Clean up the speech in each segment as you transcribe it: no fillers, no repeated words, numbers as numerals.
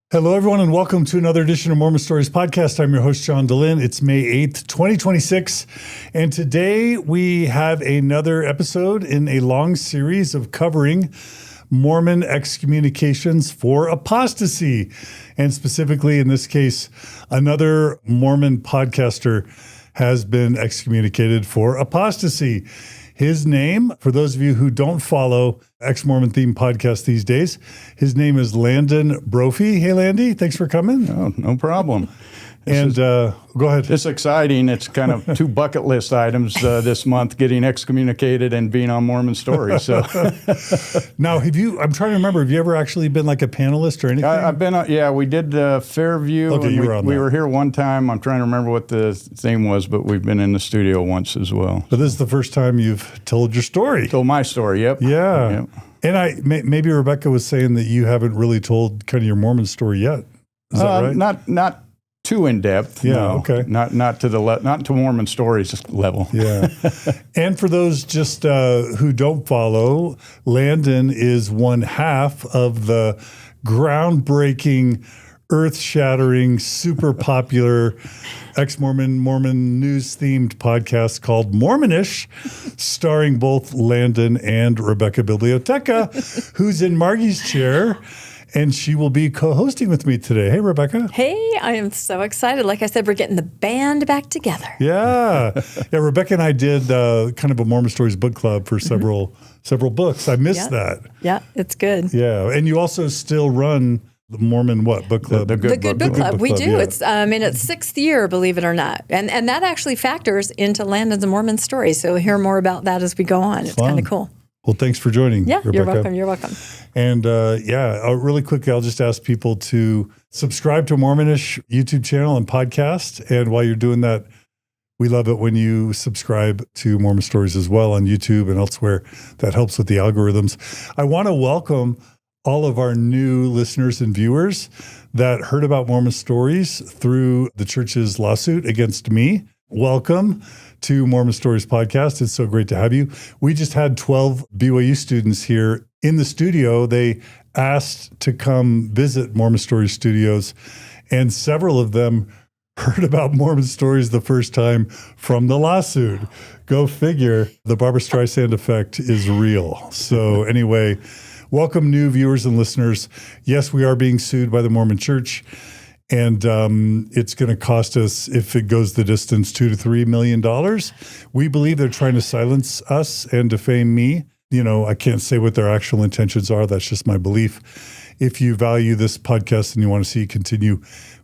Hello, everyone, and welcome to another edition of Mormon Stories Podcast. I'm your host, John DeLynn. It's May 8th, 2026, and today we have another episode in a long series of covering Mormon excommunications for apostasy, and specifically, in this case, another Mormon podcaster has been excommunicated for apostasy. His name, for those of you who don't follow Mormon-themed podcast these days, his name is Landon Brophy. Hey, Landy, thanks for coming. Oh, no problem. Go ahead. It's exciting. It's kind of two bucket list items this month, getting excommunicated and being on Mormon Stories. So now, I'm trying to remember, have you ever actually been like a panelist or anything? I've been, we did Fairview. Okay, you were on that. We were here one time. I'm trying to remember what the theme was, but we've been in the studio once as well. But this is the first time you've told your story. Told my story, yep. Yeah. Yep. And maybe Rebecca was saying that you haven't really told kind of your Mormon story yet. Is that right? Not too in depth. Yeah. No. Okay. Not to Mormon Stories level. Yeah. And for those just who don't follow, Landon is one half of the groundbreaking, earth-shattering, super popular ex-Mormon, Mormon news-themed podcast called Mormonish, starring both Landon and Rebecca Biblioteca, who's in Margie's chair. And she will be co-hosting with me today. Hey, Rebecca. Hey, I am so excited. Like I said, we're getting the band back together. Yeah. Rebecca and I did kind of a Mormon Stories book club for several books. I missed that. Yeah, it's good. Yeah. And you also still run the Mormon book club? The Good Book Club. We do. Yeah. It's in its sixth year, believe it or not. And that actually factors into Landon's Mormon Stories. So we'll hear more about that as we go on. It's kind of cool. Well, thanks for joining, Yeah, Rebecca. You're welcome. And really quickly, I'll just ask people to subscribe to Mormonish YouTube channel and podcast. And while you're doing that, we love it when you subscribe to Mormon Stories as well on YouTube and elsewhere. That helps with the algorithms. I want to welcome all of our new listeners and viewers that heard about Mormon Stories through the church's lawsuit against me. Welcome to Mormon Stories Podcast. It's so great to have you. We just had 12 BYU students here in the studio. They asked to come visit Mormon Stories Studios, and several of them heard about Mormon Stories the first time from the lawsuit. Go figure. The Barbra Streisand effect is real. So anyway, welcome new viewers and listeners. Yes, we are being sued by the Mormon Church. And it's going to cost us, if it goes the distance, $2 to $3 million. We believe they're trying to silence us and defame me. You know, I can't say what their actual intentions are. That's just my belief. If you value this podcast and you want to see it continue,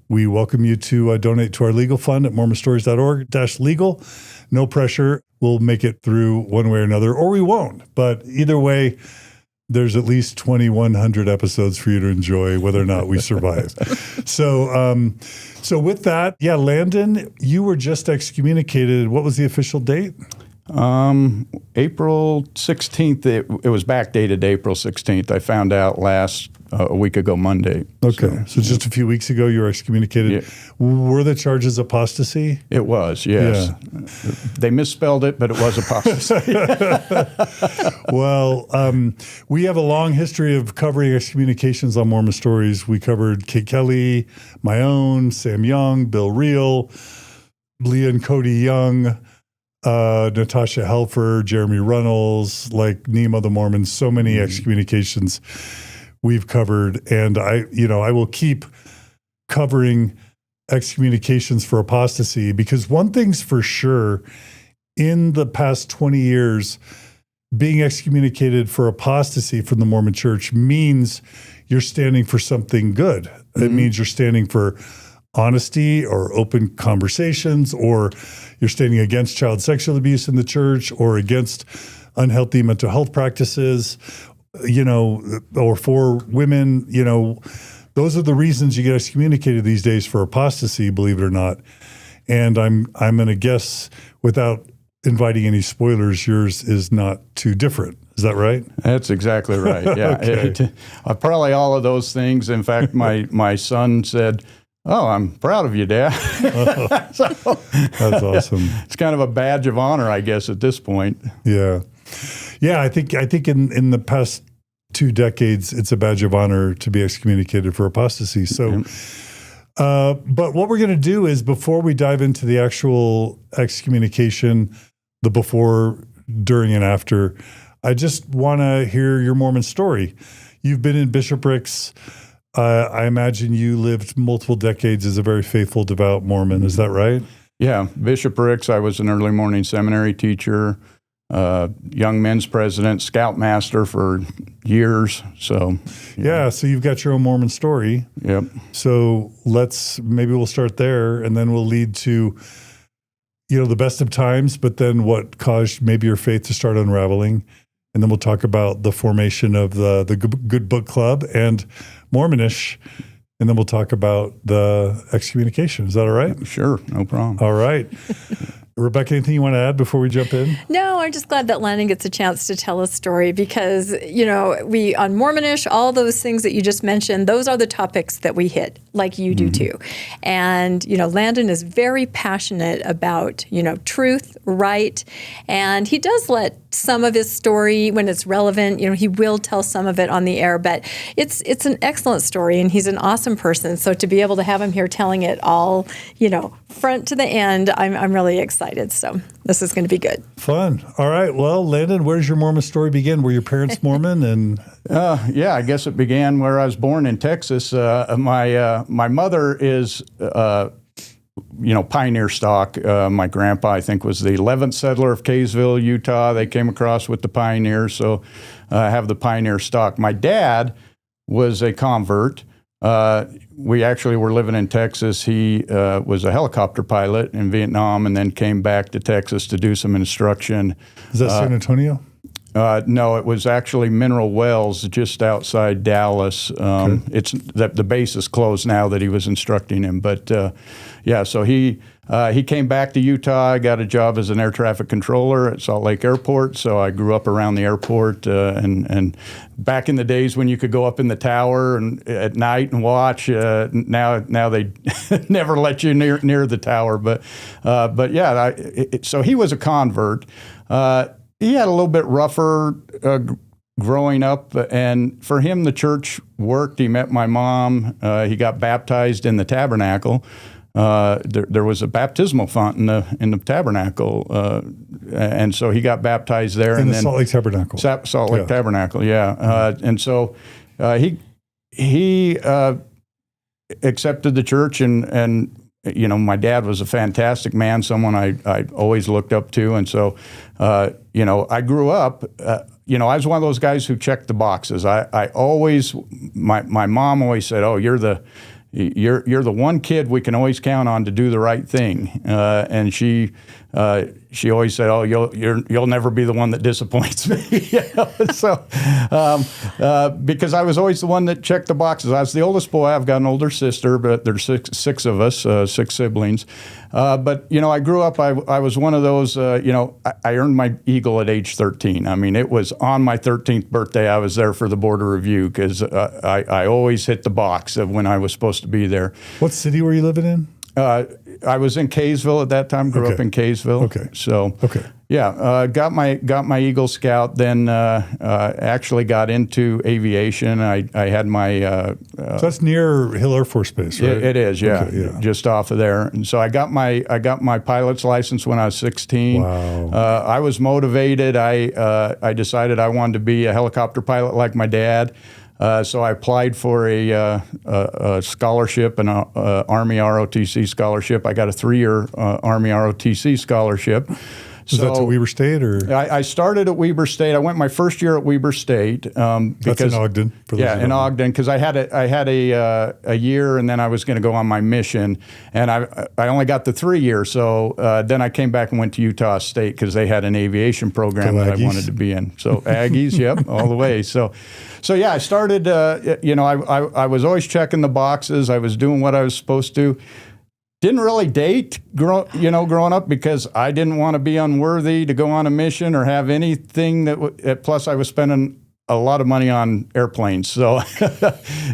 we welcome you to donate to our legal fund at mormonstories.org/legal. No pressure. We'll make it through one way or another, or we won't. But either way, there's at least 2,100 episodes for you to enjoy, whether or not we survive. So with that, Landon, you were just excommunicated. What was the official date? April 16th. It was backdated April 16th. I found out a week ago Monday. Okay, so just a few weeks ago you were excommunicated. Yeah. Were the charges apostasy? It was, yes. Yeah. They misspelled it, but it was apostasy. Well, we have a long history of covering excommunications on Mormon Stories. We covered Kate Kelly, my own, Sam Young, Bill Reel, Leah and Cody Young, Natasha Helfer, Jeremy Runnels, like Nemo the Mormon, so many excommunications we've covered. And I will keep covering excommunications for apostasy, because one thing's for sure, in the past 20 years, being excommunicated for apostasy from the Mormon Church means you're standing for something good. Mm-hmm. It means you're standing for honesty or open conversations, or you're standing against child sexual abuse in the church, or against unhealthy mental health practices, or for women, those are the reasons you get excommunicated these days for apostasy, believe it or not. And I'm going to guess, without inviting any spoilers, yours is not too different. Is that right? That's exactly right. Yeah. Okay. Probably all of those things. In fact, my son said, "Oh, I'm proud of you, Dad." So, that's awesome. It's kind of a badge of honor, I guess, at this point. Yeah. Yeah, I think in the past 2 decades, it's a badge of honor to be excommunicated for apostasy. So, but what we're going to do is, before we dive into the actual excommunication, the before, during, and after, I just want to hear your Mormon story. You've been in bishoprics. I imagine you lived multiple decades as a very faithful, devout Mormon. Is that right? Yeah, bishoprics. I was an early morning seminary teacher, young men's president, scoutmaster for years. So yeah, so you've got your own Mormon story. Yep. So maybe we'll start there, and then we'll lead to, the best of times, but then what caused maybe your faith to start unraveling. And then we'll talk about the formation of the Good Book Club and Mormonish. And then we'll talk about the excommunication. Is that all right? Sure, no problem. All right. Rebecca, anything you want to add before we jump in? No, I'm just glad that Landon gets a chance to tell a story because, we on Mormonish, all those things that you just mentioned, those are the topics that we hit, like you do too. And, Landon is very passionate about, truth, right, and he does let some of his story, when it's relevant, he will tell some of it on the air, but it's an excellent story, and he's an awesome person. So to be able to have him here telling it all, front to the end, I'm really excited. So this is going to be good. Fun. All right. Well, Landon, where does your Mormon story begin? Were your parents Mormon? And yeah, I guess it began where I was born in Texas. My mother is pioneer stock. My grandpa, I think, was the 11th settler of Kaysville, Utah. They came across with the pioneers, so I have the pioneer stock. My dad was a convert. We actually were living in Texas. He was a helicopter pilot in Vietnam and then came back to Texas to do some instruction. Is that San Antonio? No, it was actually Mineral Wells, just outside Dallas. It's the base is closed now that he was instructing him. But so he came back to Utah. I got a job as an air traffic controller at Salt Lake Airport. So I grew up around the airport. And back in the days when you could go up in the tower and at night and watch, now they never let you near the tower. So he was a convert. He had a little bit rougher growing up, and for him, the church worked. He met my mom. He got baptized in the tabernacle. There was a baptismal font in the tabernacle, and so he got baptized there. In the Salt Lake Tabernacle. Salt Lake Tabernacle, yeah. And so he accepted the church, and my dad was a fantastic man, someone I always looked up to. And so, I grew up, I was one of those guys who checked the boxes. I always, my mom always said, "Oh, you're the one kid we can always count on to do the right thing." And she always said, "Oh, you'll never be the one that disappoints me." So because I was always the one that checked the boxes. I was the oldest boy. I've got an older sister, but there's six of us, 6 siblings. But I grew up. I was one of those. I earned my Eagle at age 13. I mean, it was on my 13th birthday. I was there for the border review because I always hit the box of when I was supposed to be there. What city were you living in? I was in Kaysville at that time. Grew up in Kaysville. Okay. So got my Eagle Scout. Then actually got into aviation. I had my. So that's near Hill Air Force Base, right? It is, yeah, Okay, yeah. just off of there. And so I got my pilot's license when I was 16. Wow. I was motivated. I decided I wanted to be a helicopter pilot like my dad. So I applied for a scholarship, an Army ROTC scholarship. I got a 3-year Army ROTC scholarship. Was that to Weber State, or? I started at Weber State. I went my first year at Weber State. That's in Ogden. In Ogden, because I had a year, and then I was going to go on my mission, and I only got the 3 years. So then I came back and went to Utah State because they had an aviation program that I wanted to be in. So Aggies, yep, all the way. So yeah, I started. I was always checking the boxes. I was doing what I was supposed to. Didn't really date, growing up because I didn't want to be unworthy to go on a mission or have anything plus I was spending a lot of money on airplanes, so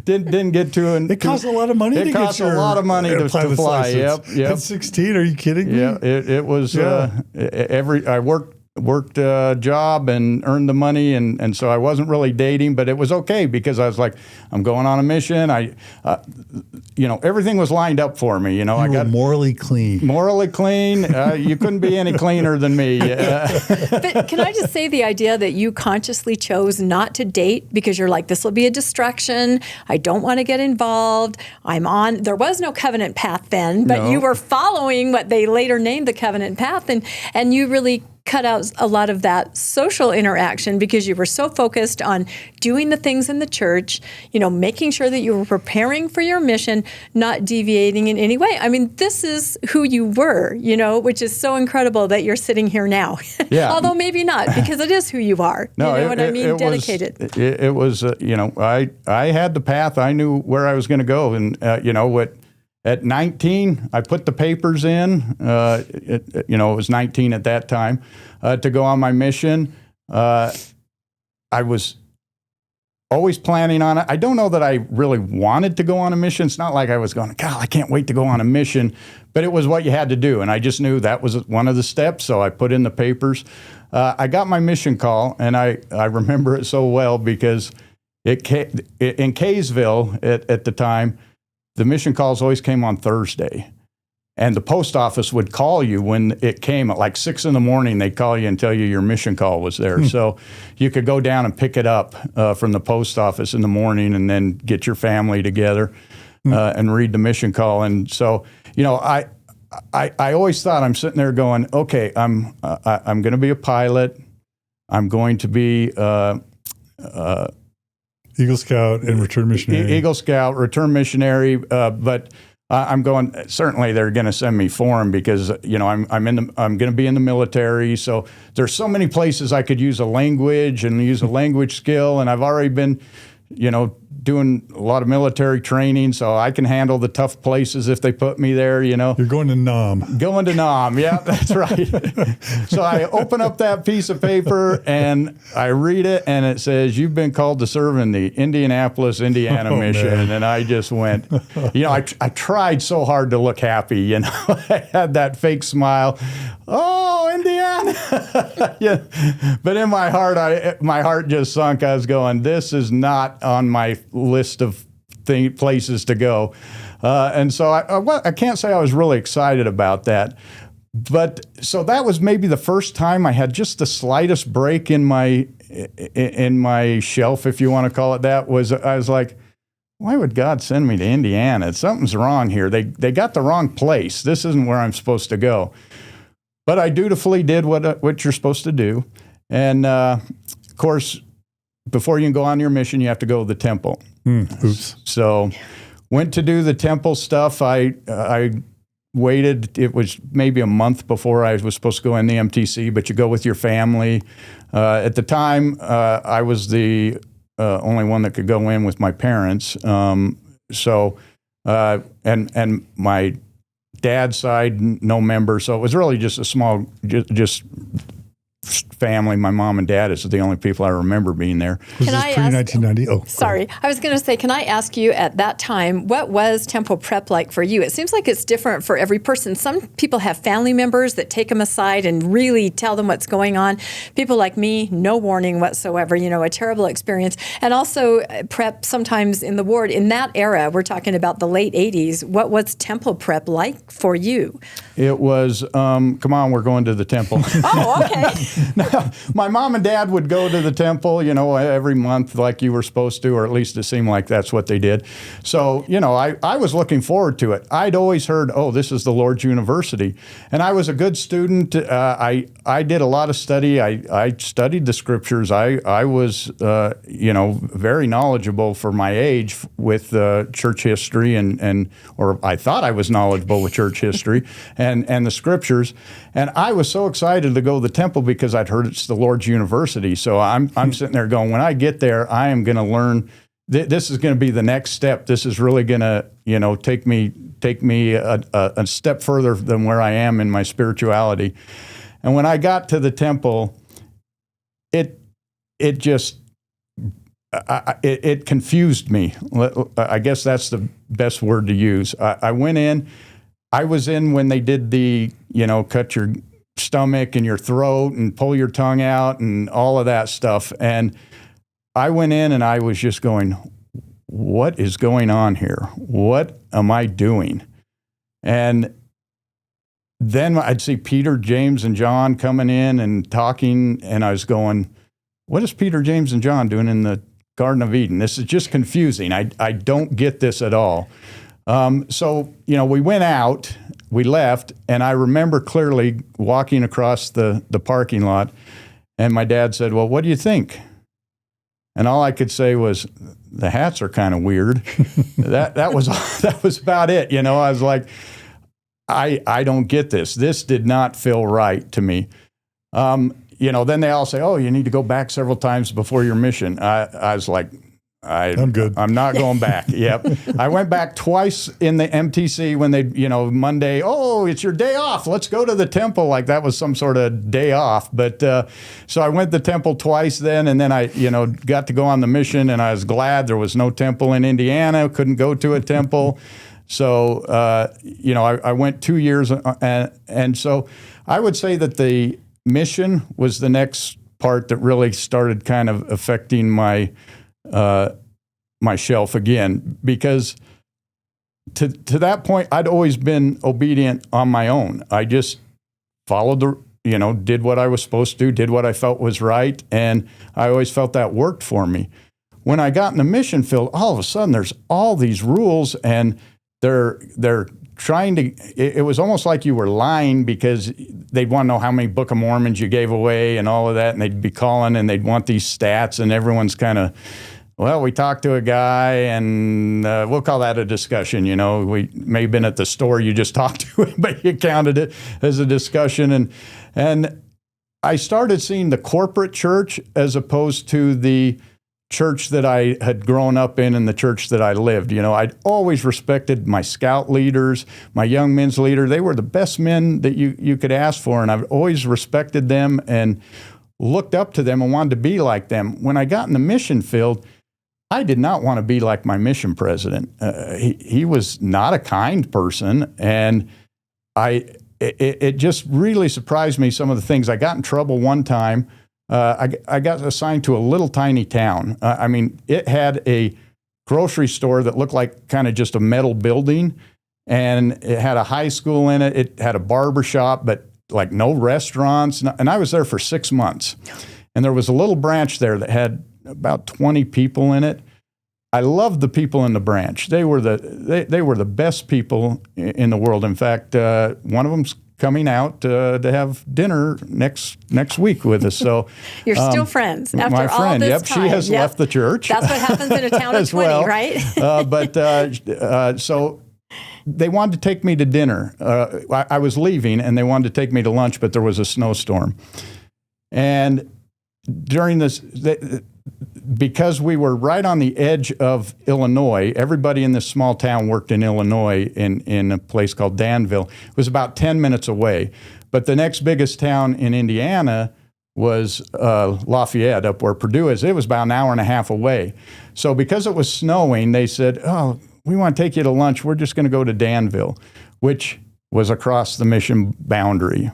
didn't get to. It costs a lot of money. It costs a lot of money to fly. Yep. At 16, are you kidding me? Yeah, it was. I worked worked a job and earned the money, and so I wasn't really dating, but it was okay because I was like, I'm going on a mission. Everything was lined up for me. I got morally clean. Morally clean. You couldn't be any cleaner than me. But can I just say the idea that you consciously chose not to date because you're like, this will be a distraction. I don't want to get involved. There was no covenant path then, but you were following what they later named the covenant path, and you really cut out a lot of that social interaction because you were so focused on doing the things in the church, making sure that you were preparing for your mission, not deviating in any way. I mean, this is who you were, which is so incredible that you're sitting here now. Yeah. Although maybe not, because it is who you are. No, you know what I mean? Dedicated. It was, I had the path. I knew where I was going to go. And, at 19, I put the papers in. It was 19 at that time to go on my mission. I was always planning on it. I don't know that I really wanted to go on a mission. It's not like I was going, God, I can't wait to go on a mission. But it was what you had to do. And I just knew that was one of the steps. So I put in the papers. I got my mission call, and I remember it so well because in Kaysville at the time, the mission calls always came on Thursday, and the post office would call you when it came at like 6 a.m. They'd call you and tell you your mission call was there. So you could go down and pick it up from the post office in the morning and then get your family together and read the mission call. And so, I always thought, I'm sitting there going, okay, I'm going to be a pilot. I'm going to be Eagle Scout and return missionary. Eagle Scout, return missionary, but I'm going. Certainly, they're going to send me foreign because I'm going to be in the military. So there's so many places I could use a language and use a language skill, and I've already been, doing a lot of military training, so I can handle the tough places if they put me there. You're going to Nam. Going to Nam, yeah, that's right. So I open up that piece of paper and I read it, and it says, "You've been called to serve in the Indianapolis, Indiana mission." Man. And I just went, I tried so hard to look happy. I had that fake smile. Oh, Indiana. Yeah. But in my heart just sunk. I was going, this is not on my list of places to go. And so I can't say I was really excited about that. But so that was maybe the first time I had just the slightest break in my shelf, if you want to call it that. I was like, why would God send me to Indiana? Something's wrong here. They got the wrong place. This isn't where I'm supposed to go. But I dutifully did what you're supposed to do. And of course, before you can go on your mission, you have to go to the temple. Oops. So went to do the temple stuff. I waited. It was maybe a month before I was supposed to go in the MTC, but you go with your family. At the time, I was the only one that could go in with my parents. And my dad's side, no member. So it was really just a small, just family. My mom and dad is the only people I remember being there. Was this pre-1990? Oh, sorry. I was going to say, can I ask you at that time, what was temple prep like for you? It seems like it's different for every person. Some people have family members that take them aside and really tell them what's going on. People like me, no warning whatsoever, a terrible experience. And also prep sometimes in the ward. In that era, we're talking about the late 80s, what was temple prep like for you? It was, come on, we're going to the temple. Oh, okay. Now, my mom and dad would go to the temple, every month like you were supposed to, or at least it seemed like that's what they did. So, I was looking forward to it. I'd always heard, this is the Lord's University. And I was a good student. I did a lot of study. I studied the scriptures. I was, very knowledgeable for my age with church history or I thought I was knowledgeable with church history and the scriptures. And I was so excited to go to the temple because I'd heard it's the Lord's University. So I'm sitting there going, when I get there, I am going to learn. This is going to be the next step. This is really going to, take me a step further than where I am in my spirituality. And when I got to the temple, it confused me. I guess that's the best word to use. I went in. I was in when they did the, cut your stomach and your throat and pull your tongue out and all of that stuff. And I went in and I was just going, what is going on here? What am I doing? And then I'd see Peter, James, and John coming in and talking, and I was going, what is Peter, James, and John doing in the Garden of Eden? This is just confusing. I don't get this at all. So, we went out, we left, and I remember clearly walking across the parking lot, and my dad said, well, what do you think? And all I could say was, the hats are kind of weird. that was about it. I was like, I don't get this. This did not feel right to me. Then they all say, oh, you need to go back several times before your mission. I was like, I'm good. I'm not going back. Yep. I went back twice in the MTC when they, Monday, oh, it's your day off. Let's go to the temple. Like that was some sort of day off. But so I went to the temple twice then, and then I, got to go on the mission, and I was glad there was no temple in Indiana. Couldn't go to a temple. So, I went 2 years. And so I would say that the mission was the next part that really started kind of affecting my shelf again, because to that point, I'd always been obedient on my own. I just followed did what I was supposed to do, did what I felt was right, and I always felt that worked for me. When I got in the mission field, all of a sudden there's all these rules, and they're trying to, it was almost like you were lying, because they'd want to know how many Book of Mormons you gave away and all of that, and they'd be calling and they'd want these stats, and everyone's kind of, well, we talked to a guy, and we'll call that a discussion. We may have been at the store you just talked to him, but you counted it as a discussion. And I started seeing the corporate church as opposed to the church that I had grown up in and the church that I lived. I'd always respected my scout leaders, my young men's leader. They were the best men that you could ask for, and I've always respected them and looked up to them and wanted to be like them. When I got in the mission field, I did not want to be like my mission president. He was not a kind person, and it just really surprised me, some of the things. I got in trouble one time. I got assigned to a little tiny town. It had a grocery store that looked like kind of just a metal building, and it had a high school in it. It had a barber shop, but like no restaurants. And I was there for 6 months. And there was a little branch there that had about 20 people in it. I loved the people in the branch. They were the best people in the world. In fact, one of them's coming out to have dinner next week with us. So you're still friends after my all friend. this Yep, time. she has left the church. That's what happens in a town of 20, well. right? So they wanted to take me to dinner. I was leaving, and they wanted to take me to lunch, but there was a snowstorm. And during this, because we were right on the edge of Illinois, everybody in this small town worked in Illinois in a place called Danville. It was about 10 minutes away. But the next biggest town in Indiana was Lafayette, up where Purdue is. It was about an hour and a half away. So because it was snowing, they said, oh, we want to take you to lunch. We're just going to go to Danville, which was across the mission boundary.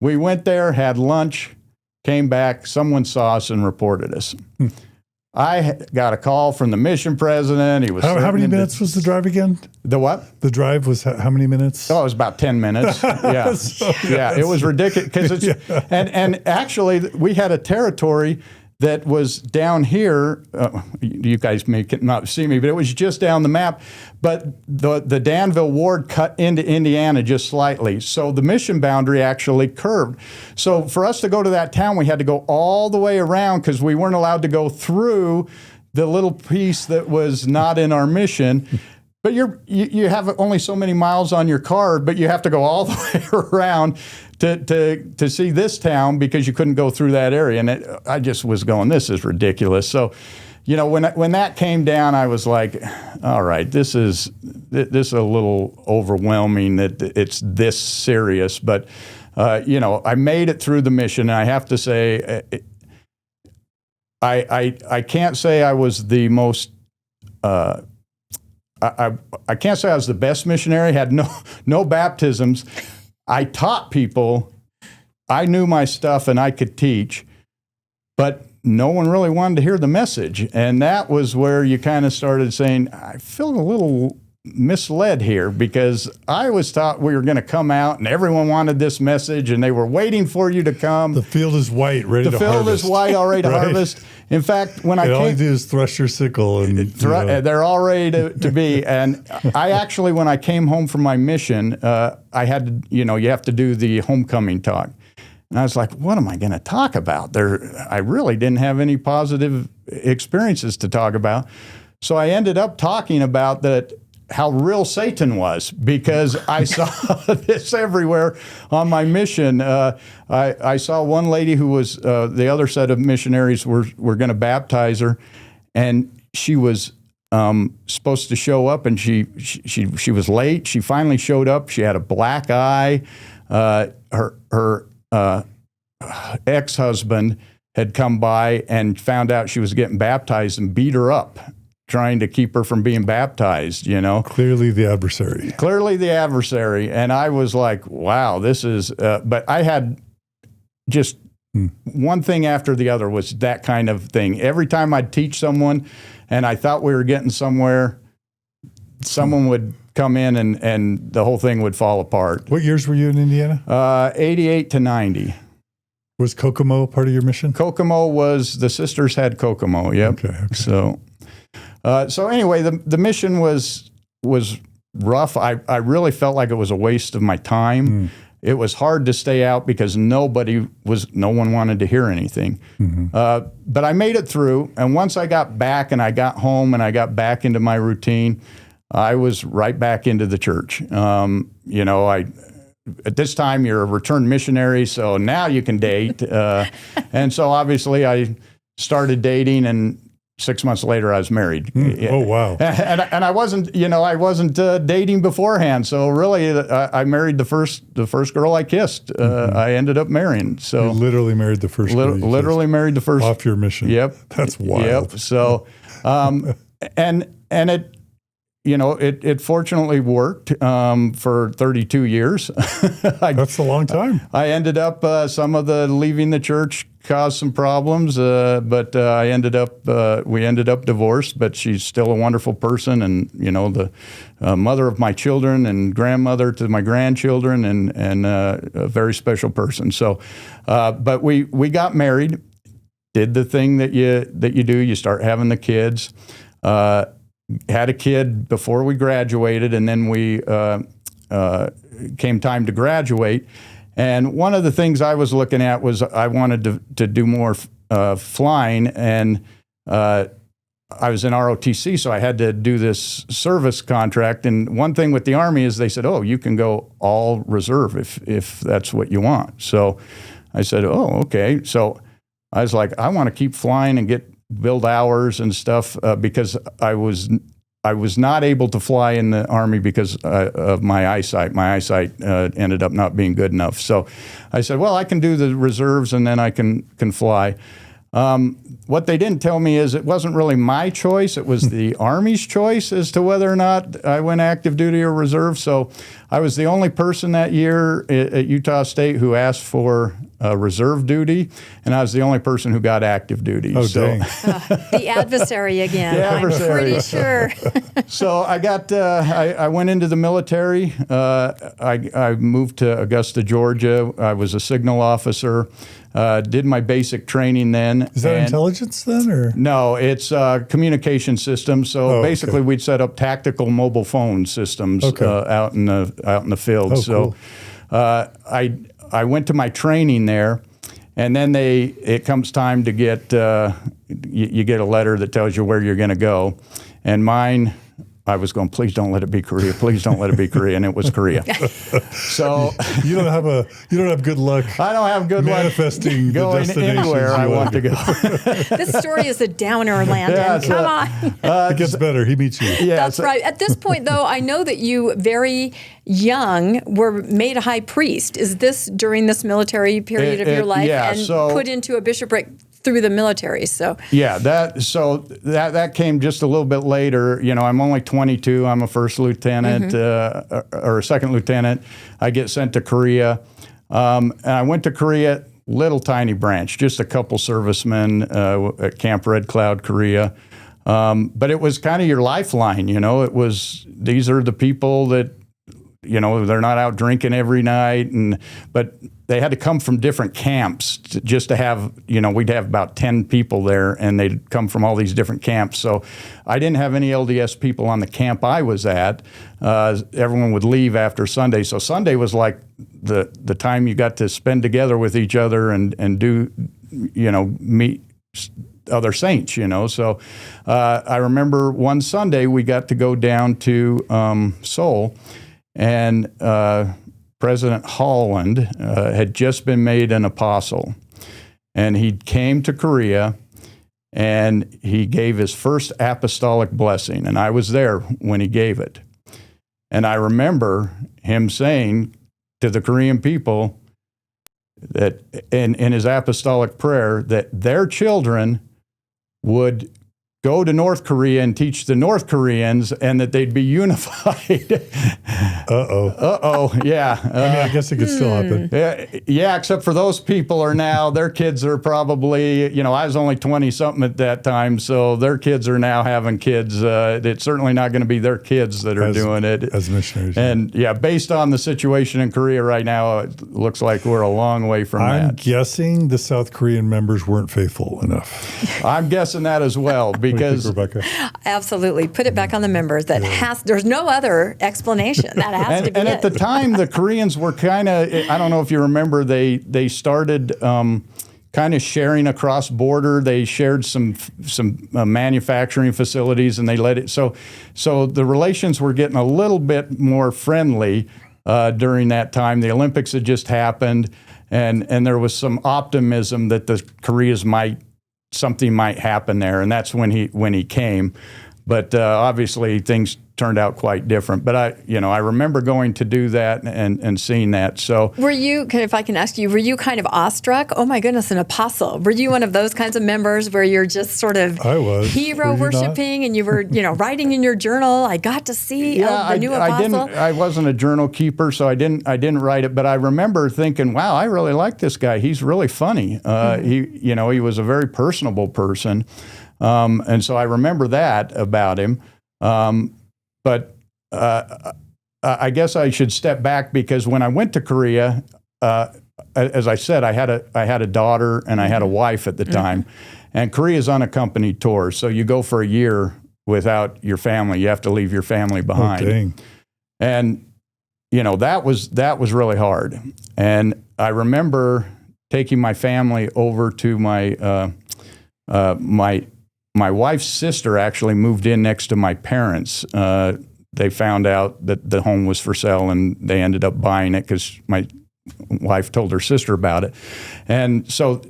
We went there, had lunch, came back, someone saw us and reported us. I got a call from the mission president. He was how many minutes was the drive again? The what? The drive was how many minutes? Oh, it was about 10 minutes. Yeah. It was ridiculous. Because and actually, we had a territory that was down here. You guys may not see me, but it was just down the map. But the Danville ward cut into Indiana just slightly. So the mission boundary actually curved. So for us to go to that town, we had to go all the way around, because we weren't allowed to go through the little piece that was not in our mission. But you have only so many miles on your card, but you have to go all the way around to see this town, because you couldn't go through that area. And I just was going, this is ridiculous. So, when that came down, I was like, all right, this is a little overwhelming that it's this serious. But, I made it through the mission. And I have to say, I can't say I was the most, I can't say I was the best missionary, had no baptisms. I taught people I knew my stuff and I could teach, but no one really wanted to hear the message. And that was where you kind of started saying, I feel a little misled here, because I was taught we were going to come out and everyone wanted this message and they were waiting for you to come. The field is white, ready to harvest. The field is white, all ready to harvest. In fact, when all you do is thrust your sickle. And they're all ready to be. And I actually, when I came home from my mission, I had to, you have to do the homecoming talk. And I was like, what am I going to talk about? I really didn't have any positive experiences to talk about. So I ended up talking about how real Satan was, because I saw this everywhere on my mission. I saw one lady who was, the other set of missionaries were going to baptize her, and she was supposed to show up, and she was late. She finally showed up. She had a black eye. Her ex-husband had come by and found out she was getting baptized and beat her up, trying to keep her from being baptized, Clearly the adversary. Clearly the adversary. And I was like, wow, this is, but I had just one thing after the other was that kind of thing. Every time I'd teach someone and I thought we were getting somewhere, someone would come in and the whole thing would fall apart. What years were you in Indiana? 88 to 90. Was Kokomo part of your mission? Kokomo was, the sisters had Kokomo, yep. Okay. So anyway, the mission was rough. I really felt like it was a waste of my time. It was hard to stay out because no one wanted to hear anything. But I made it through. And once I got back and I got home and I got back into my routine, I was right back into the church. At this time, you're a returned missionary, so now you can date. And so obviously I started dating, and 6 months later I was married. Oh, wow. And I wasn't, dating beforehand. So really I married the first girl I kissed. I ended up marrying. So you literally married the first girl. Literally married the first. Off your mission. Yep. That's wild. Yep. So, and it, it fortunately worked for 32 years. That's a long time. I ended up, some of the leaving the church caused some problems, but we ended up divorced, but she's still a wonderful person, and, the mother of my children and grandmother to my grandchildren, and a very special person. So, but we got married, did the thing that you do, you start having the kids, had a kid before we graduated, and then we came time to graduate. And one of the things I was looking at was I wanted to do more flying, and I was in ROTC, so I had to do this service contract. And one thing with the Army is they said, oh, you can go all reserve if that's what you want. So I said, oh, okay. So I was like, I want to keep flying and build hours and stuff, because I was not able to fly in the Army because of my eyesight. My eyesight ended up not being good enough. So I said, well, I can do the reserves and then I can fly. What they didn't tell me is it wasn't really my choice. It was the Army's choice as to whether or not I went active duty or reserve. So I was the only person that year at Utah State who asked for reserve duty, and I was the only person who got active duty. Oh, dang. The adversary again. The adversary. I'm pretty sure. So I got, I went into the military. I moved to Augusta, Georgia. I was a signal officer. Did my basic training then. Is that intelligence then, or? No, it's communication systems. So basically, we'd set up tactical mobile phone systems out in the field. Oh, cool. I went to my training there, and then it comes time to get you get a letter that tells you where you're going to go, and mine. I was going, please don't let it be Korea. Please don't let it be Korea. And it was Korea. So you don't have good luck. I don't have good manifesting luck going anywhere I want to go. This story is a downer, Landon. Yeah, Come on. It gets better. He meets you. Yeah, That's right. At this point, though, I know that you very young were made a high priest. Is this during this military period of your life, and put into a bishopric through the military? So that came just a little bit later. I'm only 22. I'm a first lieutenant or a second lieutenant. I get sent to Korea. And I went to Korea, little tiny branch, just a couple servicemen at Camp Red Cloud, Korea. But it was kind of your lifeline, it was, these are the people that, they're not out drinking every night, but they had to come from different camps just to have, we'd have about 10 people there, and they'd come from all these different camps. So I didn't have any LDS people on the camp I was at. Everyone would leave after Sunday. So Sunday was like the time you got to spend together with each other and do, meet other saints, So I remember one Sunday we got to go down to Seoul, and President Holland had just been made an apostle, and he came to Korea, and he gave his first apostolic blessing, and I was there when he gave it. And I remember him saying to the Korean people that in his apostolic prayer that their children would go to North Korea and teach the North Koreans, and that they'd be unified. Yeah. I guess it could still happen. Yeah, except for those people their kids are probably, I was only 20-something at that time, so their kids are now having kids. It's certainly not going to be their kids that are doing it. As missionaries. And based on the situation in Korea right now, it looks like we're a long way from that. I'm guessing the South Korean members weren't faithful enough. I'm guessing that as well. Because Rebecca? Absolutely. Put it back on the members. There's no other explanation. That has to be and at the time, the Koreans were kind of, I don't know if you remember, they started kind of sharing across border. They shared some manufacturing facilities, and they let it. So the relations were getting a little bit more friendly during that time. The Olympics had just happened, and there was some optimism that the Koreas something might happen there, and that's when he came. But obviously things turned out quite different. But I remember going to do that and seeing that. So were you, if I can ask you, were you kind of awestruck? Oh my goodness, an apostle. Were you one of those kinds of members where you're just sort of hero worshiping, and you were, writing in your journal, I got to see the new apostle? I wasn't a journal keeper, so I didn't write it. But I remember thinking, wow, I really like this guy. He's really funny. He was a very personable person. And so I remember that about him. But I guess I should step back, because when I went to Korea, as I said, I had a daughter and I had a wife at the time. And Korea's unaccompanied tour, so you go for a year without your family. You have to leave your family behind. Oh, dang. And that was really hard. And I remember taking my family over to my wife's sister actually moved in next to my parents. They found out that the home was for sale, and they ended up buying it because my wife told her sister about it. And so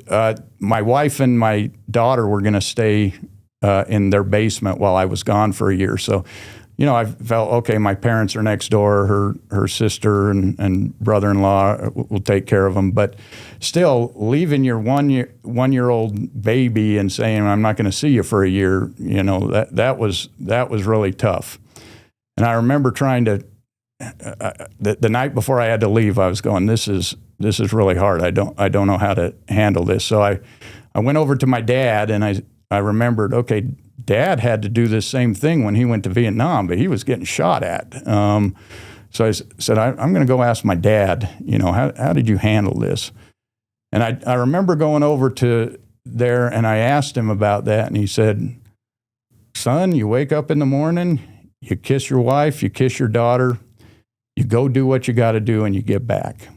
my wife and my daughter were going to stay in their basement while I was gone for a year. So, I felt, okay, my parents are next door, her sister and brother-in-law will take care of them. But still, leaving your one-year-old baby and saying, I'm not going to see you for a year, that was really tough. And I remember trying to, the night before I had to leave, I was going, this is really hard. I don't know how to handle this. So I went over to my dad, and I remembered, okay, Dad had to do this same thing when he went to Vietnam, but he was getting shot at. So I said, I'm going to go ask my dad, how did you handle this? And I remember going over to there, and I asked him about that, and he said, son, you wake up in the morning, you kiss your wife, you kiss your daughter, you go do what you got to do, and you get back.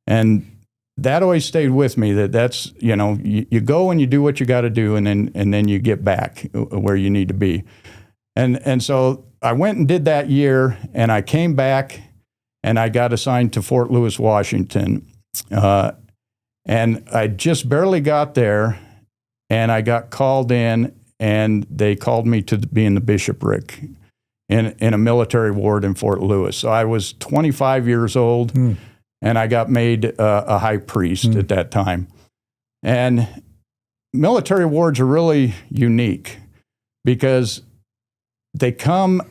And that always stayed with me, that's, you go and you do what you got to do, and then you get back where you need to be. And so I went and did that year, and I came back, and I got assigned to Fort Lewis, Washington. And I just barely got there, and I got called in, and they called me to be in the Bishopric in a military ward in Fort Lewis. So I was 25 years old. And I got made a high priest at that time. And military wards are really unique because they come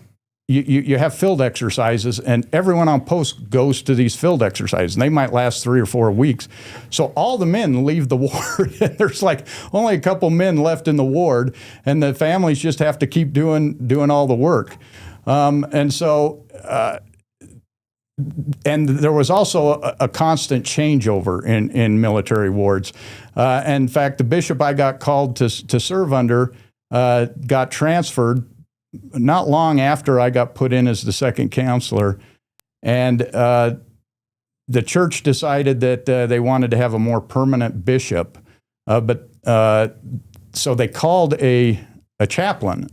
you have field exercises, and everyone on post goes to these field exercises, and they might last 3 or 4 weeks. So all the men leave the ward, and there's like only a couple men left in the ward, and the families just have to keep doing all the work. And there was also a constant changeover in military wards. In fact, the bishop I got called to serve under got transferred not long after I got put in as the second counselor. And the church decided that they wanted to have a more permanent bishop. So they called a chaplain,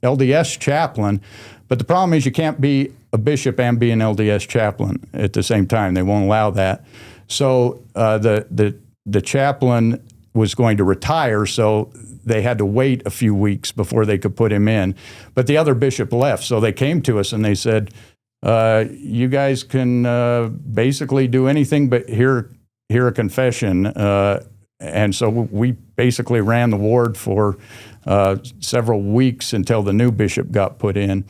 LDS chaplain. But the problem is you can't be a bishop and be an LDS chaplain at the same time. They won't allow that. So the chaplain was going to retire, so they had to wait a few weeks before they could put him in. But the other bishop left, so they came to us and they said, you guys can basically do anything but hear a confession. And so we basically ran the ward for several weeks until the new bishop got put in.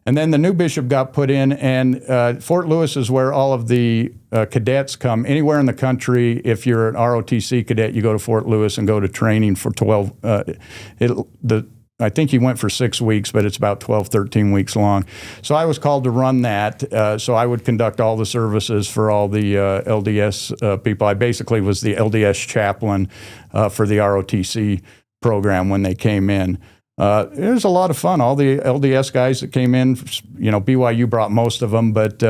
And then the new bishop got put in, and Fort Lewis is where all of the cadets come. Anywhere in the country, if you're an ROTC cadet, you go to Fort Lewis and go to training for 12. I think he went for 6 weeks, but it's about 12, 13 weeks long. So I was called to run that. So I would conduct all the services for all the LDS people. I basically was the LDS chaplain for the ROTC program when they came in. It was a lot of fun. All the LDS guys that came in, BYU brought most of them, but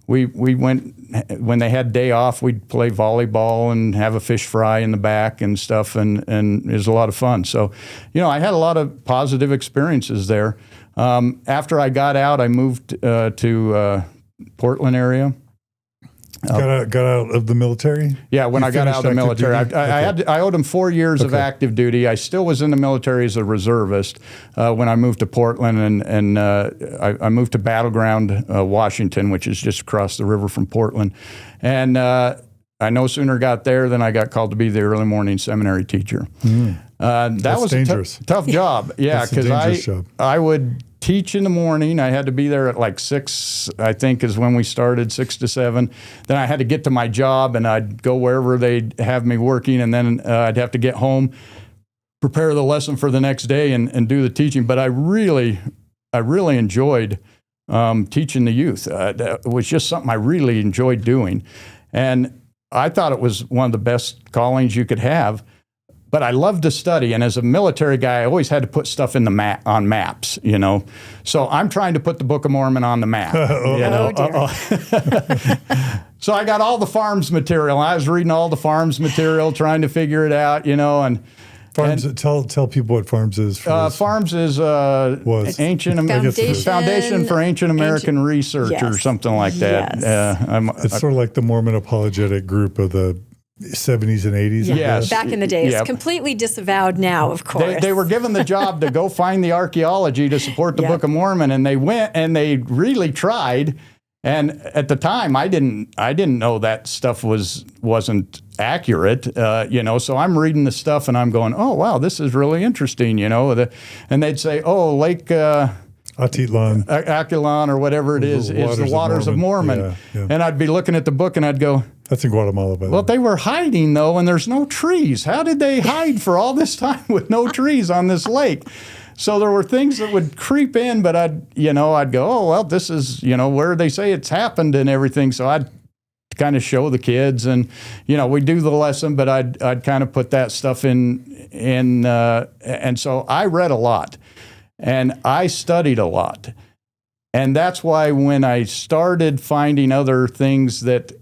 we went, when they had day off, we'd play volleyball and have a fish fry in the back and stuff, and it was a lot of fun. So, I had a lot of positive experiences there. After I got out, I moved to Portland area. Got out of the military? Yeah, when I got out of the military. I owed them 4 years of active duty. I still was in the military as a reservist when I moved to Portland, and I moved to Battleground, Washington, which is just across the river from Portland. And I no sooner got there than I got called to be the early morning seminary teacher. That was dangerous. A tough job. Yeah, because I would teach in the morning. I had to be there at like 6, I think is when we started, 6 to 7. Then I had to get to my job, and I'd go wherever they'd have me working, and then I'd have to get home, prepare the lesson for the next day, and do the teaching. But I really enjoyed teaching the youth. It was just something I really enjoyed doing. And I thought it was one of the best callings you could have. But I loved to study, and as a military guy, I always had to put stuff in on maps, So I'm trying to put the Book of Mormon on the map. So I got all the farms material. I was reading all the farms material, trying to figure it out, and Farms. Tell people what Farms is. Farms is ancient Foundation for Ancient American Research, or something like that. Yes. It's sort of like the Mormon apologetic group of the 70s and 80s. Yes. Back in the day. It's completely disavowed now, of course. They were given the job to go find the archaeology to support the Book of Mormon, and they went and they really tried. And at the time, I didn't know that stuff wasn't accurate, So I'm reading the stuff and I'm going, oh wow, this is really interesting, And they'd say, oh, Lake Atitlan or whatever it is the waters of Mormon. Yeah. And I'd be looking at the book and I'd go, that's in Guatemala, by the way. Well, they were hiding, though, and there's no trees. How did they hide for all this time with no trees on this lake? So there were things that would creep in, but I'd go, oh, well, this is, where they say it's happened and everything. So I'd kind of show the kids, and, we'd do the lesson, but I'd kind of put that stuff in, and so I read a lot, and I studied a lot. And that's why when I started finding other things that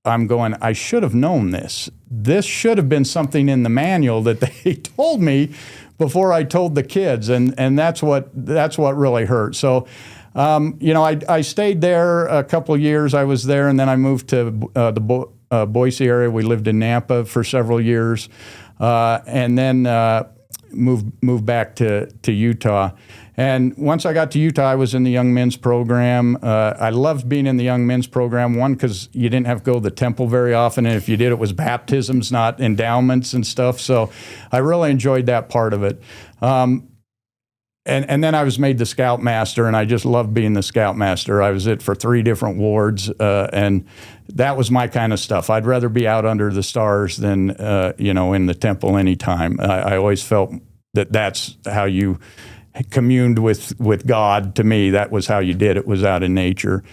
I'm going, I should have known this. This should have been something in the manual that they told me before I told the kids, and that's what really hurt. So, I stayed there a couple of years. I was there, and then I moved to the Boise area. We lived in Nampa for several years, and then moved back to Utah. And once I got to Utah, I was in the young men's program. I loved being in the young men's program, one, because you didn't have to go to the temple very often, and if you did, it was baptisms, not endowments and stuff. So I really enjoyed that part of it. and then I was made the scoutmaster, and I just loved being the scoutmaster. I was it for 3 different wards, and that was my kind of stuff. I'd rather be out under the stars than in the temple anytime. I always felt that that's how you communed with God. To me, that was how you did it, was out in nature.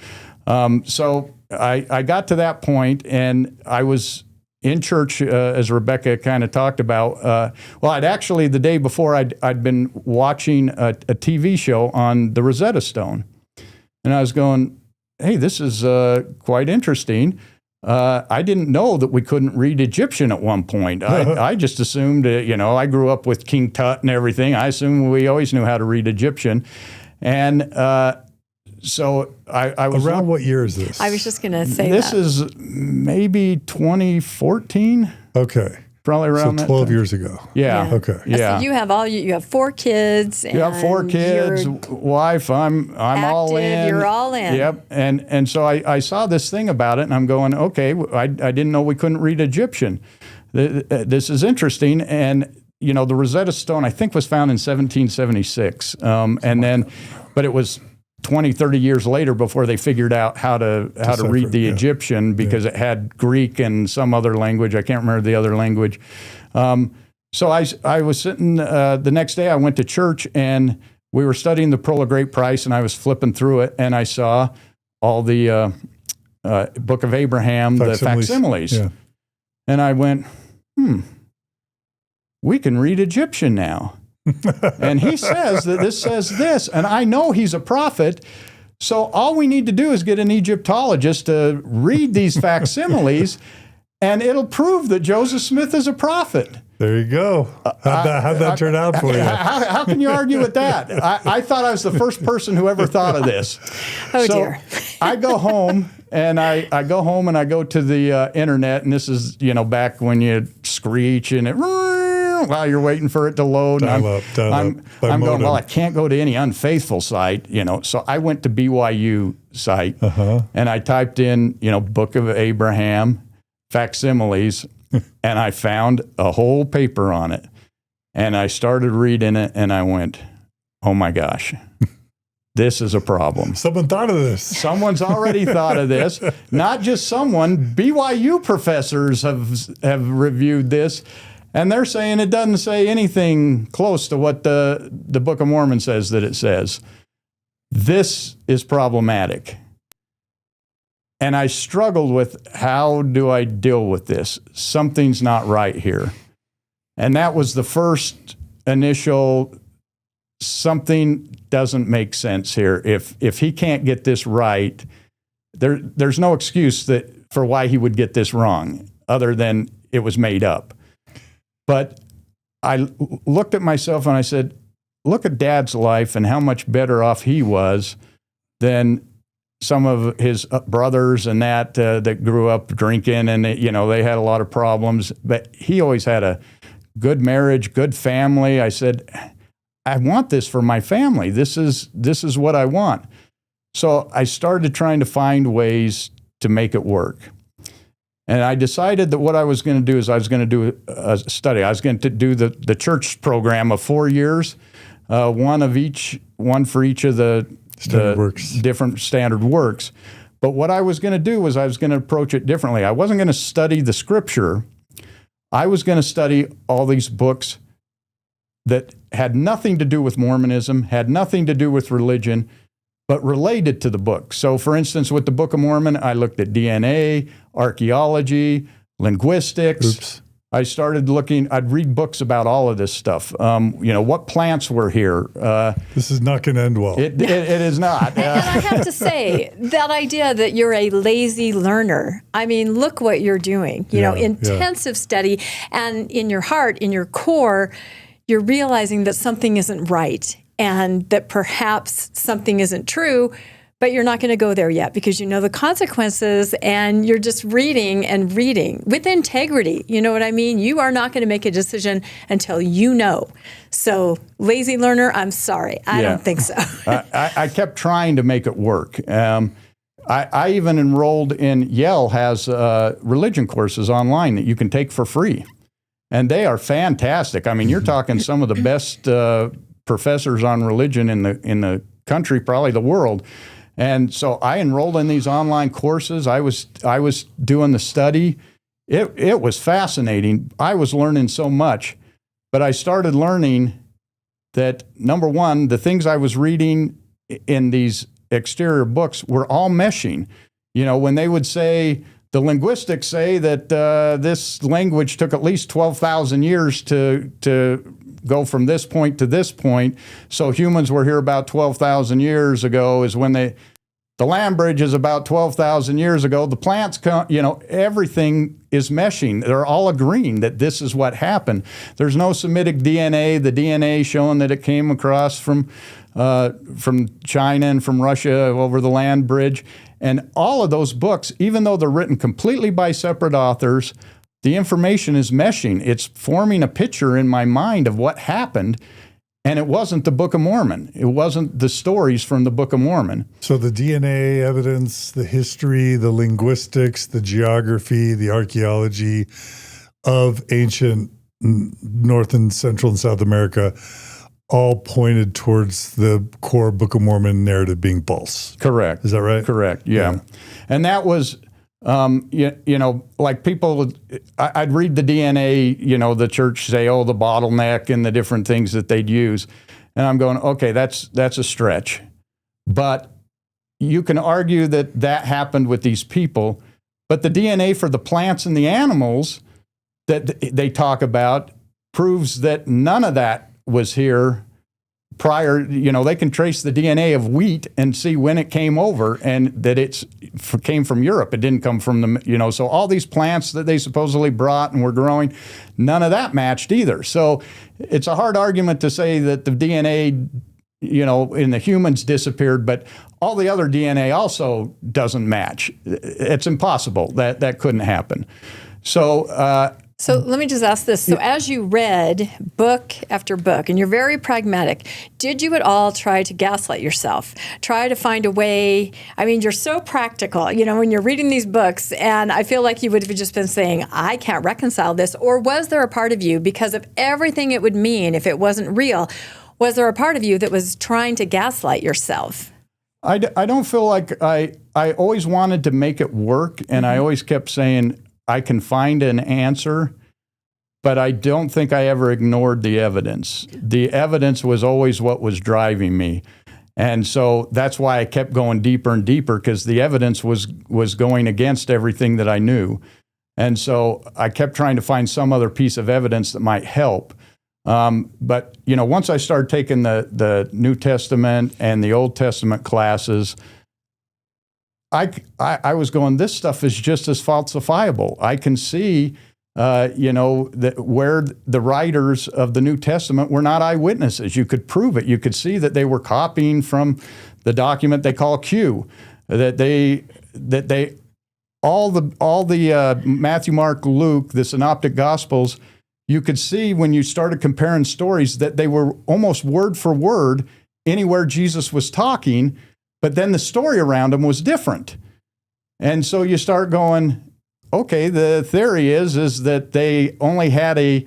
So I got to that point, and I was in church, as Rebecca kind of talked about. I'd actually, the day before, I'd been watching a TV show on the Rosetta Stone. And I was going, hey, this is quite interesting. I didn't know that we couldn't read Egyptian at one point. I just assumed, I grew up with King Tut and everything. I assumed we always knew how to read Egyptian. And so I was... Around what year is this? I was just going to say this is maybe 2014. Okay. Probably around so 12 that time. years ago. Yeah. Okay. Yeah. So you have 4 kids. You have 4 kids, wife. I'm all in. You're all in. Yep. And so I saw this thing about it, and I'm going, okay. I didn't know we couldn't read Egyptian. This is interesting. And the Rosetta Stone, I think, was found in 1776, but it was 20, 30 years later before they figured out how to read the Egyptian, because it had Greek and some other language. I can't remember the other language. So I was sitting, the next day I went to church, and we were studying the Pearl of Great Price, and I was flipping through it, and I saw all the Book of Abraham, the facsimiles. Yeah. And I went, we can read Egyptian now. And he says that this says this, and I know he's a prophet, so all we need to do is get an Egyptologist to read these facsimiles, and it'll prove that Joseph Smith is a prophet. There you go. How'd that turn out for you? How can you argue with that? I thought I was the first person who ever thought of this. Oh, dear. I go home, and I go to the internet, and this is, back when you screech and it... while you're waiting for it to load. I'm going, well, I can't go to any unfaithful site, So I went to BYU site, and I typed in, Book of Abraham, facsimiles, and I found a whole paper on it. And I started reading it, and I went, oh my gosh, this is a problem. Someone thought of this. Someone's already thought of this. Not just someone, BYU professors have reviewed this. And they're saying it doesn't say anything close to what the Book of Mormon says that it says. This is problematic. And I struggled with, how do I deal with this? Something's not right here. And that was the first initial, something doesn't make sense here. If he can't get this right, there's no excuse for why he would get this wrong, other than it was made up. But I looked at myself and I said, look at Dad's life and how much better off he was than some of his brothers and that grew up drinking, and they had a lot of problems. But he always had a good marriage, good family. I said, I want this for my family. This is what I want. So I started trying to find ways to make it work. And I decided that what I was going to do is I was going to do a study. I was going to do the church program of 4 years, one for each of the different standard works. But what I was going to do was I was going to approach it differently. I wasn't going to study the scripture. I was going to study all these books that had nothing to do with Mormonism, had nothing to do with religion, but related to the book. So, for instance, with the Book of Mormon, I looked at DNA, archeology, linguistics. Oops. I started looking, I'd read books about all of this stuff. What plants were here. This is not going to end well. It is not. And I have to say, that idea that you're a lazy learner, I mean, look what you're doing. Intensive study, and in your heart, in your core, you're realizing that something isn't right, and that perhaps something isn't true, but you're not going to go there yet because you know the consequences, and you're just reading and reading with integrity. You know what I mean? You are not going to make a decision until you know. So, lazy learner, I'm sorry. I don't think so. I kept trying to make it work. I even enrolled in, Yale has religion courses online that you can take for free. And they are fantastic. I mean, you're talking some of the best professors on religion in the country, probably the world. And so I enrolled in these online courses. I was doing the study. It was fascinating. I was learning so much, but I started learning that, number one, the things I was reading in these exterior books were all meshing. When they would say, the linguistics say that this language took at least 12,000 years to go from this point to this point. So humans were here about 12,000 years ago is when the land bridge is about 12,000 years ago. The plants, everything is meshing. They're all agreeing that this is what happened. There's no Semitic DNA, the DNA showing that it came across from China and from Russia over the land bridge. And all of those books, even though they're written completely by separate authors, the information is meshing. It's forming a picture in my mind of what happened. And it wasn't the Book of Mormon. It wasn't the stories from the Book of Mormon. So the DNA evidence, the history, the linguistics, the geography, the archeology of ancient North and Central and South America all pointed towards the core Book of Mormon narrative being false. Correct. Is that right? Correct, yeah. And that was, like people, I'd read the DNA, the church say, the bottleneck and the different things that they'd use. And I'm going, okay, that's a stretch. But you can argue that happened with these people. But the DNA for the plants and the animals that they talk about proves that none of that was here prior. They can trace the DNA of wheat and see when it came over and that came from Europe. It didn't come from so all these plants that they supposedly brought and were growing, none of that matched either. So it's a hard argument to say that the DNA, in the humans disappeared, but all the other DNA also doesn't match. It's impossible. That couldn't happen. So let me just ask this. So as you read book after book, and you're very pragmatic, did you at all try to gaslight yourself? Try to find a way? I mean, you're so practical, when you're reading these books, and I feel like you would have just been saying, I can't reconcile this. Or was there a part of you, because of everything it would mean if it wasn't real, was there a part of you that was trying to gaslight yourself? I don't feel like I always wanted to make it work, and I always kept saying, I can find an answer, but I don't think I ever ignored the evidence. The evidence was always what was driving me. And so that's why I kept going deeper and deeper, because the evidence was going against everything that I knew. And so I kept trying to find some other piece of evidence that might help. But, once I started taking the New Testament and the Old Testament classes, I was going, this stuff is just as falsifiable. I can see, that where the writers of the New Testament were not eyewitnesses. You could prove it. You could see that they were copying from the document they call Q. All the Matthew, Mark, Luke, the Synoptic Gospels, you could see when you started comparing stories that they were almost word for word anywhere Jesus was talking. But then the story around them was different. And so you start going, okay, the theory is that they only had a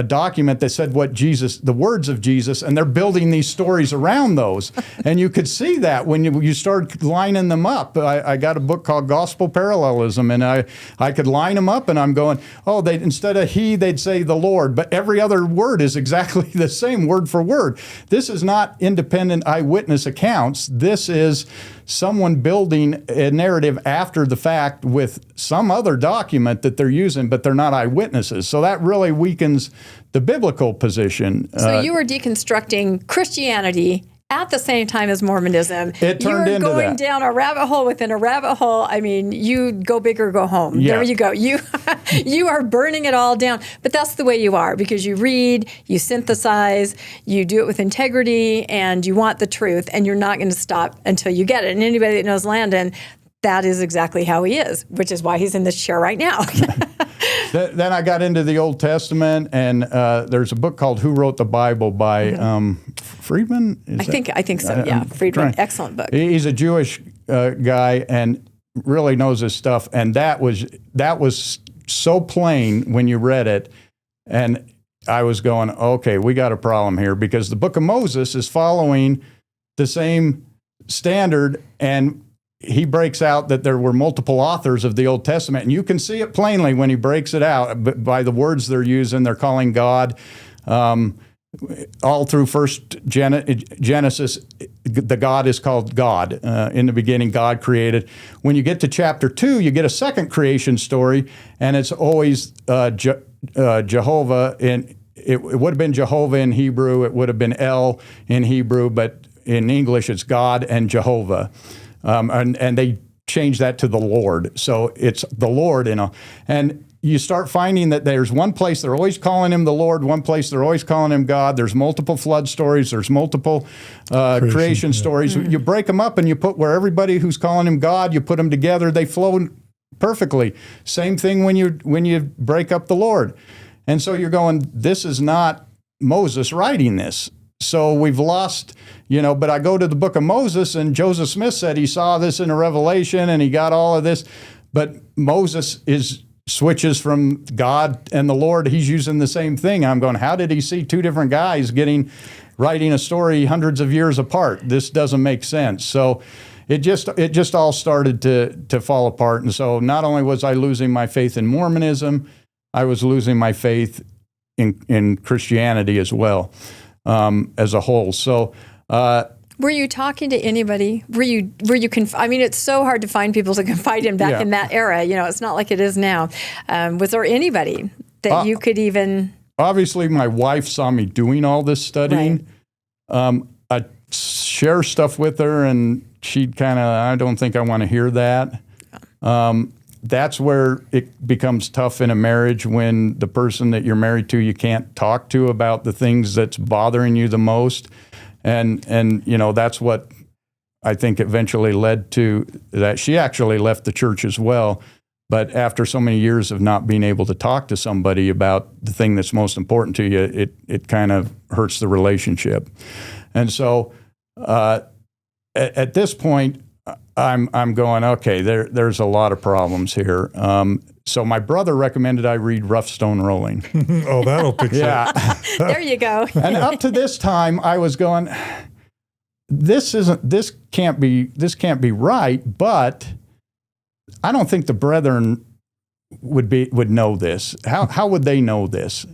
document that said the words of Jesus, and they're building these stories around those. And you could see that when you start lining them up. I got a book called Gospel Parallelism, and I could line them up, and I'm going, instead of he, they'd say the Lord, but every other word is exactly the same word for word. This is not independent eyewitness accounts. This is someone building a narrative after the fact with some other document that they're using, but they're not eyewitnesses. So that really weakens the biblical position. So you were deconstructing Christianity at the same time as Mormonism. It turned into that. You were going down a rabbit hole within a rabbit hole. I mean, you go big or go home. Yeah. There you go. You are burning it all down. But that's the way you are, because you read, you synthesize, you do it with integrity, and you want the truth, and you're not going to stop until you get it. And anybody that knows Landon, that is exactly how he is, which is why he's in this chair right now. Then I got into the Old Testament, and there's a book called Who Wrote the Bible by Friedman? I think so, yeah. Friedman, excellent book. He's a Jewish guy and really knows his stuff, and that was so plain when you read it. And I was going, okay, we got a problem here, because the Book of Moses is following the same standard, and he breaks out that there were multiple authors of the Old Testament, and you can see it plainly when he breaks it out by the words they're using. They're calling God, all through First Genesis, the God is called God. In the beginning, God created. When you get to chapter 2, you get a second creation story, and it's always Jehovah. It would have been Jehovah in Hebrew. It would have been El in Hebrew, but in English, it's God and Jehovah. And they changed that to the Lord. So it's the Lord, and you start finding that there's one place they're always calling him the Lord, one place they're always calling him God. There's multiple flood stories. There's multiple creation stories. You break them up and you put where everybody who's calling him God, you put them together. They flow perfectly. Same thing when you break up the Lord. And so you're going, this is not Moses writing this. So we've lost, but I go to the Book of Moses, and Joseph Smith said he saw this in a revelation and he got all of this. But Moses switches from God and the Lord. He's using the same thing. I'm going, how did he see two different guys writing a story hundreds of years apart? This doesn't make sense. So it just all started to fall apart. And so not only was I losing my faith in Mormonism, I was losing my faith in Christianity as well, as a whole. So, were you talking to anybody? Were you I mean, it's so hard to find people to confide in back in that era. It's not like it is now. Was there anybody that you could even? Obviously, my wife saw me doing all this studying. Right. I share stuff with her, and she'd I don't think I want to hear that. That's where it becomes tough in a marriage, when the person that you're married to, you can't talk to about the things that's bothering you the most. And that's what I think eventually led to that. She actually left the church as well. But after so many years of not being able to talk to somebody about the thing that's most important to you, it kind of hurts the relationship. And so at this point, I'm going, okay, there's a lot of problems here. So my brother recommended I read Rough Stone Rolling. Oh, that'll fix it. Yeah. There you go. And up to this time, I was going, this can't be right, but I don't think the brethren would know this. How would they know this?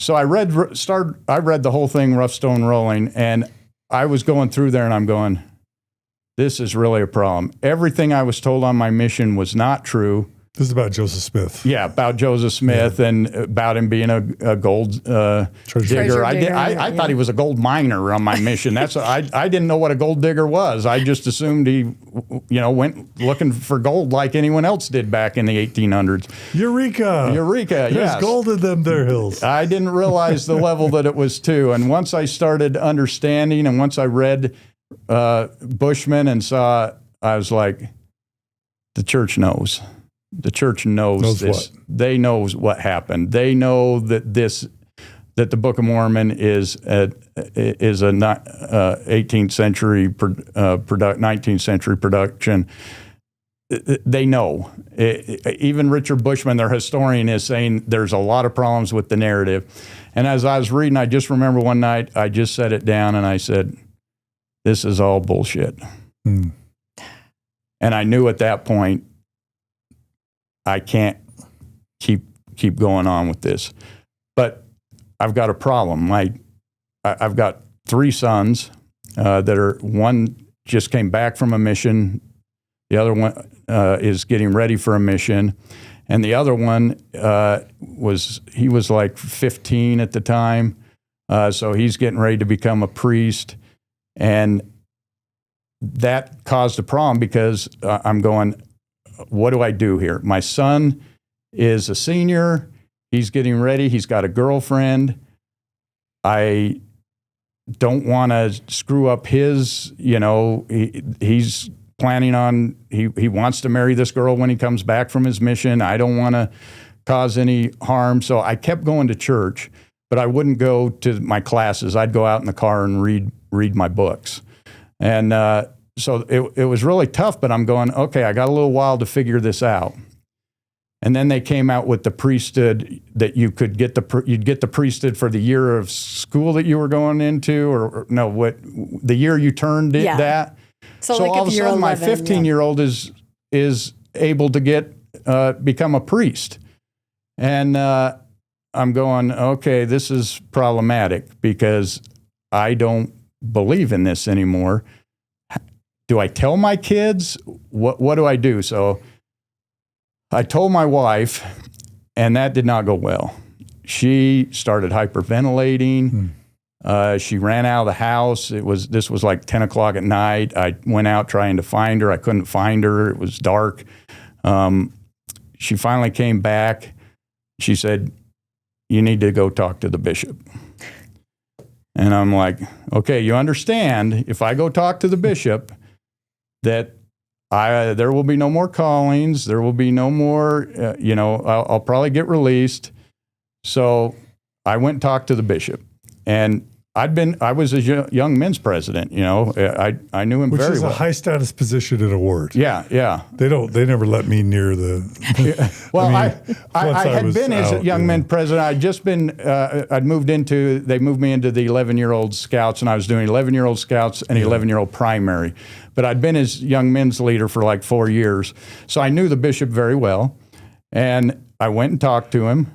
So I read the whole thing, Rough Stone Rolling, and I was going through there, and I'm going, this is really a problem. Everything I was told on my mission was not true. This is about Joseph Smith. Yeah, about Joseph Smith, and about him being a gold digger. I thought he was a gold miner on my mission. I didn't know what a gold digger was. I just assumed he, went looking for gold like anyone else did back in the 1800s. Eureka! Yes. There's gold in them there hills. I didn't realize the level that it was to. And once I started understanding, and once I read Bushman and saw, I was like, the church knows. The church knows this. What? They know what happened. They know that the Book of Mormon is a 18th century 19th century production. They know. Even Richard Bushman, their historian, is saying there's a lot of problems with the narrative. And as I was reading, I just remember one night I just set it down and I said, this is all bullshit. And I knew at that point, I can't keep going on with this. But I've got a problem. I've got 3 sons one just came back from a mission. The other one is getting ready for a mission. And the other one was like 15 at the time. So he's getting ready to become a priest. And that caused a problem because I'm going, what do I do here? My son is a senior. He's getting ready. He's got a girlfriend. I don't want to screw up his, he's planning on, he wants to marry this girl when he comes back from his mission. I don't want to cause any harm. So I kept going to church, but I wouldn't go to my classes. I'd go out in the car and read my books. And so it was really tough, but I'm going, okay, I got a little while to figure this out. And then they came out with the priesthood that you could get you'd get the priesthood for the year of school that you were going into, or no, what the year you turned it, that. So like all of a sudden, my 15-year-old is able to become a priest, and I'm going, okay, this is problematic because I don't believe in this anymore. Do I tell my kids? What do I do? So I told my wife, and that did not go well. She started hyperventilating. She ran out of the house. This was like 10 o'clock at night. I went out trying to find her. I couldn't find her. It was dark. She finally came back. She said, "You need to go talk to the bishop." And I'm like, okay, you understand if I go talk to the bishop that there will be no more callings. There will be no more, I'll probably get released. So I went and talked to the bishop, and I was a young men's president, I knew him very well. Which is a high status position in a ward. Yeah. They never let me near the. Well, I had been as a young men's president. I'd just been, they moved me into the 11-year-old scouts, and I was doing 11-year-old scouts and 11-year-old primary. But I'd been his young men's leader for like 4 years. So I knew the bishop very well. And I went and talked to him.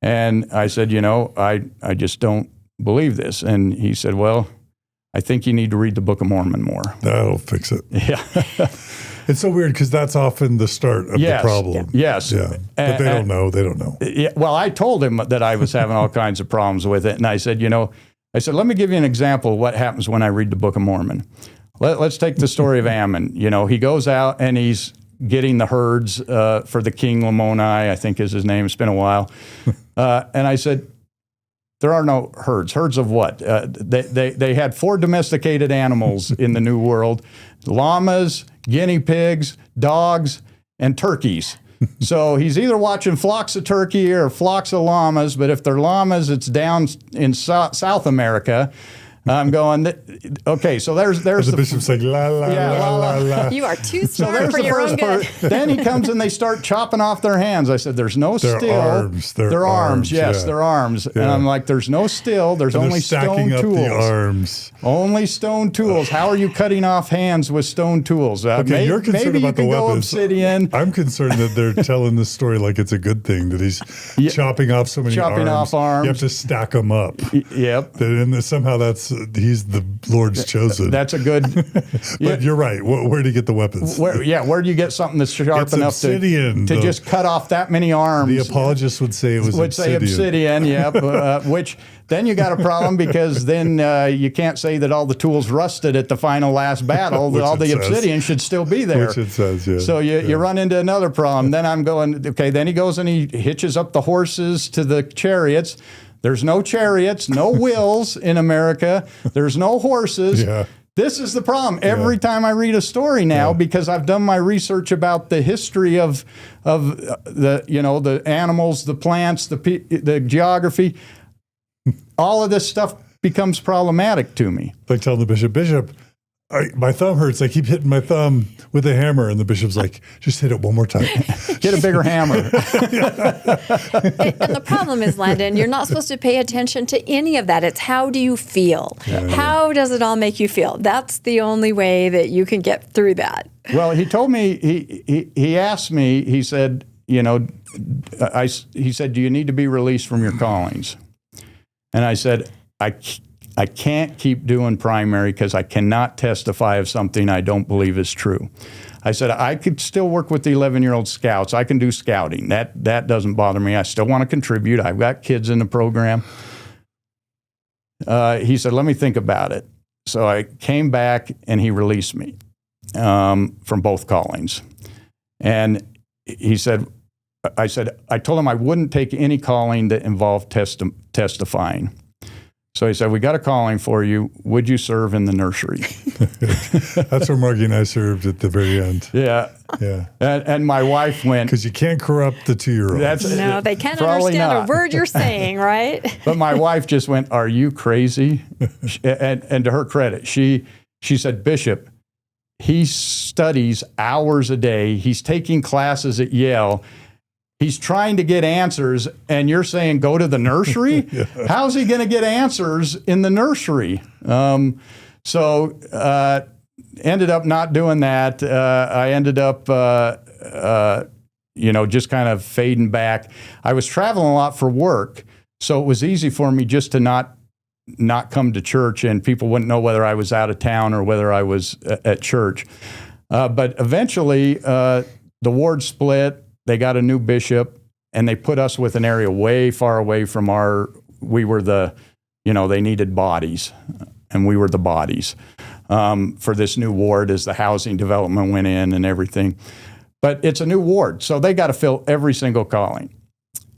And I said, I just don't believe this. And he said, well, I think you need to read the Book of Mormon more. That'll fix it. Yeah. It's so weird because that's often the start of the problem. Yes. Yeah. But they don't know. They don't know. Yeah. Well, I told him that I was having all kinds of problems with it. And I said, let me give you an example of what happens when I read the Book of Mormon. Let's take the story of Ammon. He goes out and he's getting the herds for the king Lamoni, I think is his name. It's been a while. And I said, there are no herds. Herds of what? They had 4 domesticated animals in the New World: llamas, guinea pigs, dogs, and turkeys. So he's either watching flocks of turkey or flocks of llamas, but if they're llamas, it's down in South America. I'm going, okay, so there's the bishop's like, la, la, la, la, la. You are too smart for your own good. Then he comes and they start chopping off their hands. I said, there's no still. They're arms. Yes, yeah. They're arms. Yeah. And I'm like, there's no still. There's only stone tools. The arms. Only stone tools. How are you cutting off hands with stone tools? Okay, you're concerned about the weapons. Obsidian. I'm concerned that they're telling this story like it's a good thing, that he's chopping off so many arms. Chopping off arms. You have to stack them up. Yep. And somehow he's the Lord's chosen. That's a good. But you're right. Where do you get the weapons? Where do you get something that's sharp enough to just cut off that many arms? The apologists would say it was obsidian. Yeah. Which then you got a problem because then you can't say that all the tools rusted at the final last battle. All the obsidian should still be there. Which it says, yeah. So you run into another problem. Then I'm going, okay, then he goes and he hitches up the horses to the chariots. There's no chariots, no wheels in America. There's no horses. Yeah. This is the problem. Every time I read a story now, because I've done my research about the history of the animals, the plants, the geography, all of this stuff becomes problematic to me. Like telling the bishop, my thumb hurts. I keep hitting my thumb with a hammer. And the bishop's like, just hit it one more time. Get a bigger hammer. And the problem is, Landon, you're not supposed to pay attention to any of that. It's how do you feel? Yeah. How does it all make you feel? That's the only way that you can get through that. Well, he told me, he asked me, he said, he said, do you need to be released from your callings? And I said, I can't keep doing primary because I cannot testify of something I don't believe is true. I said, I could still work with the 11-year-old scouts. I can do scouting. That doesn't bother me. I still want to contribute. I've got kids in the program. He said, let me think about it. So I came back and he released me from both callings. And he said, I told him I wouldn't take any calling that involved testifying. So he said, we got a calling for you. Would you serve in the nursery? That's where Margie and I served at the very end. Yeah. Yeah. And my wife went. Because you can't corrupt the 2-year-olds. No, they can't understand a word you're saying, right? But my wife just went, are you crazy? And to her credit, she said, Bishop, he studies hours a day. He's taking classes at Yale. He's trying to get answers, and you're saying go to the nursery? Yeah. How's he going to get answers in the nursery? So ended up not doing that. I ended up, just kind of fading back. I was traveling a lot for work, so it was easy for me just to not come to church, and people wouldn't know whether I was out of town or whether I was at church. But eventually, the ward split. They got a new bishop, and they put us with an area way far away from we were they needed bodies, and we were the bodies for this new ward as the housing development went in and everything. But it's a new ward, so they got to fill every single calling.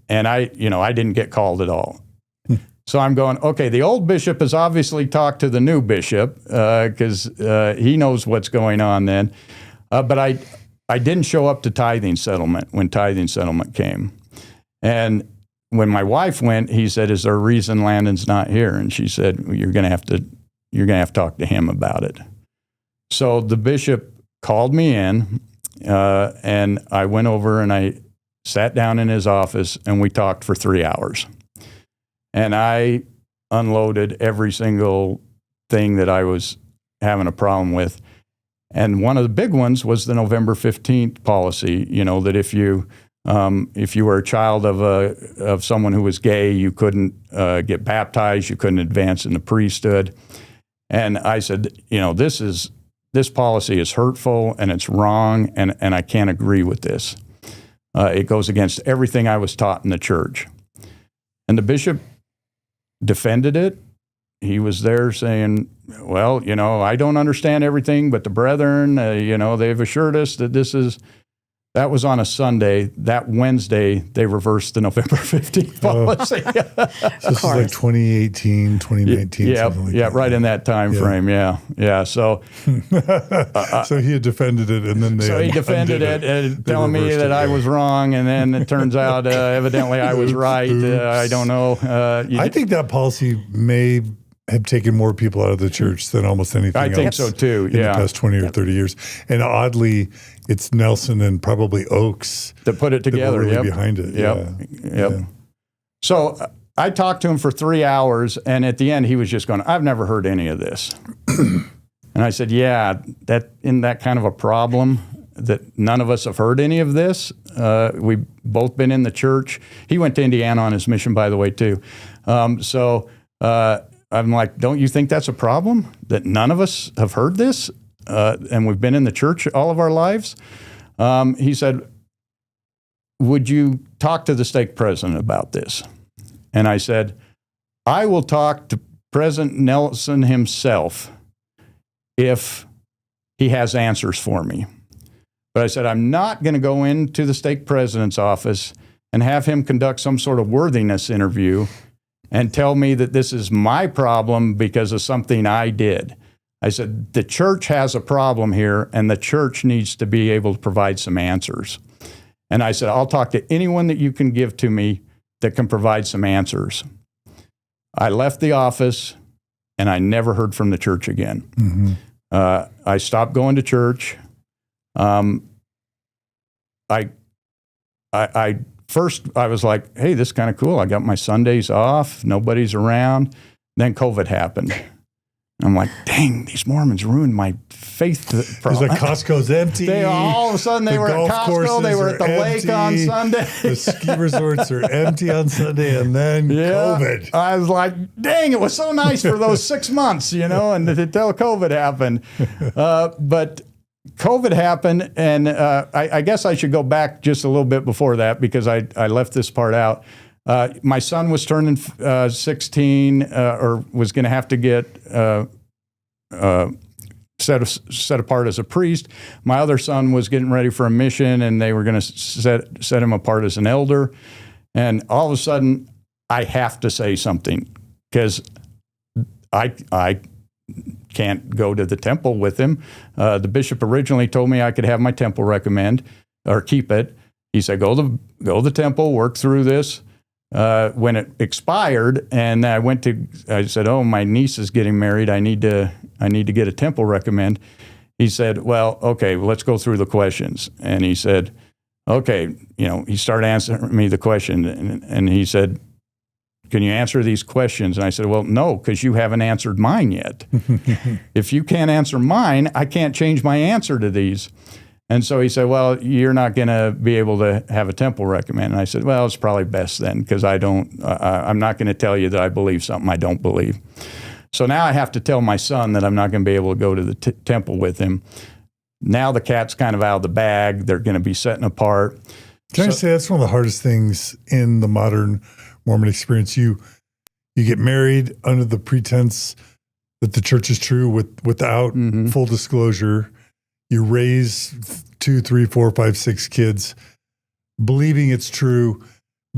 And I didn't get called at all. So I'm going, okay, the old bishop has obviously talked to the new bishop because he knows what's going on then. But I didn't show up to tithing settlement when tithing settlement came. And when my wife went, he said, "Is there a reason Landon's not here?" And she said, well, you're going to have to talk to him about it. So the bishop called me in, and I went over and I sat down in his office, and we talked for 3 hours. And I unloaded every single thing that I was having a problem with. And one of the big ones was the November 15th policy, that if you were a child of someone who was gay, you couldn't get baptized, you couldn't advance in the priesthood. And I said, this policy is hurtful and it's wrong, and I can't agree with this. It goes against everything I was taught in the church. And the bishop defended it. He was there saying, well, I don't understand everything, but the brethren, they've assured us that that was on a Sunday. That Wednesday, they reversed the November 15th policy. So this is like 2018, 2019. Yeah, right in that time frame. Yeah. So, so he had defended it, and then he defended it, telling me that I was wrong, and then it turns out evidently I was right. I don't know. I think that policy may have taken more people out of the church than almost anything else. I think so too. In the past 20 or 30 years, and oddly, it's Nelson and probably Oaks that put it together. That were really behind it. Yep. So I talked to him for 3 hours, and at the end, he was just going, "I've never heard any of this." And I said, "Yeah, isn't that kind of a problem that none of us have heard any of this? We've both been in the church." He went to Indiana on his mission, by the way, too. I'm like, don't you think that's a problem that none of us have heard this? And we've been in the church all of our lives. He said, "Would you talk to the stake president about this?" And I said, "I will talk to President Nelson himself if he has answers for me." But I said, "I'm not going to go into the stake president's office and have him conduct some sort of worthiness interview and tell me that this is my problem because of something I did." I said, the church has a problem here, and the church needs to be able to provide some answers. And I said, I'll talk to anyone that you can give to me that can provide some answers. I left the office, and I never heard from the church again. Mm-hmm. I stopped going to church. First, I was like, hey, this is kind of cool. I got my Sundays off. Nobody's around. Then COVID happened. I'm like, dang, these Mormons ruined my faith. It's like Costco's empty. All of a sudden, they were at Costco. They were at the lake on Sunday. The ski resorts are empty on Sunday, and then COVID. I was like, dang, it was so nice for those 6 months, and until COVID happened. But COVID happened, and I guess I should go back just a little bit before that because I left this part out. My son was turning 16, or was going to have to get set apart as a priest. My other son was getting ready for a mission, and they were going to set him apart as an elder. And all of a sudden, I have to say something because I can't go to the temple with him. The bishop originally told me I could have my temple recommend or keep it. He said, go to the temple, work through this. When it expired, and I said, oh, my niece is getting married. I need to get a temple recommend. He said, well, okay, let's go through the questions. And he said, okay, he started answering me the question, and he said, can you answer these questions? And I said, well, no, because you haven't answered mine yet. If you can't answer mine, I can't change my answer to these. And so he said, well, you're not going to be able to have a temple recommend. And I said, well, it's probably best then, because I'm not going to tell you that I believe something I don't believe. So now I have to tell my son that I'm not going to be able to go to the temple with him. Now the cat's kind of out of the bag. They're going to be setting apart. Can I say that's one of the hardest things in the modern Mormon experience? You get married under the pretense that the church is true without full disclosure. You raise 2, 3, 4, 5, 6 kids believing it's true.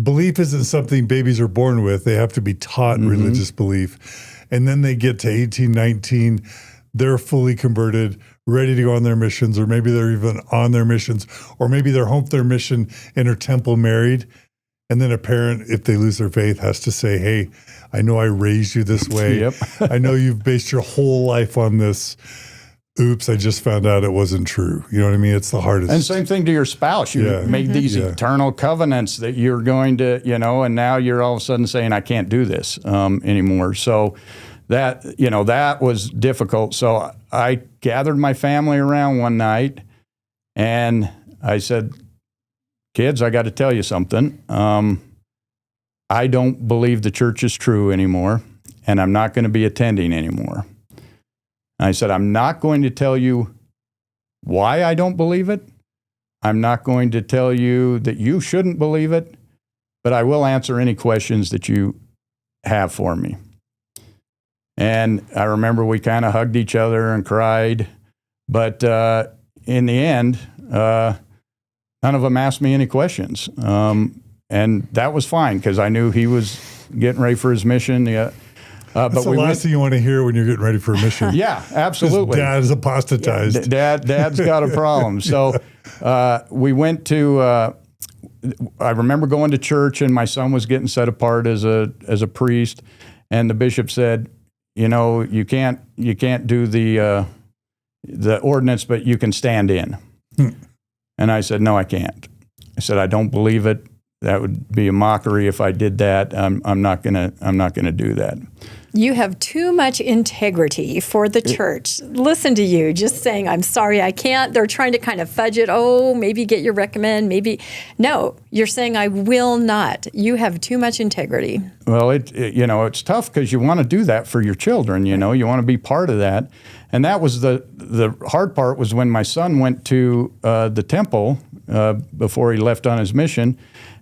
Belief isn't something babies are born with. They have to be taught religious belief. And then they get to 18, 19, they're fully converted, ready to go on their missions, or maybe they're even on their missions, or maybe they're home for their mission and are temple married. And then a parent, if they lose their faith, has to say, hey, I know I raised you this way. Yep. I know you've based your whole life on this. Oops, I just found out it wasn't true. You know what I mean? It's the hardest. And same thing to your spouse. You made these eternal covenants that you're going to, and now you're all of a sudden saying, I can't do this anymore. So that was difficult. So I gathered my family around one night and I said, kids, I got to tell you something. I don't believe the church is true anymore, and I'm not going to be attending anymore. I said, I'm not going to tell you why I don't believe it. I'm not going to tell you that you shouldn't believe it, but I will answer any questions that you have for me. And I remember we kind of hugged each other and cried, but in the end, none of them asked me any questions. And that was fine, because I knew he was getting ready for his mission. That's the last thing you want to hear when you're getting ready for a mission. Yeah, absolutely. His dad is apostatized. Dad's got a problem. So we went to, I remember going to church, and my son was getting set apart as a priest, and the bishop said, you can't do the ordinance, but you can stand in. And I said, no, I can't. I said, I don't believe it. That would be a mockery if I did that. I'm not gonna do that. You have too much integrity for the church. Listen to you, just saying, I'm sorry, I can't. They're trying to kind of fudge it. Oh, maybe get your recommend, maybe. No, you're saying, I will not. You have too much integrity. Well, it's tough, because you want to do that for your children. You want to be part of that. And that was the hard part, was when my son went to the temple before he left on his mission.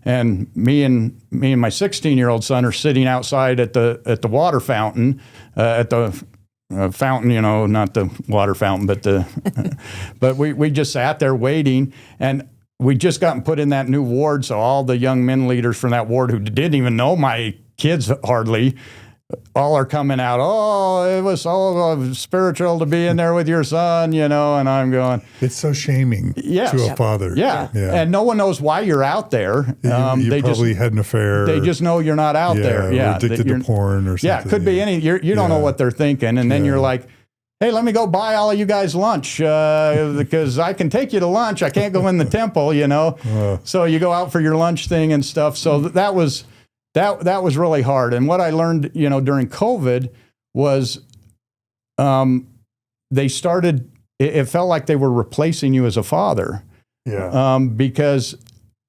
And me and my 16-year-old son are sitting outside at the water fountain, at the fountain, not the water fountain, but but we just sat there waiting, and we just gotten put in that new ward. So all the young men leaders from that ward, who didn't even know my kids hardly, all are coming out. Oh, it was so spiritual to be in there with your son, and I'm going. It's so shaming to a father. Yeah. And no one knows why you're out there. You they probably had an affair. They just know you're not out there. Yeah, or addicted to porn or something. Yeah, it could be any. You don't know what they're thinking, and then you're like, hey, let me go buy all of you guys lunch, because I can take you to lunch. I can't go in the temple, So you go out for your lunch thing and stuff. So that was really hard. And what I learned, during COVID was they started, it felt like they were replacing you as a father. Yeah. Because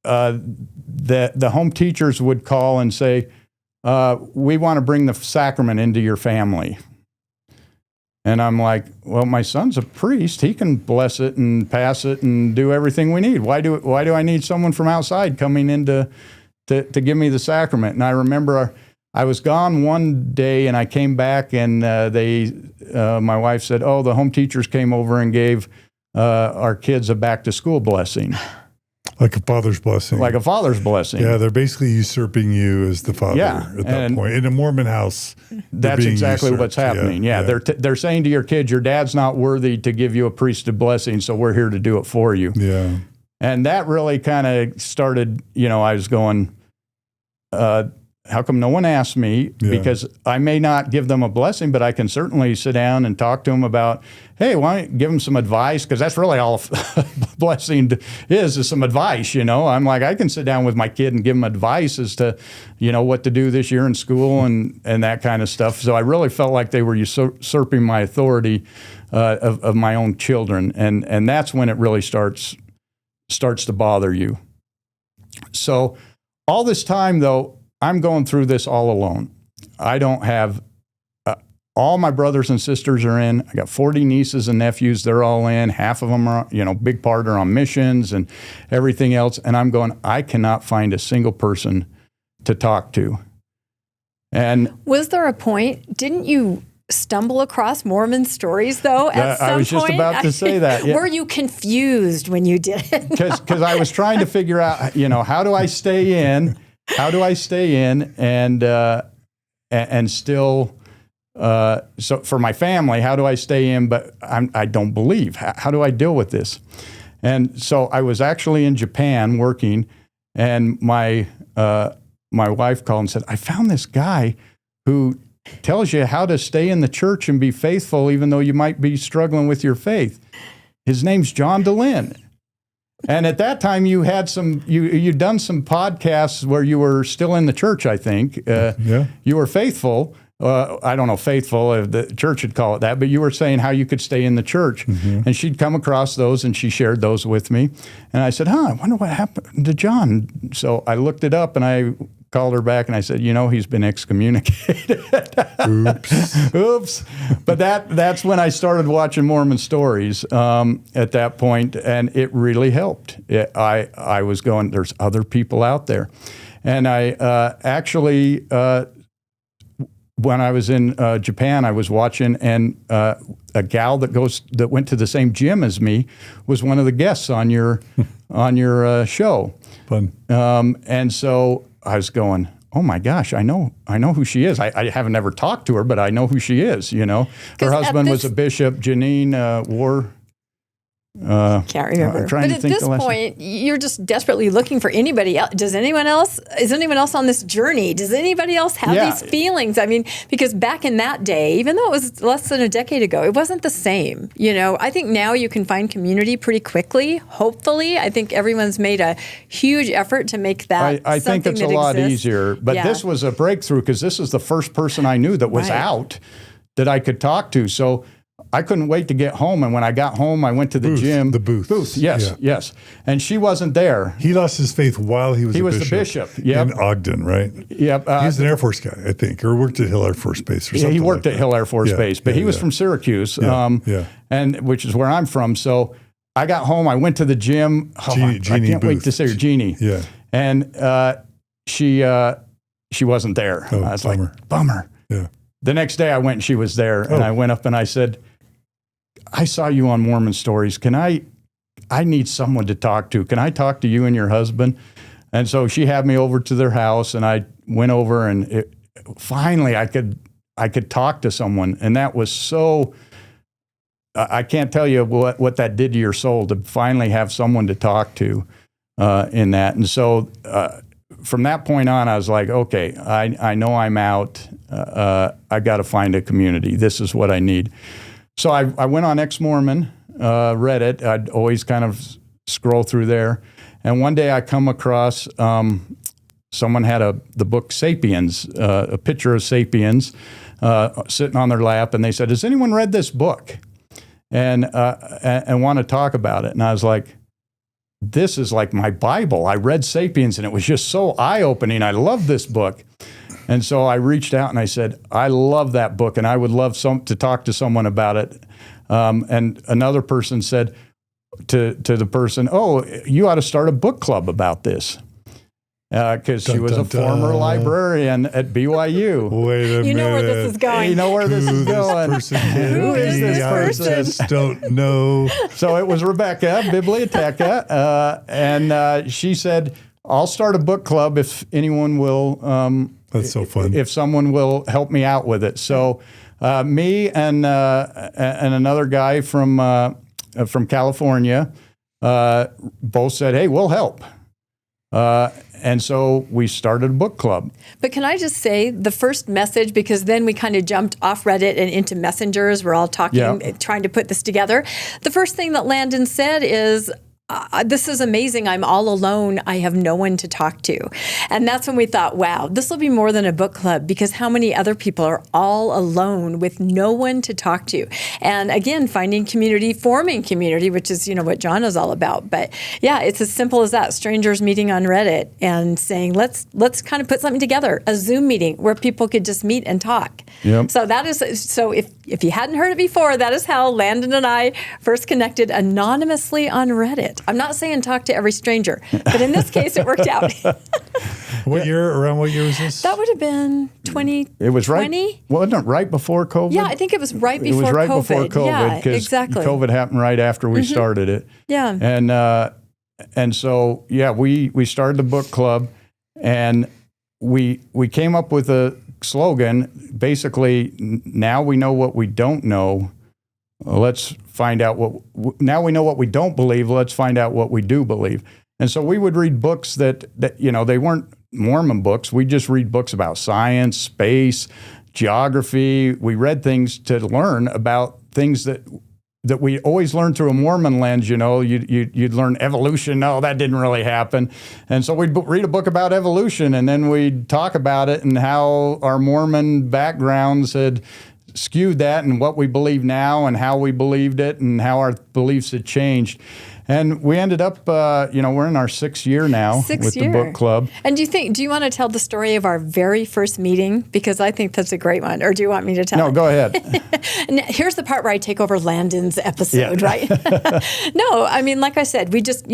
the home teachers would call and say, we want to bring the sacrament into your family. And I'm like, well, my son's a priest. He can bless it and pass it and do everything we need. Why do I need someone from outside coming in to give me the sacrament? And I remember I was gone one day, and I came back, and my wife said, oh, the home teachers came over and gave our kids a back-to-school blessing. Like a father's blessing. Like a father's blessing. Yeah, they're basically usurping you as the father at that point. In a Mormon house, that's exactly what's happening. Yeah. They're saying to your kids, your dad's not worthy to give you a priesthood blessing, so we're here to do it for you. Yeah. And that really kind of started, I was going, how come no one asked me? Yeah. Because I may not give them a blessing, but I can certainly sit down and talk to them about, hey, why don't you give them some advice? Because that's really all blessing is some advice, I'm like, I can sit down with my kid and give him advice as to, what to do this year in school and that kind of stuff. So I really felt like they were usurping my authority of my own children. And that's when it really starts to bother you. So all this time, though, I'm going through this all alone. I don't have all my brothers and sisters are in. I got 40 nieces and nephews. They're all in. Half of them are, big part are on missions and everything else. And I'm going, I cannot find a single person to talk to. And was there a point? Didn't you stumble across Mormon stories, though, at some point? I was just about to say that. Yeah. Were you confused when you did it? Because I was trying to figure out, how do I stay in? How do I stay in and still... so for my family, how do I stay in, but I don't believe? How do I deal with this? And so I was actually in Japan working, and my wife called and said, I found this guy who tells you how to stay in the church and be faithful even though you might be struggling with your faith. His name's John DeLynn. And at that time, you had you'd done some podcasts where you were still in the church, I think. You were faithful. I don't know, faithful, the church would call it that, but you were saying how you could stay in the church. Mm-hmm. And she'd come across those and she shared those with me. And I said, I wonder what happened to John. So I looked it up and I called her back and I said, he's been excommunicated. Oops. But that's when I started watching Mormon stories at that point, and it really helped. I was going, there's other people out there. And I actually... when I was in Japan, I was watching, and a gal that went to the same gym as me was one of the guests on your show. Fun. And so I was going, oh my gosh, I know who she is. I haven't ever talked to her, but I know who she is. Her husband was a bishop, Janine War. Can't remember. But at this point, you're just desperately looking for anybody else. Is anyone else on this journey? Does anybody else have these feelings? I mean, because back in that day, even though it was less than a decade ago, it wasn't the same. I think now you can find community pretty quickly. Hopefully, I think everyone's made a huge effort to make that. I think it's a lot easier. But this was a breakthrough because this is the first person I knew that was out that I could talk to. So I couldn't wait to get home, and when I got home, I went to the gym. The booth. Yes. And she wasn't there. He lost his faith while he was a bishop. He was the bishop, in Ogden, right? Yep. He was an Air Force guy, I think, or worked at Hill Air Force Base or something. He worked at Hill Air Force Base, but he was from Syracuse, and which is where I'm from. So I got home, I went to the gym. I can't wait to see her, Jeannie. Yeah. And she wasn't there. Oh, I was like, bummer. Yeah. The next day I went and she was there, and I went up and I said, I saw you on Mormon Stories. I need someone to talk to. Can I talk to you and your husband? And so she had me over to their house, and I went over, and finally I could talk to someone. And that was so, I can't tell you what that did to your soul to finally have someone to talk to in that. And so from that point on, I was like, okay, I know I'm out. I got to find a community. This is what I need. So I went on Ex-Mormon, Reddit. I'd always kind of scroll through there. And one day I come across someone had the book Sapiens, a picture of Sapiens sitting on their lap. And they said, has anyone read this book? And want to talk about it. And I was like, this is like my Bible. I read Sapiens, and it was just so eye-opening. I love this book. And so I reached out and I said, I love that book, and I would love to talk to someone about it. And another person said to the person, oh, you ought to start a book club about this. Because she was a former librarian at BYU. Wait a minute. You know where this is going. You know where this is going. Who is this person? I just don't know. So it was Rebecca, Biblioteca, and she said, I'll start a book club if anyone will. That's so fun. If someone will help me out with it. So me and another guy from California both said, hey, we'll help. And so we started a book club. But can I just say the first message, because then we kind of jumped off Reddit and into messengers. We're all talking, trying to put this together. The first thing that Landon said is, this is amazing. I'm all alone. I have no one to talk to. And that's when we thought, wow, this will be more than a book club, because how many other people are all alone with no one to talk to? And again, finding community, forming community, which is, what John is all about. But yeah, it's as simple as that. Strangers meeting on Reddit and saying, let's kind of put something together, a Zoom meeting where people could just meet and talk. Yep. So if you hadn't heard it before, that is how Landon and I first connected anonymously on Reddit. I'm not saying talk to every stranger, but in this case, it worked out. Around what year was this? That would have been 2020. It was right. Wasn't it right before COVID? Yeah, I think it was right before COVID. It was right before COVID. Yeah, exactly. COVID happened right after we started it. Yeah. And so, yeah, we started the book club, and we came up with a slogan, basically, now we know what we don't know. Let's find out now we know what we don't believe. Let's find out what we do believe. And so we would read books that they weren't Mormon books. We just read books about science, space, geography. We read things to learn about things that we always learn through a Mormon lens. You'd learn evolution. No, that didn't really happen. And so we'd read a book about evolution, and then we'd talk about it and how our Mormon backgrounds had skewed that, and what we believe now and how we believed it and how our beliefs had changed. And we ended up, we're in our 6th year now with the book club. And do you want to tell the story of our very first meeting? Because I think that's a great one. Or do you want me to tell No, it? Go ahead. And here's the part where I take over Landon's episode, right? No, I mean, like I said, we just,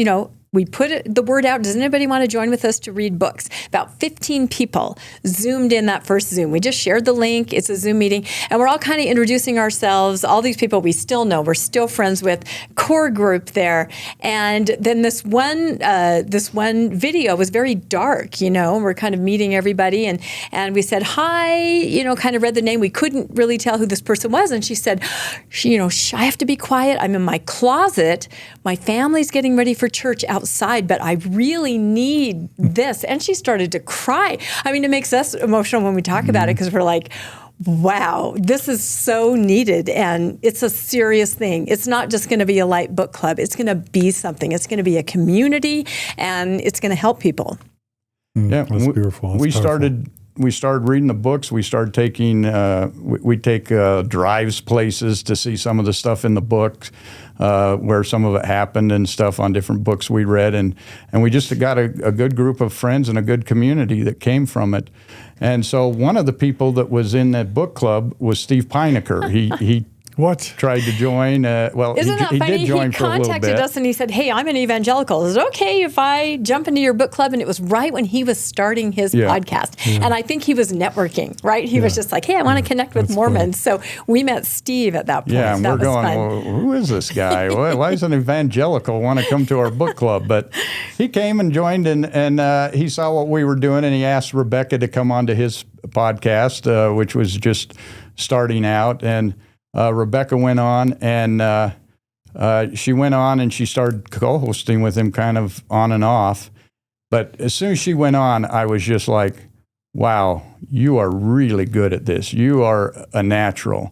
we put the word out. Does anybody want to join with us to read books? About 15 people Zoomed in that first Zoom. We just shared the link. It's a Zoom meeting. And we're all kind of introducing ourselves. All these people we still know. We're still friends with. Core group there. And then this one video was very dark, We're kind of meeting everybody. And we said, hi, kind of read the name. We couldn't really tell who this person was. And she said, I have to be quiet. I'm in my closet. My family's getting ready for church outside, but I really need this. And she started to cry. I mean, it makes us emotional when we talk about it, because we're like, wow, this is so needed. And it's a serious thing. It's not just going to be a light book club. It's going to be something. It's going to be a community, and it's going to help people. Yeah, that's beautiful. We started reading the books. We started taking, we take drives places to see some of the stuff in the books, where some of it happened and stuff on different books we read. And we just got a good group of friends and a good community that came from it. And so one of the people that was in that book club was Steve Pinecker. He tried to join. Isn't that he funny? did join He for a little bit. contacted us and he said, hey, I'm an evangelical. Is it okay if I jump into your book club? And it was right when he was starting his podcast. Yeah. And I think he was networking, right? He was just like, hey, I want to connect with Mormons. So we met Steve at that point. Yeah, and we're going, well, who is this guy? Why does an evangelical want to come to our book club? But he came and joined, and he saw what we were doing, and he asked Rebecca to come onto his podcast, which was just starting out. And Rebecca went on, and she went on and she started co-hosting with him kind of on and off. But as soon as she went on, I was just like, wow, you are really good at this. You are a natural.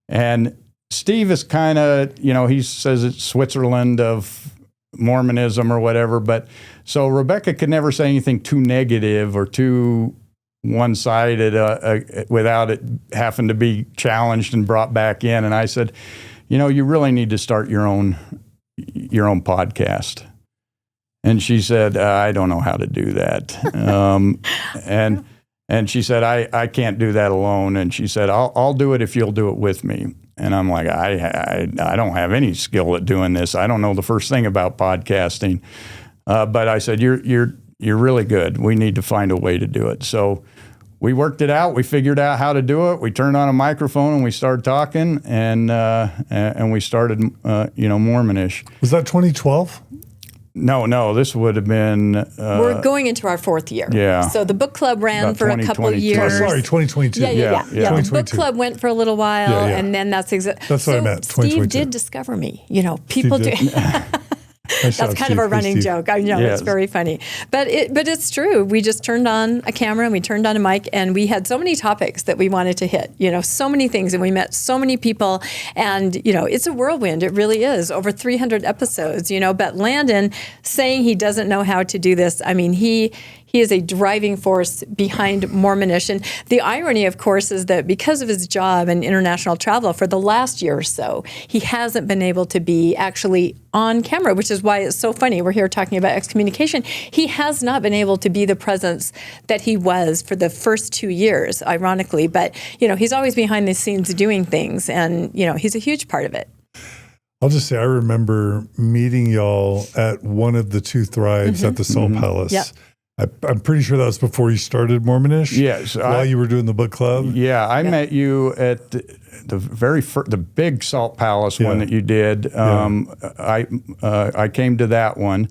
And Steve is kind of, he says it's Switzerland of Mormonism or whatever. But so Rebecca could never say anything too negative or too one-sided without it having to be challenged and brought back in. And I said, you really need to start your own podcast. And she said, I don't know how to do that. And she said, I can't do that alone. And she said, I'll do it if you'll do it with me. And I'm like, I don't have any skill at doing this. I don't know the first thing about podcasting. But I said, you're really good. We need to find a way to do it. So we worked it out. We figured out how to do it. We turned on a microphone and we started talking, and we started, Mormonish. Was that 2012? No, this would have been... we're going into our 4th year. Yeah. So the book club ran About for a couple of 2022. years. Oh, sorry, 2022. Yeah. The book 2022. club went for a little while, and then that's That's what I meant, Steve 2022. did discover me. People do. That's kind of a running joke. I know, Yes. it's very funny. But it's true. We just turned on a camera and we turned on a mic, and we had so many topics that we wanted to hit, so many things, and we met so many people, and, it's a whirlwind. It really is. Over 300 episodes, but Landon saying he doesn't know how to do this, I mean, he is a driving force behind Mormonish. And the irony, of course, is that because of his job and international travel for the last year or so, he hasn't been able to be actually on camera, which is why it's so funny. We're here talking about excommunication. He has not been able to be the presence that he was for the first 2 years, ironically. But, he's always behind the scenes doing things, and, he's a huge part of it. I'll just say I remember meeting y'all at one of the two thrives at the Salt Palace. Yep. I'm pretty sure that was before you started Mormonish. Yes, while you were doing the book club. Yeah, I met you at the very first, the big Salt Palace one that you did. I came to that one,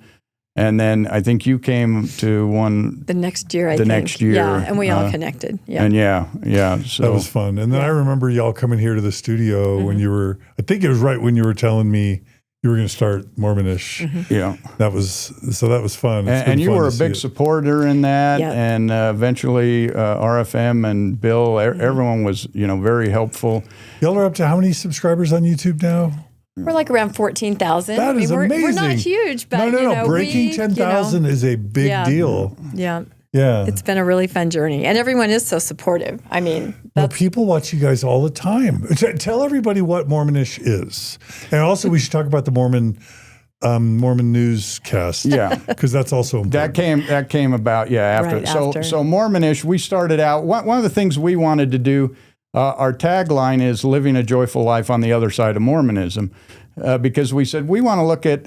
and then I think you came to one the next year. Next year, yeah, and we all connected. Yeah, and so that was fun. And then I remember y'all coming here to the studio when you were. I think it was right when you were telling me you were going to start Mormonish. Yeah, that was fun. And you were a big supporter in that, and eventually RFM and Bill, everyone was very helpful. Y'all are up to how many subscribers on YouTube now? We're like around 14,000. That is amazing. We're not huge, but no. Breaking 10,000 is a big deal. Yeah. Yeah. It's been a really fun journey, and everyone is so supportive. I mean, people watch you guys all the time. Tell everybody what Mormonish is. And also we should talk about the Mormon newscast. Yeah. Because that's also important. That came about, after. Right, so Mormonish, we started out, one of the things we wanted to do, our tagline is living a joyful life on the other side of Mormonism, because we said we want to look at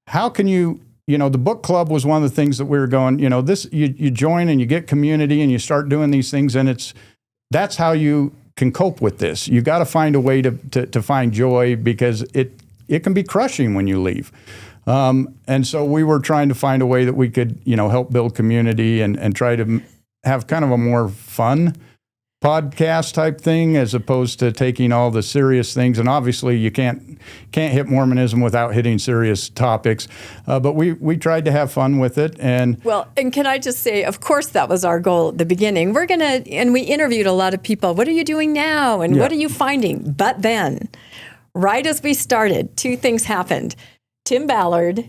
how can you, the book club was one of the things that we were going, this you join and you get community and you start doing these things, and that's how you can cope with this. You got to find a way to find joy, because it can be crushing when you leave. And so we were trying to find a way that we could, help build community and try to have kind of a more fun podcast type thing, as opposed to taking all the serious things. And obviously you can't hit Mormonism without hitting serious topics. But we tried to have fun with it. And can I just say, of course, that was our goal at the beginning. And we interviewed a lot of people. What are you doing now? And what are you finding? But then, right as we started, two things happened. Tim Ballard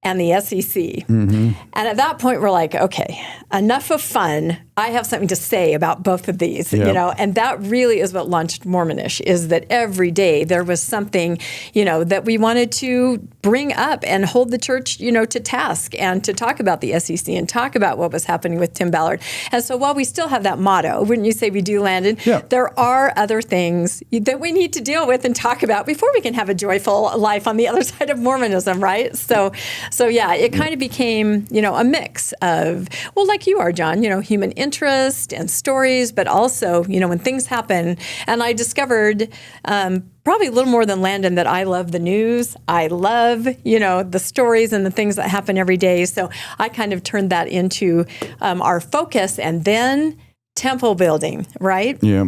and the SEC. And at that point, we're like, okay, enough of fun. I have something to say about both of these, and that really is what launched Mormonish, is that every day there was something, that we wanted to bring up and hold the church, to task, and to talk about the SEC and talk about what was happening with Tim Ballard. And so while we still have that motto, wouldn't you say we do, Landon? Yeah. There are other things that we need to deal with and talk about before we can have a joyful life on the other side of Mormonism, right? So yeah, it kind of became, a mix of, like you are, John, human interest and stories, but also, when things happen. And I discovered probably a little more than Landon that I love the news. I love, the stories and the things that happen every day. So I kind of turned that into our focus, and then temple building, right? Yeah.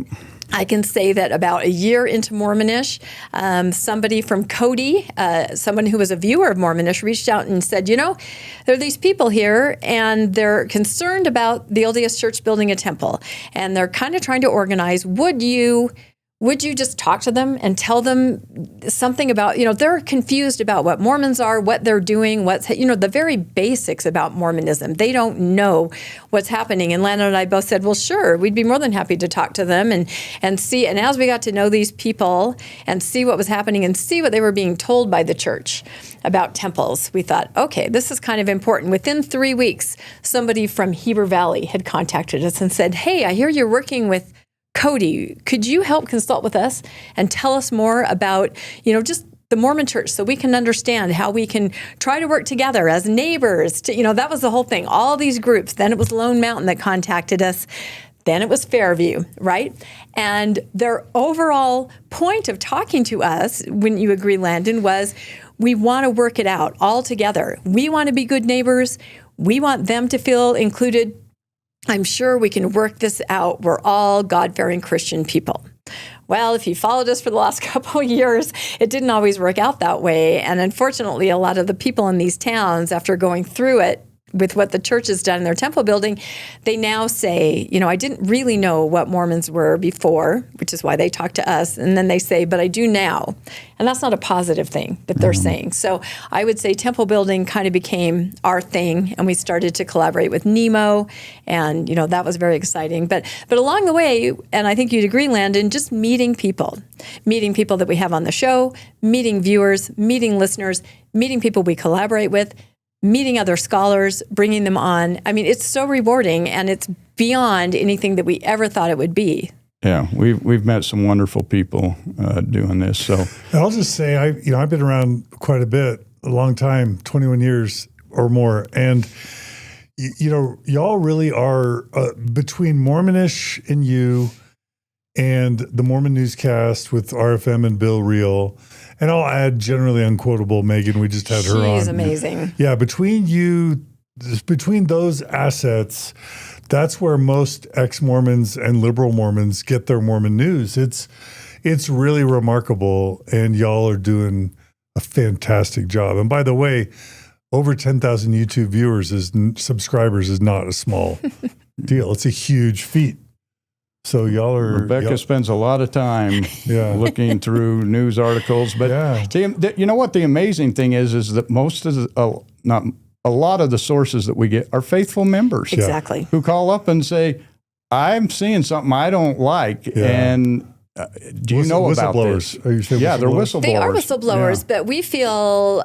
I can say that about a year into Mormonish, somebody from Cody, someone who was a viewer of Mormonish, reached out and said, there are these people here, and they're concerned about the LDS Church building a temple, and they're kind of trying to organize, would you just talk to them and tell them something about, they're confused about what Mormons are, what they're doing, the very basics about Mormonism. They don't know what's happening. And Landon and I both said, well, sure, we'd be more than happy to talk to them and see. And as we got to know these people and see what was happening and see what they were being told by the church about temples, we thought, okay, this is kind of important. Within 3 weeks, somebody from Heber Valley had contacted us and said, hey, I hear you're working with Cody, could you help consult with us and tell us more about, just the Mormon church, so we can understand how we can try to work together as neighbors that was the whole thing, all these groups. Then it was Lone Mountain that contacted us. Then it was Fairview, right? And their overall point of talking to us, wouldn't you agree, Landon, was we want to work it out all together. We want to be good neighbors. We want them to feel included. I'm sure we can work this out. We're all God-fearing Christian people. well, if you followed us for the last couple of years, it didn't always work out that way. And unfortunately, a lot of the people in these towns, after going through it with what the church has done in their temple building, they now say, I didn't really know what Mormons were before, which is why they talk to us. And then they say, but I do now. And that's not a positive thing that they're saying. So I would say temple building kind of became our thing, and we started to collaborate with Nemo, and that was very exciting. But along the way, and I think you'd agree, Landon, just meeting people that we have on the show, meeting viewers, meeting listeners, meeting people we collaborate with, meeting other scholars, bringing them on. I mean, it's so rewarding, and it's beyond anything that we ever thought it would be. Yeah, we've met some wonderful people doing this. So I'll just say, I've been around quite a bit, a long time, 21 years or more, and y'all really are between Mormonish and you, and the Mormon Newscast with RFM and Bill Reel. And I'll add generally unquotable Megan. We just had her on. She's amazing. Yeah, between those assets, that's where most ex-Mormons and liberal Mormons get their Mormon news. It's really remarkable, and y'all are doing a fantastic job. And by the way, over 10,000 YouTube subscribers is not a small deal. It's a huge feat. So Rebecca spends a lot of time looking through news articles. But you know what the amazing thing is that most of a lot of the sources that we get are faithful members. Exactly. Who call up and say, I'm seeing something I don't like. Yeah. And do you know about this? Are you saying they're whistleblowers. They are whistleblowers, but we feel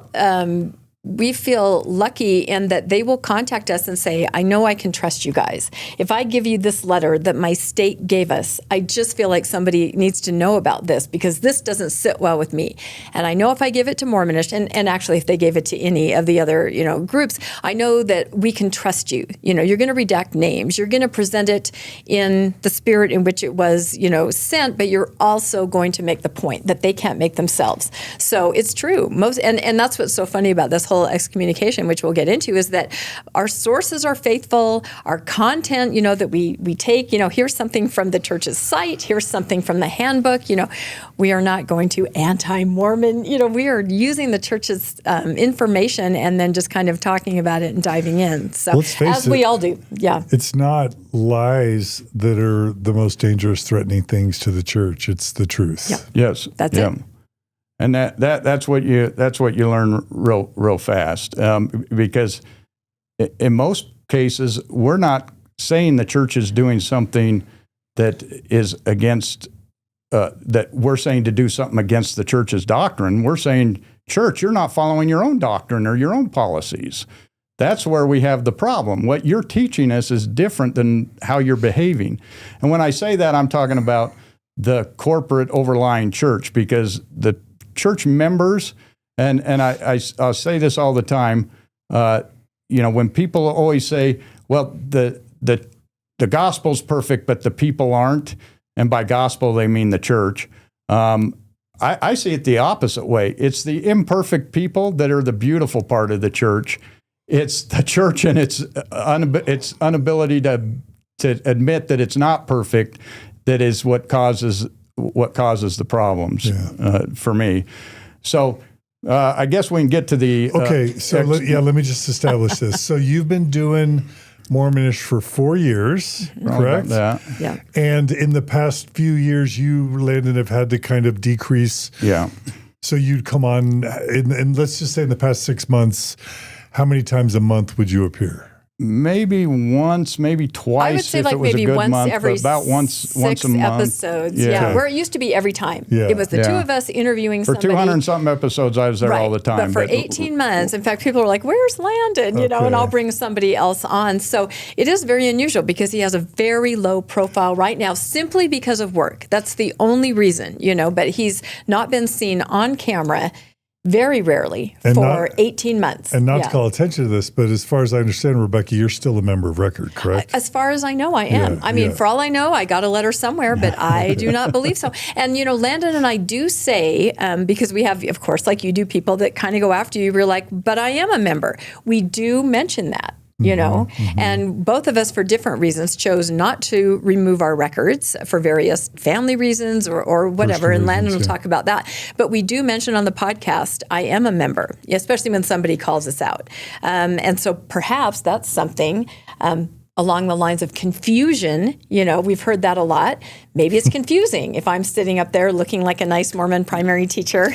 lucky in that they will contact us and say, I know I can trust you guys. If I give you this letter that my state gave us, I just feel like somebody needs to know about this because this doesn't sit well with me. And I know if I give it to Mormonish, and actually if they gave it to any of the other groups, I know that we can trust you. You're going to redact names. You're going to present it in the spirit in which it was sent, but you're also going to make the point that they can't make themselves. So it's true. And that's what's so funny about this whole excommunication, which we'll get into, is that our sources are faithful. Our content, that we take, here's something from the church's site, here's something from the handbook. We are not going to anti-Mormon. We are using the church's information and then just kind of talking about it and diving in. So as we all do, It's not lies that are the most dangerous, threatening things to the church. It's the truth. Yep. Yes, that's it. And that's what you learn real fast, because in most cases we're not saying the church is doing something that is against that we're saying to do something against the church's doctrine. We're saying, church, you're not following your own doctrine or your own policies. That's where we have the problem. What you're teaching us is different than how you're behaving. And when I say that, I'm talking about the corporate overlying church, because the church members, and I'll say this all the time, when people always say, well, the gospel's perfect, but the people aren't, and by gospel they mean the church, I see it the opposite way. It's the imperfect people that are the beautiful part of the church. It's the church and its inability to admit that it's not perfect that is what causes the problems for me. So I guess we can get to the let me just establish this. So you've been doing Mormonish for 4 years, correct? Yeah. And in the past few years, you, Landon, have had to kind of decrease. Yeah. So you'd come on, and let's just say in the past 6 months, how many times a month would you appear? Maybe once, maybe twice. I would say if like it was maybe a good once month, every about once a month. episodes. Yeah. Where it used to be every time. Yeah. It was the two of us interviewing for somebody. 200 and something episodes, I was there all the time. But for 18 months, in fact, people were like, "Where's Landon?" And I'll bring somebody else on. So it is very unusual because he has a very low profile right now, simply because of work. That's the only reason, But he's not been seen on camera. Very rarely for 18 months. And not to call attention to this, but as far as I understand, Rebecca, you're still a member of record, correct? As far as I know, I am. I mean, for all I know, I got a letter somewhere, but I do not believe so. And, Landon and I do say, because we have, of course, like you do, people that kind of go after you, we're like, but I am a member. We do mention that. you know, and both of us for different reasons chose not to remove our records for various family reasons or whatever. And Landon will talk about that. But we do mention on the podcast, I am a member, especially when somebody calls us out. And so perhaps that's something along the lines of confusion. You know, we've heard that a lot. Maybe it's confusing if I'm sitting up there looking like a nice Mormon primary teacher,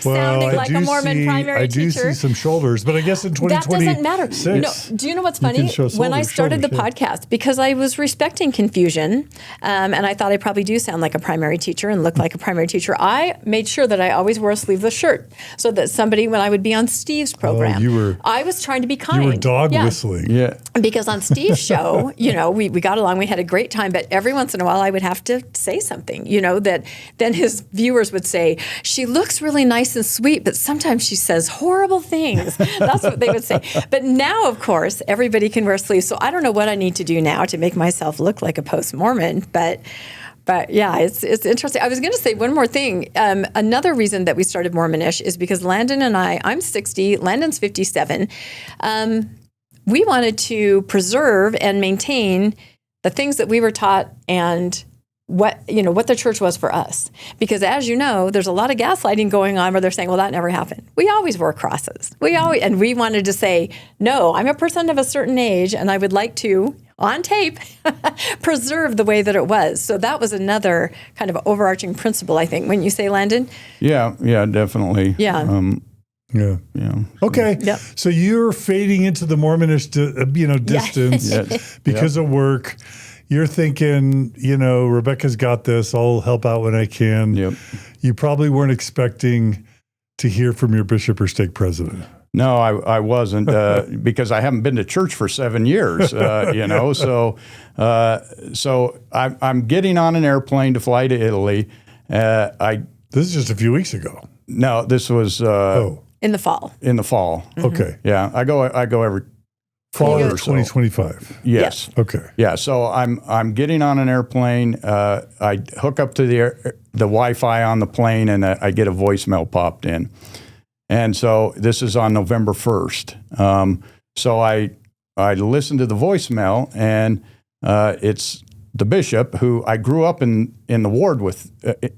sounding like a Mormon primary teacher. I do see some shoulders, but I guess in 2020, that doesn't matter. No, do you know what's funny? When I started the podcast, because I was respecting confusion, and I thought I probably do sound like a primary teacher and look like a primary teacher, I made sure that I always wore a sleeveless shirt so that somebody, when I would be on Steve's program, I was trying to be kind. You were dog whistling. Yeah. Because on Steve's show, you know, we got along, we had a great time, but every once in a while I would have to say something, you know, that then his viewers would say, she looks really nice and sweet, but sometimes she says horrible things. That's what they would say. But now, of course, everybody can wear sleeves. So I don't know what I need to do now to make myself look like a post-Mormon, but yeah, it's interesting. I was going to say one more thing. Another reason that we started Mormonish is because Landon and I'm 60, Landon's 57. We wanted to preserve and maintain the things that we were taught and what the church was for us. Because as you know, there's a lot of gaslighting going on where they're saying, well, that never happened. We always wore crosses. And we wanted to say, no, I'm a person of a certain age and I would like to, on tape, preserve the way that it was. So that was another kind of overarching principle, I think. Wouldn't you say, Landon? Yeah, definitely. Yeah. Yeah. Okay. Yep. So you're fading into the Mormonish, distance because of work. You're thinking, Rebecca's got this. I'll help out when I can. Yep. You probably weren't expecting to hear from your bishop or stake president. No, I wasn't because I haven't been to church for 7 years, So I'm getting on an airplane to fly to Italy. This is just a few weeks ago. No, this was in the fall. In the fall. Mm-hmm. Okay. Yeah, I go every fall of 2025. Yes. Okay. Yeah. So I'm getting on an airplane. I hook up to the Wi-Fi on the plane, and I get a voicemail popped in. And so this is on November 1st. So I listened to the voicemail, and it's the bishop who I grew up in the ward with.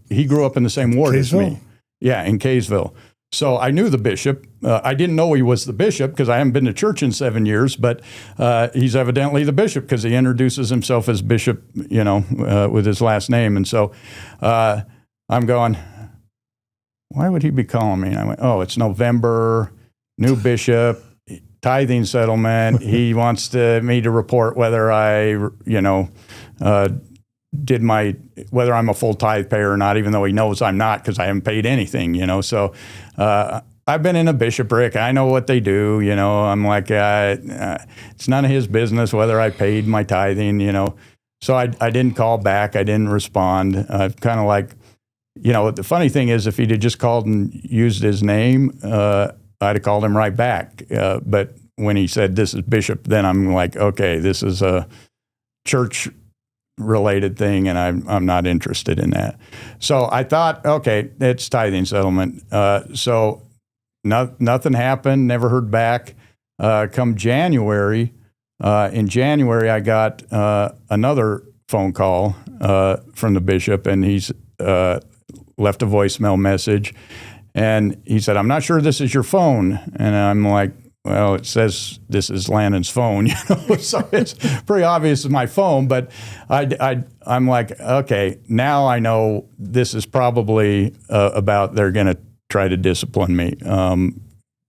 He grew up in the same ward as me. Yeah, in Kaysville. So I knew the bishop. I didn't know he was the bishop because I haven't been to church in 7 years, but he's evidently the bishop because he introduces himself as bishop, with his last name. And so I'm going, why would he be calling me? And I went, oh, it's November, new bishop, tithing settlement. He wants me to report whether I, whether I'm a full tithe payer or not, even though he knows I'm not because I haven't paid anything, So I've been in a bishopric. I know what they do, I'm like, it's none of his business whether I paid my tithing, So I didn't call back. I didn't respond. Kind of like, the funny thing is if he'd have just called and used his name, I'd have called him right back. But when he said, this is bishop, then I'm like, okay, this is a church related thing, and I'm not interested in that. So I thought, okay, it's tithing settlement. So nothing happened, never heard back. Come January, in January, I got another phone call from the bishop, and he's left a voicemail message. And he said, I'm not sure this is your phone. And I'm like, well, it says this is Landon's phone, so it's pretty obvious it's my phone. But I'm like, okay, now I know this is probably about they're going to try to discipline me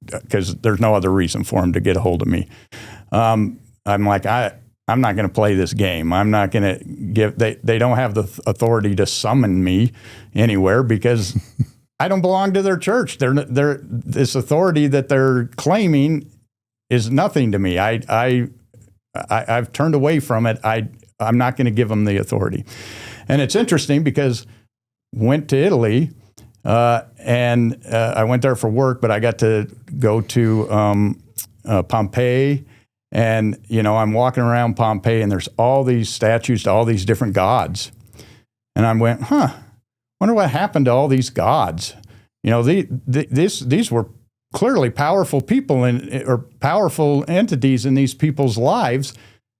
because there's no other reason for them to get a hold of me. I'm like, I'm not going to play this game. I'm not going to give. They don't have the authority to summon me anywhere because I don't belong to their church. They're this authority that they're claiming is nothing to me. I've turned away from it. I'm not going to give them the authority. And it's interesting because went to Italy and I went there for work, but I got to go to Pompeii. And, I'm walking around Pompeii and there's all these statues to all these different gods. And I went, wonder what happened to all these gods. These were clearly powerful people or powerful entities in these people's lives,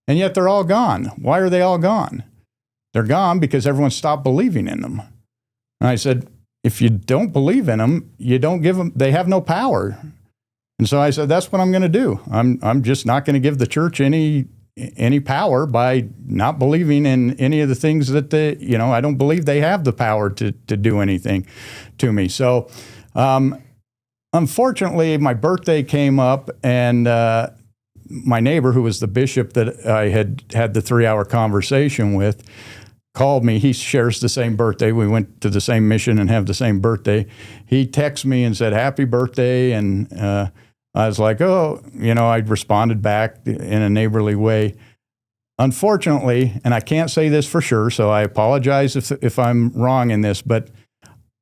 and yet they're all gone. Why are they all gone? They're gone because everyone stopped believing in them. And I said, if you don't believe in them, you don't give them, they have no power. And so I said, that's what I'm going to do. I'm just not going to give the church any power by not believing in any of the things that I don't believe they have the power to do anything to me. So, unfortunately, my birthday came up, and my neighbor, who was the bishop that I had the 3-hour conversation with, called me. He shares the same birthday. We went to the same mission and have the same birthday. He texted me and said, happy birthday. And I was like, oh, I responded back in a neighborly way. Unfortunately, and I can't say this for sure, so I apologize if I'm wrong in this, but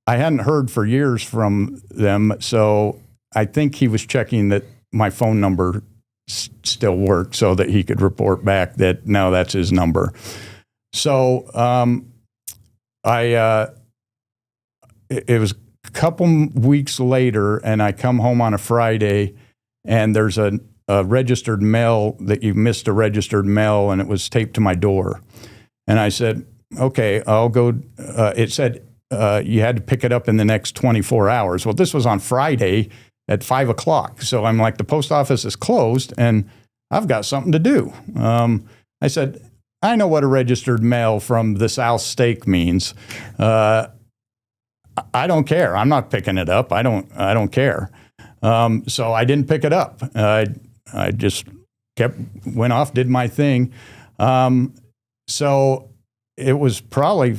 I hadn't heard for years from them, so I think he was checking that my phone number still worked so that he could report back that, no, that's his number. So it was a couple weeks later, and I come home on a Friday, and there's a registered mail that you missed a registered mail, and it was taped to my door. And I said, okay, I'll go. It said you had to pick it up in the next 24 hours. Well, this was on Friday at 5 o'clock. So I'm like, the post office is closed, and I've got something to do. I said, I know what a registered mail from the South Stake means. I don't care. I'm not picking it up. I don't care. So I didn't pick it up. I just went off, did my thing. So it was probably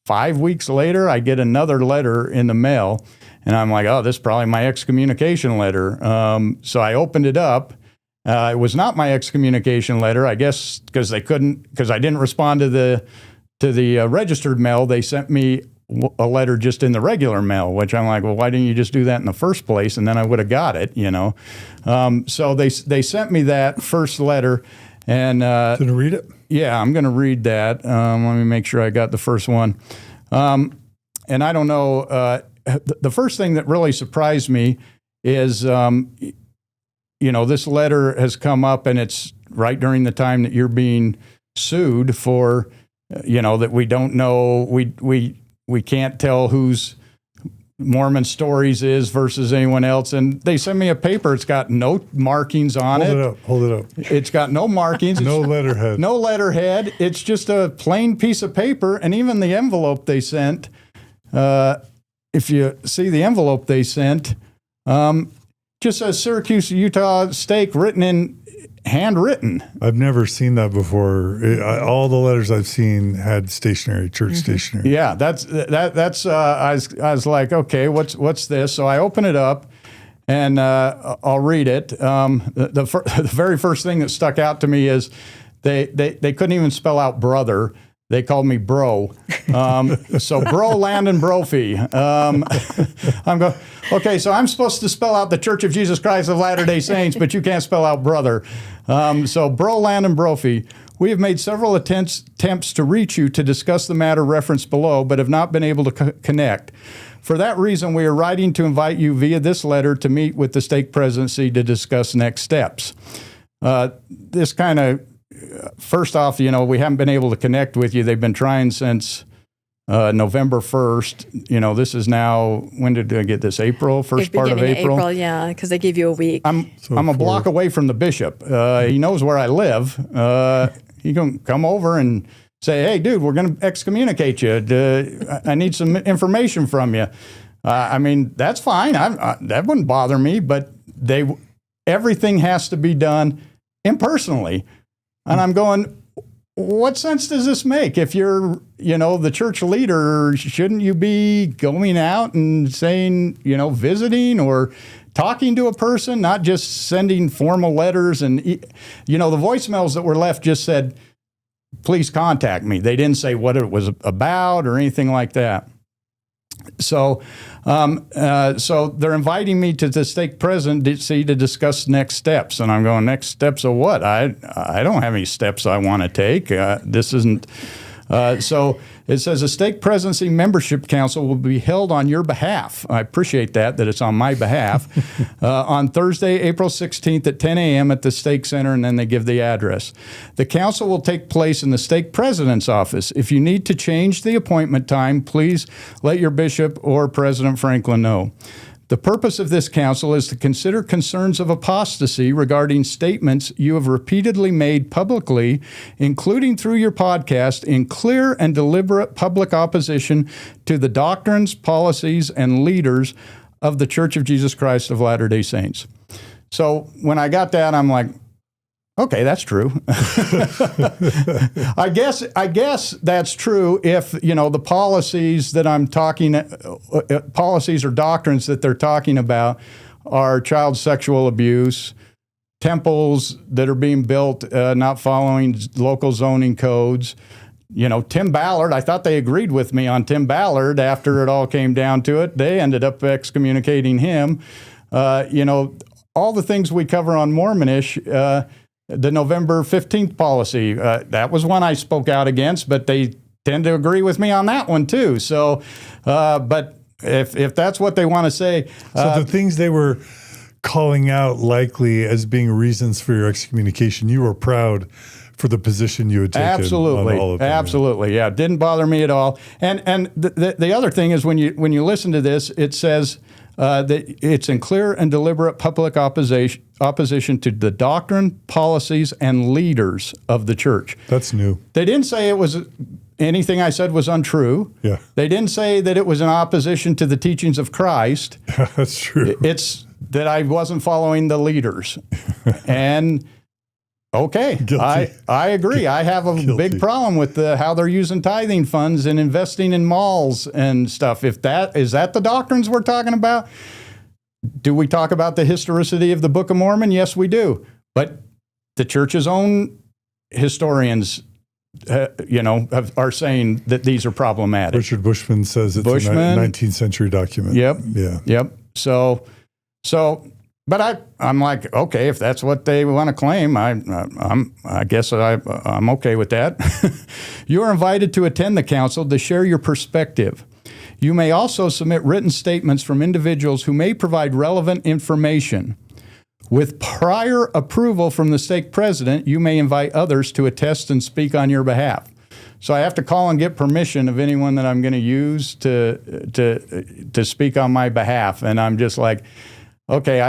5 weeks later, I get another letter in the mail, and I'm like, oh, this is probably my excommunication letter. So I opened it up. It was not my excommunication letter, I guess, because I didn't respond to the registered mail. They sent me a letter just in the regular mail, which I'm like, well, why didn't you just do that in the first place? And then I would have got it, So they sent me that first letter. And Can you read it? Yeah, I'm going to read that. Let me make sure I got the first one. And I don't know, the first thing that really surprised me is, this letter has come up, and it's right during the time that you're being sued for, that we don't know, we can't tell whose Mormon Stories is versus anyone else. And they send me a paper. It's got no markings on it. Hold it up. It's got no markings. No letterhead. No letterhead. It's just a plain piece of paper. And even the envelope they sent, if you see the envelope they sent, just says Syracuse, Utah Stake handwritten. I've never seen that before. All the letters I've seen had stationery, church stationery. Yeah, that's. I was like, okay, what's this? So I open it up, and I'll read it. The very first thing that stuck out to me is they couldn't even spell out brother. They called me bro. So bro Landon Brophy. I'm going, okay, so I'm supposed to spell out the Church of Jesus Christ of Latter-day Saints, but you can't spell out brother. So bro Landon Brophy, we have made several attempts to reach you to discuss the matter referenced below, but have not been able to connect. For that reason, we are writing to invite you via this letter to meet with the stake presidency to discuss next steps. This kind of, first off, we haven't been able to connect with you. They've been trying since November 1st. This is now, when did I get this? April? First part of April? Yeah, because they give you a week. I'm a block away from the bishop. He knows where I live. He can come over and say, hey, dude, we're going to excommunicate you. I need some information from you. That's fine. That wouldn't bother me, but everything has to be done impersonally. And I'm going, what sense does this make? If you're, the church leader, shouldn't you be going out and saying, visiting or talking to a person, not just sending formal letters? And, the voicemails that were left just said, please contact me. They didn't say what it was about or anything like that. So they're inviting me to the stake presidency to discuss next steps. And I'm going, next steps of what? I don't have any steps I want to take. This isn't, So it says a stake presidency membership council will be held on your behalf. I appreciate that it's on my behalf, on Thursday, April 16th at 10 a.m. at the stake center, and then they give the address. The council will take place in the stake president's office. If you need to change the appointment time, please let your bishop or President Franklin know. The purpose of this council is to consider concerns of apostasy regarding statements you have repeatedly made publicly, including through your podcast, in clear and deliberate public opposition to the doctrines, policies, and leaders of the Church of Jesus Christ of Latter-day Saints. So when I got that, I'm like, okay, that's true. I guess that's true if, the policies that I'm talking, policies or doctrines that they're talking about are child sexual abuse, temples that are being built not following local zoning codes. Tim Ballard, I thought they agreed with me on Tim Ballard after it all came down to it. They ended up excommunicating him. All the things we cover on Mormonish, the November 15th policy, that was one I spoke out against, but they tend to agree with me on that one too. So, but if that's what they want to say. So the things they were calling out likely as being reasons for your excommunication, you were proud for the position you had taken. Absolutely. On all of them. Absolutely. Yeah. It didn't bother me at all. And the other thing is when you listen to this, it says, that it's in clear and deliberate public opposition to the doctrine, policies, and leaders of the church. That's new. They didn't say it was anything I said was untrue. Yeah. They didn't say that it was in opposition to the teachings of Christ. That's true. It's that I wasn't following the leaders. And okay, I agree. I have a big problem with how they're using tithing funds and investing in malls and stuff. Is that the doctrines we're talking about? Do we talk about the historicity of the Book of Mormon? Yes, we do. But the church's own historians, are saying that these are problematic. Richard Bushman says it's a 19th century document. Yep. Yeah. Yep. So. But I'm like, okay, if that's what they want to claim, I guess I'm okay with that. You are invited to attend the council to share your perspective. You may also submit written statements from individuals who may provide relevant information. With prior approval from the stake president, you may invite others to attest and speak on your behalf. So I have to call and get permission of anyone that I'm going to use to speak on my behalf, and I'm just like, okay,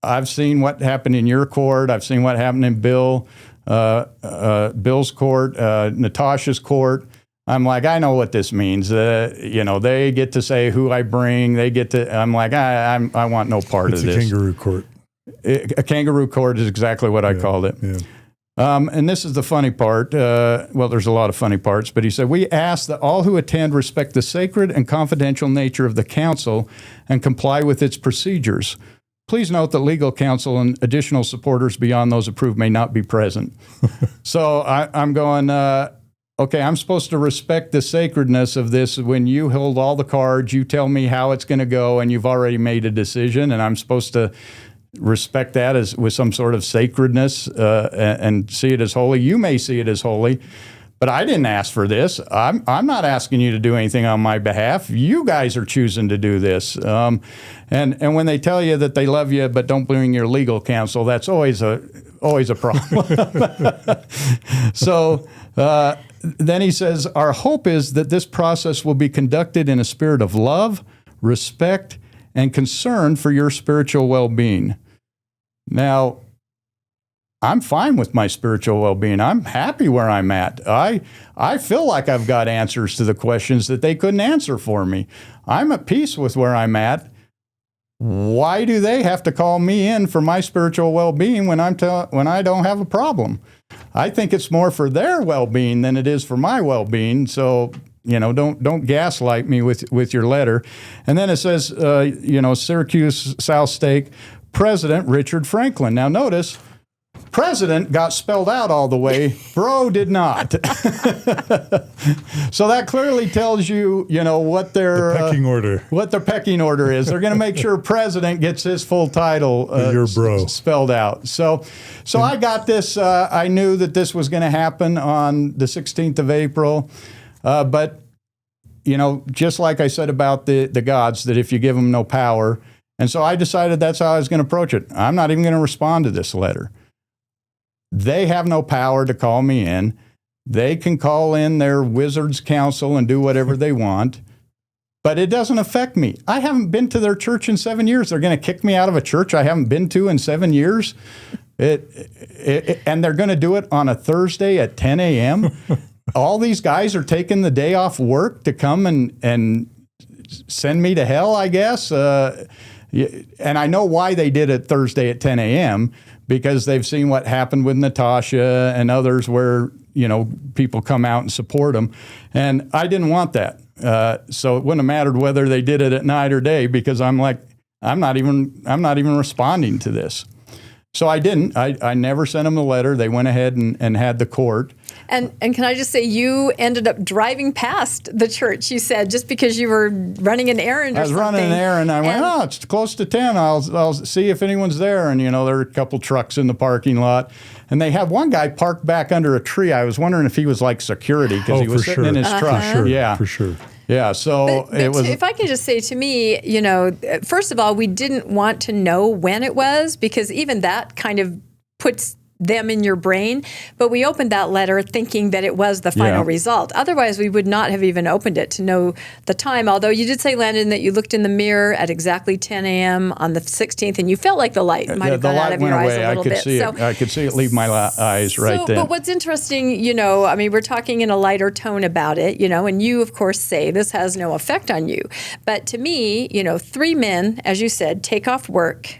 I've seen what happened in your court. I've seen what happened in Bill's court, Natasha's court. I'm like, I know what this means. They get to say who I bring. They get to. I'm like, I want no part of this. It's a kangaroo court. A kangaroo court is exactly what I called it. Yeah. And this is the funny part. Well, there's a lot of funny parts, but he said, we ask that all who attend respect the sacred and confidential nature of the council and comply with its procedures. Please note that legal counsel and additional supporters beyond those approved may not be present. So I'm going, okay, I'm supposed to respect the sacredness of this when you hold all the cards, you tell me how it's going to go, and you've already made a decision, and I'm supposed to respect that as with some sort of sacredness and see it as holy. You may see it as holy, but I didn't ask for this. I'm not asking you to do anything on my behalf. You guys are choosing to do this. And when they tell you that they love you but don't bring your legal counsel, that's always a problem. So then he says, our hope is that this process will be conducted in a spirit of love, respect, and concern for your spiritual well-being. Now, I'm fine with my spiritual well-being. I'm happy where I'm at. I feel like I've got answers to the questions that they couldn't answer for me. I'm at peace with where I'm at. Why do they have to call me in for my spiritual well-being when I don't have a problem? I think it's more for their well-being than it is for my well-being. So, don't gaslight me with your letter. And then it says, Syracuse South Stake President Richard Franklin. Now notice, president got spelled out all the way. Bro did not. So that clearly tells you, what their pecking order. What their pecking order is. They're going to make sure president gets his full title your bro. Spelled out. So I got this. I knew that this was going to happen on the 16th of April. But, just like I said about the gods, that if you give them no power. And so I decided that's how I was going to approach it. I'm not even going to respond to this letter. They have no power to call me in. They can call in their wizard's council and do whatever they want. But it doesn't affect me. I haven't been to their church in 7 years. They're going to kick me out of a church I haven't been to in 7 years. And they're going to do it on a Thursday at 10 a.m. All these guys are taking the day off work to come and send me to hell, I guess. And I know why they did it Thursday at 10 a.m., because they've seen what happened with Natasha and others where, people come out and support them. And I didn't want that. So it wouldn't have mattered whether they did it at night or day, because I'm like, I'm not even responding to this. So I didn't. I never sent them a letter. They went ahead and had the court. And can I just say, you ended up driving past the church, you said, just because you were running an errand or something. I was running an errand. I went, it's close to 10. I'll see if anyone's there. And, there are a couple trucks in the parking lot. And they have one guy parked back under a tree. I was wondering if he was like security, because he was sitting in his truck. Sure. Yeah. For sure. Yeah, so but it was. If I can just say, to me, first of all, we didn't want to know when it was, because even that kind of puts them in your brain. But we opened that letter thinking that it was the final result. Otherwise, we would not have even opened it to know the time. Although you did say, Landon, that you looked in the mirror at exactly 10 a.m. on the 16th, and you felt like the light might have gone out of your eyes a little bit. I could see it leave my eyes right then. But what's interesting, we're talking in a lighter tone about it, and you, of course, say this has no effect on you. But to me, 3 men, as you said, take off work.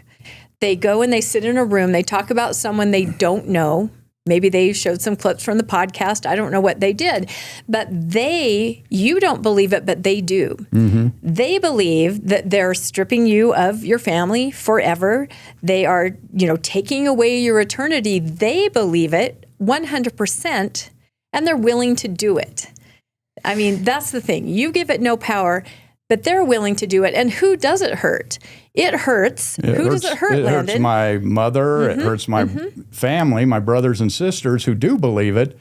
They go and they sit in a room. They talk about someone they don't know. Maybe they showed some clips from the podcast. I don't know what they did. But you don't believe it, but they do. Mm-hmm. They believe that they're stripping you of your family forever. They are, taking away your eternity. They believe it 100%, and they're willing to do it. I mean, that's the thing. You give it no power, but they're willing to do it. And who does it hurt? It hurts. Who does it hurt, Landon? It hurts my mother. Mm-hmm. It hurts my family, my brothers and sisters who do believe it,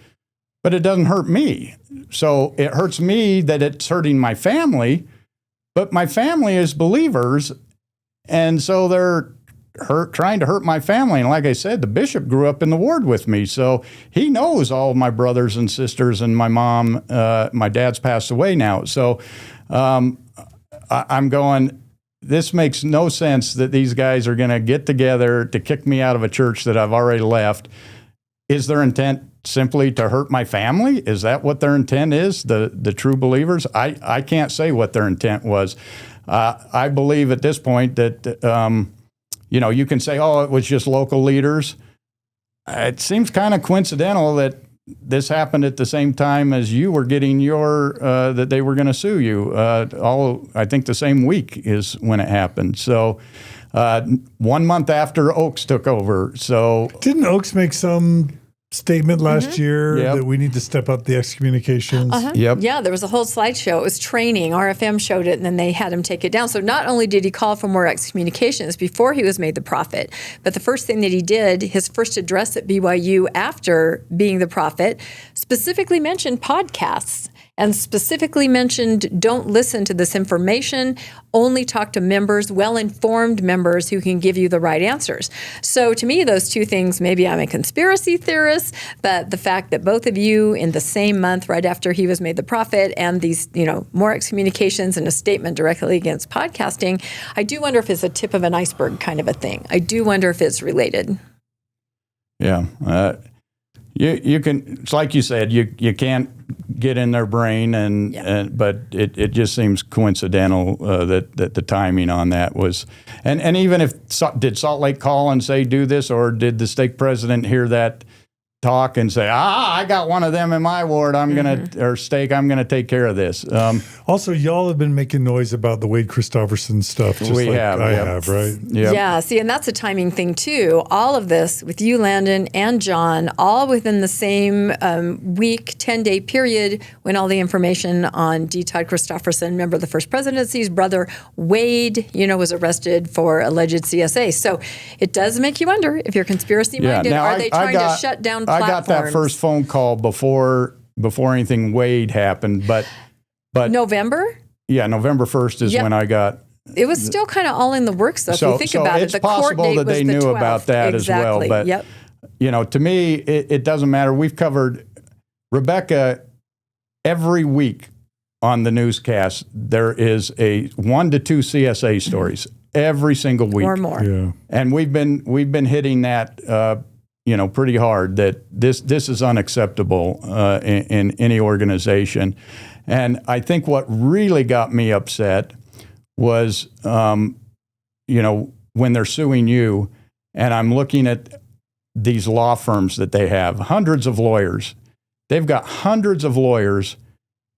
but it doesn't hurt me. So it hurts me that it's hurting my family, but my family is believers, and so they're trying to hurt my family. And like I said, the bishop grew up in the ward with me, so he knows all of my brothers and sisters and my mom. My dad's passed away now. So I'm going, this makes no sense that these guys are going to get together to kick me out of a church that I've already left. Is their intent simply to hurt my family? Is that what their intent is, the true believers? I can't say what their intent was. I believe at this point that, you can say, it was just local leaders. It seems kind of coincidental that this happened at the same time as you were getting that they were going to sue you. I think the same week is when it happened. So 1 month after Oaks took over. So didn't Oaks make some statement last year that we need to step up the excommunications? Yep. Yeah, there was a whole slideshow. It was training. RFM showed it, and then they had him take it down. So not only did he call for more excommunications before he was made the prophet, but the first thing that he did, his first address at BYU after being the prophet, specifically mentioned podcasts. And specifically mentioned, don't listen to this information, only talk to members, well-informed members who can give you the right answers. So to me, those two things, maybe I'm a conspiracy theorist, but the fact that both of you in the same month, right after he was made the prophet, and these, more excommunications and a statement directly against podcasting, I do wonder if it's a tip of an iceberg kind of a thing. I do wonder if it's related. Yeah. You can, it's like you said, you can't get in their brain, but it just seems coincidental that the timing on that was, and even if, did Salt Lake call and say do this, or did the stake president hear that talk and say, I got one of them in my ward. I'm going to take care of this. Also, y'all have been making noise about the Wade Christopherson stuff, just I have, right? Yep. Yeah, see, and that's a timing thing too. All of this with you, Landon, and John, all within the same week, 10-day period when all the information on D. Todd Christopherson, member of the First Presidency's brother, Wade, was arrested for alleged CSA. So it does make you wonder if you're conspiracy-minded. Now, are they trying to shut down platforms? I got that first phone call before anything Wade happened, but November? Yeah, November 1st is when I got. It was still kind of all in the works, though. If you think about it, the court date was the 12th. It's possible that they knew about that as well. But to me, it doesn't matter. We've covered Rebecca every week on the newscast. There is 1 to 2 CSA stories every single week, or more. Yeah. And we've been hitting that. Pretty hard, that this is unacceptable in any organization. And I think what really got me upset was, when they're suing you, and I'm looking at these law firms that they have, hundreds of lawyers. They've got hundreds of lawyers,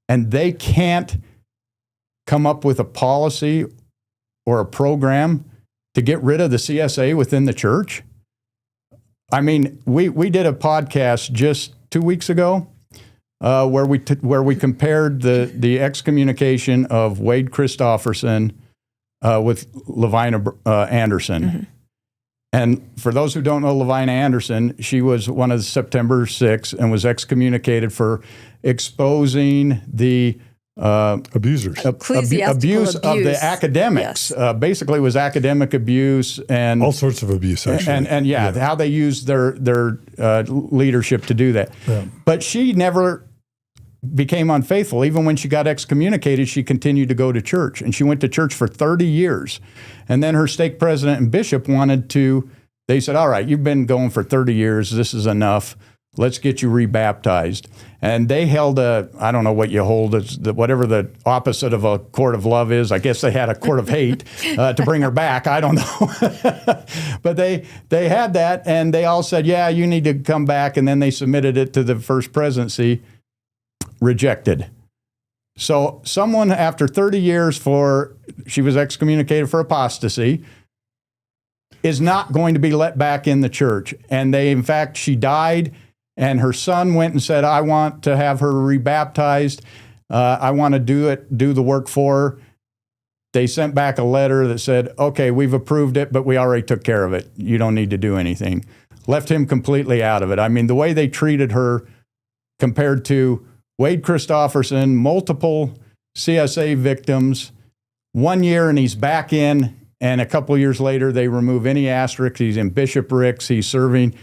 and they can't come up with a policy or a program to get rid of the CSA within the church. I mean, we did a podcast just 2 weeks ago where we compared the excommunication of Wade Christopherson with Levina Anderson. Mm-hmm. And for those who don't know Levina Anderson, she was one of the September 6 and was excommunicated for exposing the abusers. Abuse of the academics. Yes. Basically, it was academic abuse and all sorts of abuse, actually. And how they used their leadership to do that. Yeah. But she never became unfaithful. Even when she got excommunicated, she continued to go to church, and she went to church for 30 years. And then her stake president and bishop they said, all right, you've been going for 30 years. This is enough. Let's get you rebaptized. And they held I don't know what you hold, whatever the opposite of a court of love is. I guess they had a court of hate to bring her back. I don't know. But they had that, and they all said, yeah, you need to come back. And then they submitted it to the First Presidency, rejected. So someone, after 30 years she was excommunicated for apostasy, is not going to be let back in the church. And in fact, she died. And her son went and said, I want to have her rebaptized. I want to do the work for her. They sent back a letter that said, okay, we've approved it, but we already took care of it. You don't need to do anything. Left him completely out of it. I mean, the way they treated her compared to Wade Christopherson, multiple CSA victims, 1 year and he's back in, and a couple of years later they remove any asterisk. He's in bishoprics. He's serving.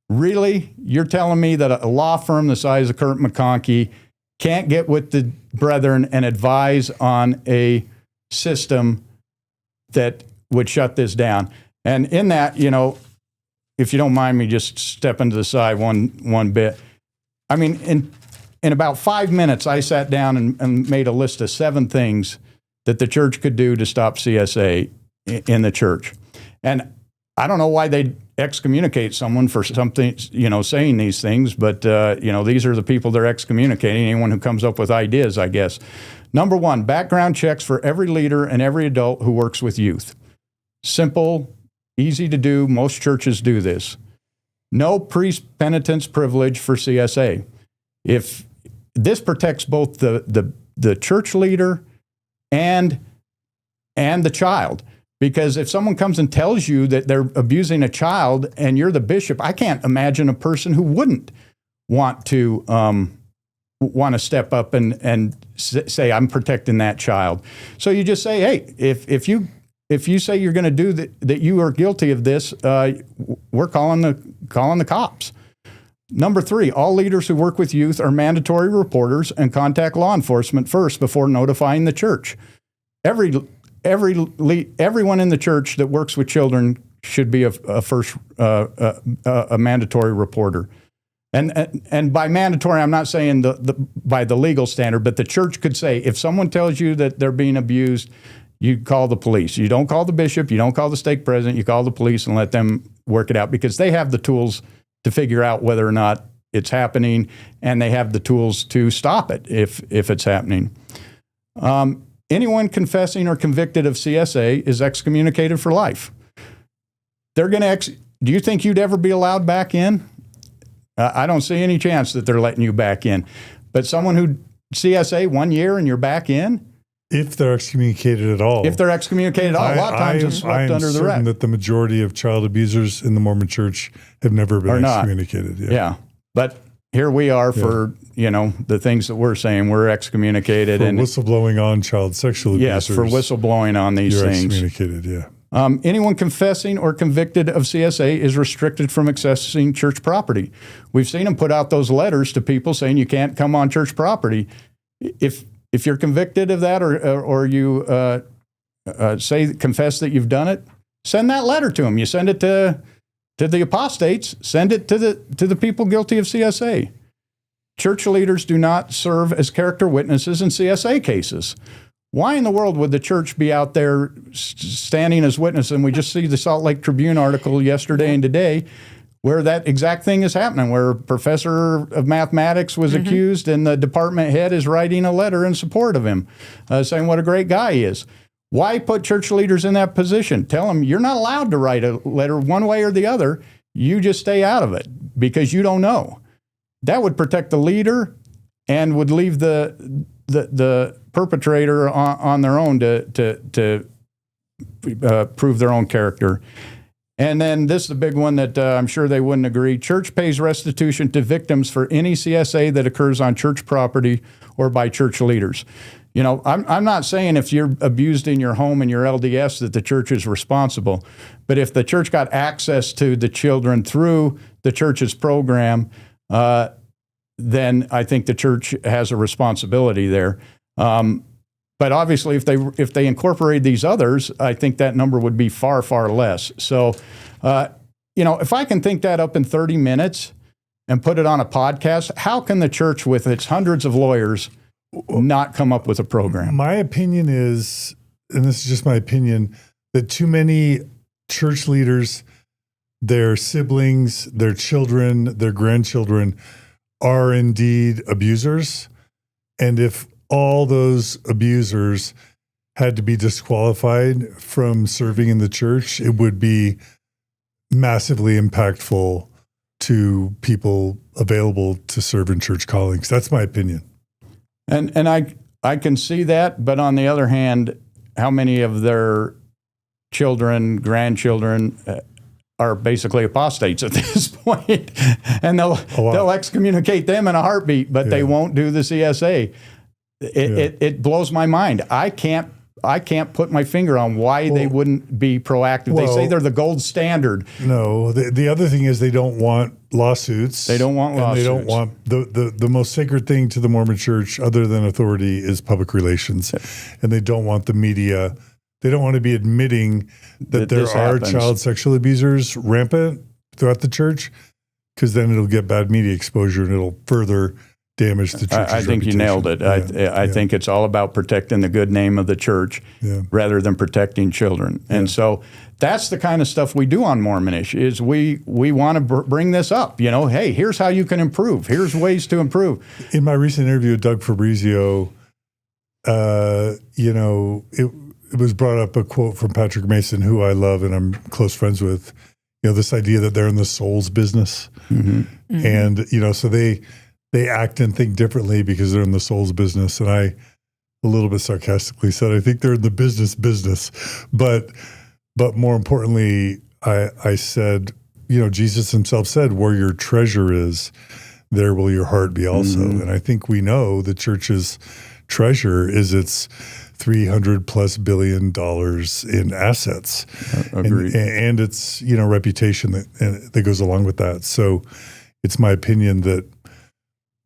Really? You're telling me that a law firm the size of Kurt McConkie can't get with the brethren and advise on a system that would shut this down? And in that, if you don't mind me just stepping to the side one bit, I mean, in about 5 minutes, I sat down and made a list of 7 things that the church could do to stop CSA in the church. And I don't know why they'd excommunicate someone for something, saying these things, but, these are the people they're excommunicating, anyone who comes up with ideas, I guess. Number 1, background checks for every leader and every adult who works with youth. Simple, easy to do. Most churches do this. No priest-penitence privilege for CSA. If this protects both the church leader and the child. Because if someone comes and tells you that they're abusing a child and you're the bishop, I can't imagine a person who wouldn't want to step up and say, I'm protecting that child. So you just say, hey, if you say you're going to do that you are guilty of this, we're calling the cops. Number 3, all leaders who work with youth are mandatory reporters and contact law enforcement first before notifying the church. Everyone in the church that works with children should be a mandatory reporter. And by mandatory, I'm not saying by the legal standard, but the church could say, if someone tells you that they're being abused, you call the police. You don't call the bishop, you don't call the stake president, you call the police and let them work it out, because they have the tools to figure out whether or not it's happening, and they have the tools to stop it if it's happening. Anyone confessing or convicted of CSA is excommunicated for life. They're going to do you think you'd ever be allowed back in? I don't see any chance that they're letting you back in. But someone who CSA 1 year and you're back in? If they're excommunicated at all. If they're excommunicated at all. A lot of times it's swept under the rug. I am certain that the majority of child abusers in the Mormon Church have never been excommunicated. Yeah. But here we are for, the things that we're saying. We're excommunicated. For whistleblowing on child sexual abusers. Yes, for whistleblowing on these things. You're excommunicated, yeah. Anyone confessing or convicted of CSA is restricted from accessing church property. We've seen them put out those letters to people saying you can't come on church property. If you're convicted of that, or you confess that you've done it, send that letter to them. You send it to the apostates. Send it to the people guilty of CSA. Church leaders do not serve as character witnesses in CSA cases. Why in the world would the church be out there standing as witness? And we just see the Salt Lake Tribune article yesterday and today where that exact thing is happening, where a professor of mathematics was accused and the department head is writing a letter in support of him, saying what a great guy he is. Why put church leaders in that position? Tell them you're not allowed to write a letter one way or the other. You just stay out of it because you don't know. That would protect the leader and would leave the perpetrator on their own to prove their own character. And then this is the big one that I'm sure they wouldn't agree. Church pays restitution to victims for any CSA that occurs on church property or by church leaders. I'm not saying if you're abused in your home and you're LDS that the church is responsible. But if the church got access to the children through the church's program, then I think the church has a responsibility there. But obviously, if they incorporate these others, I think that number would be far, far less. So, if I can think that up in 30 minutes and put it on a podcast, how can the church, with its hundreds of lawyers, not come up with a program? My opinion is, and this is just my opinion, that too many church leaders, their siblings, their children, their grandchildren are indeed abusers. And if all those abusers had to be disqualified from serving in the church, it would be massively impactful to people available to serve in church callings. That's my opinion. And I can see that, but on the other hand, how many of their children, grandchildren are basically apostates at this point? And they'll excommunicate them in a heartbeat, but they won't do the CSA. It blows my mind. I can't put my finger on why they wouldn't be proactive. They say they're the gold standard. No, the other thing is they don't want lawsuits. They don't want lawsuits. They don't want the most sacred thing to the Mormon Church, other than authority, is public relations, and they don't want the media. They don't want to be admitting that there are child sexual abusers rampant throughout the church, because then it'll get bad media exposure and it'll further damage the church's I think reputation. You nailed it. I think it's all about protecting the good name of the church rather than protecting children. And so that's the kind of stuff we do on Mormonish, is we want to bring this up. Hey, here's how you can improve. Here's ways to improve. In my recent interview with Doug Fabrizio, it was brought up a quote from Patrick Mason, who I love and I'm close friends with, this idea that they're in the souls business. And, so they act and think differently because they're in the souls business. And I, a little bit sarcastically, said, I think they're in the business. But more importantly, I said, Jesus himself said, where your treasure is, there will your heart be also. And I think we know the church's treasure is its $300+ billion in assets. Agreed. And its, reputation that goes along with that. So it's my opinion that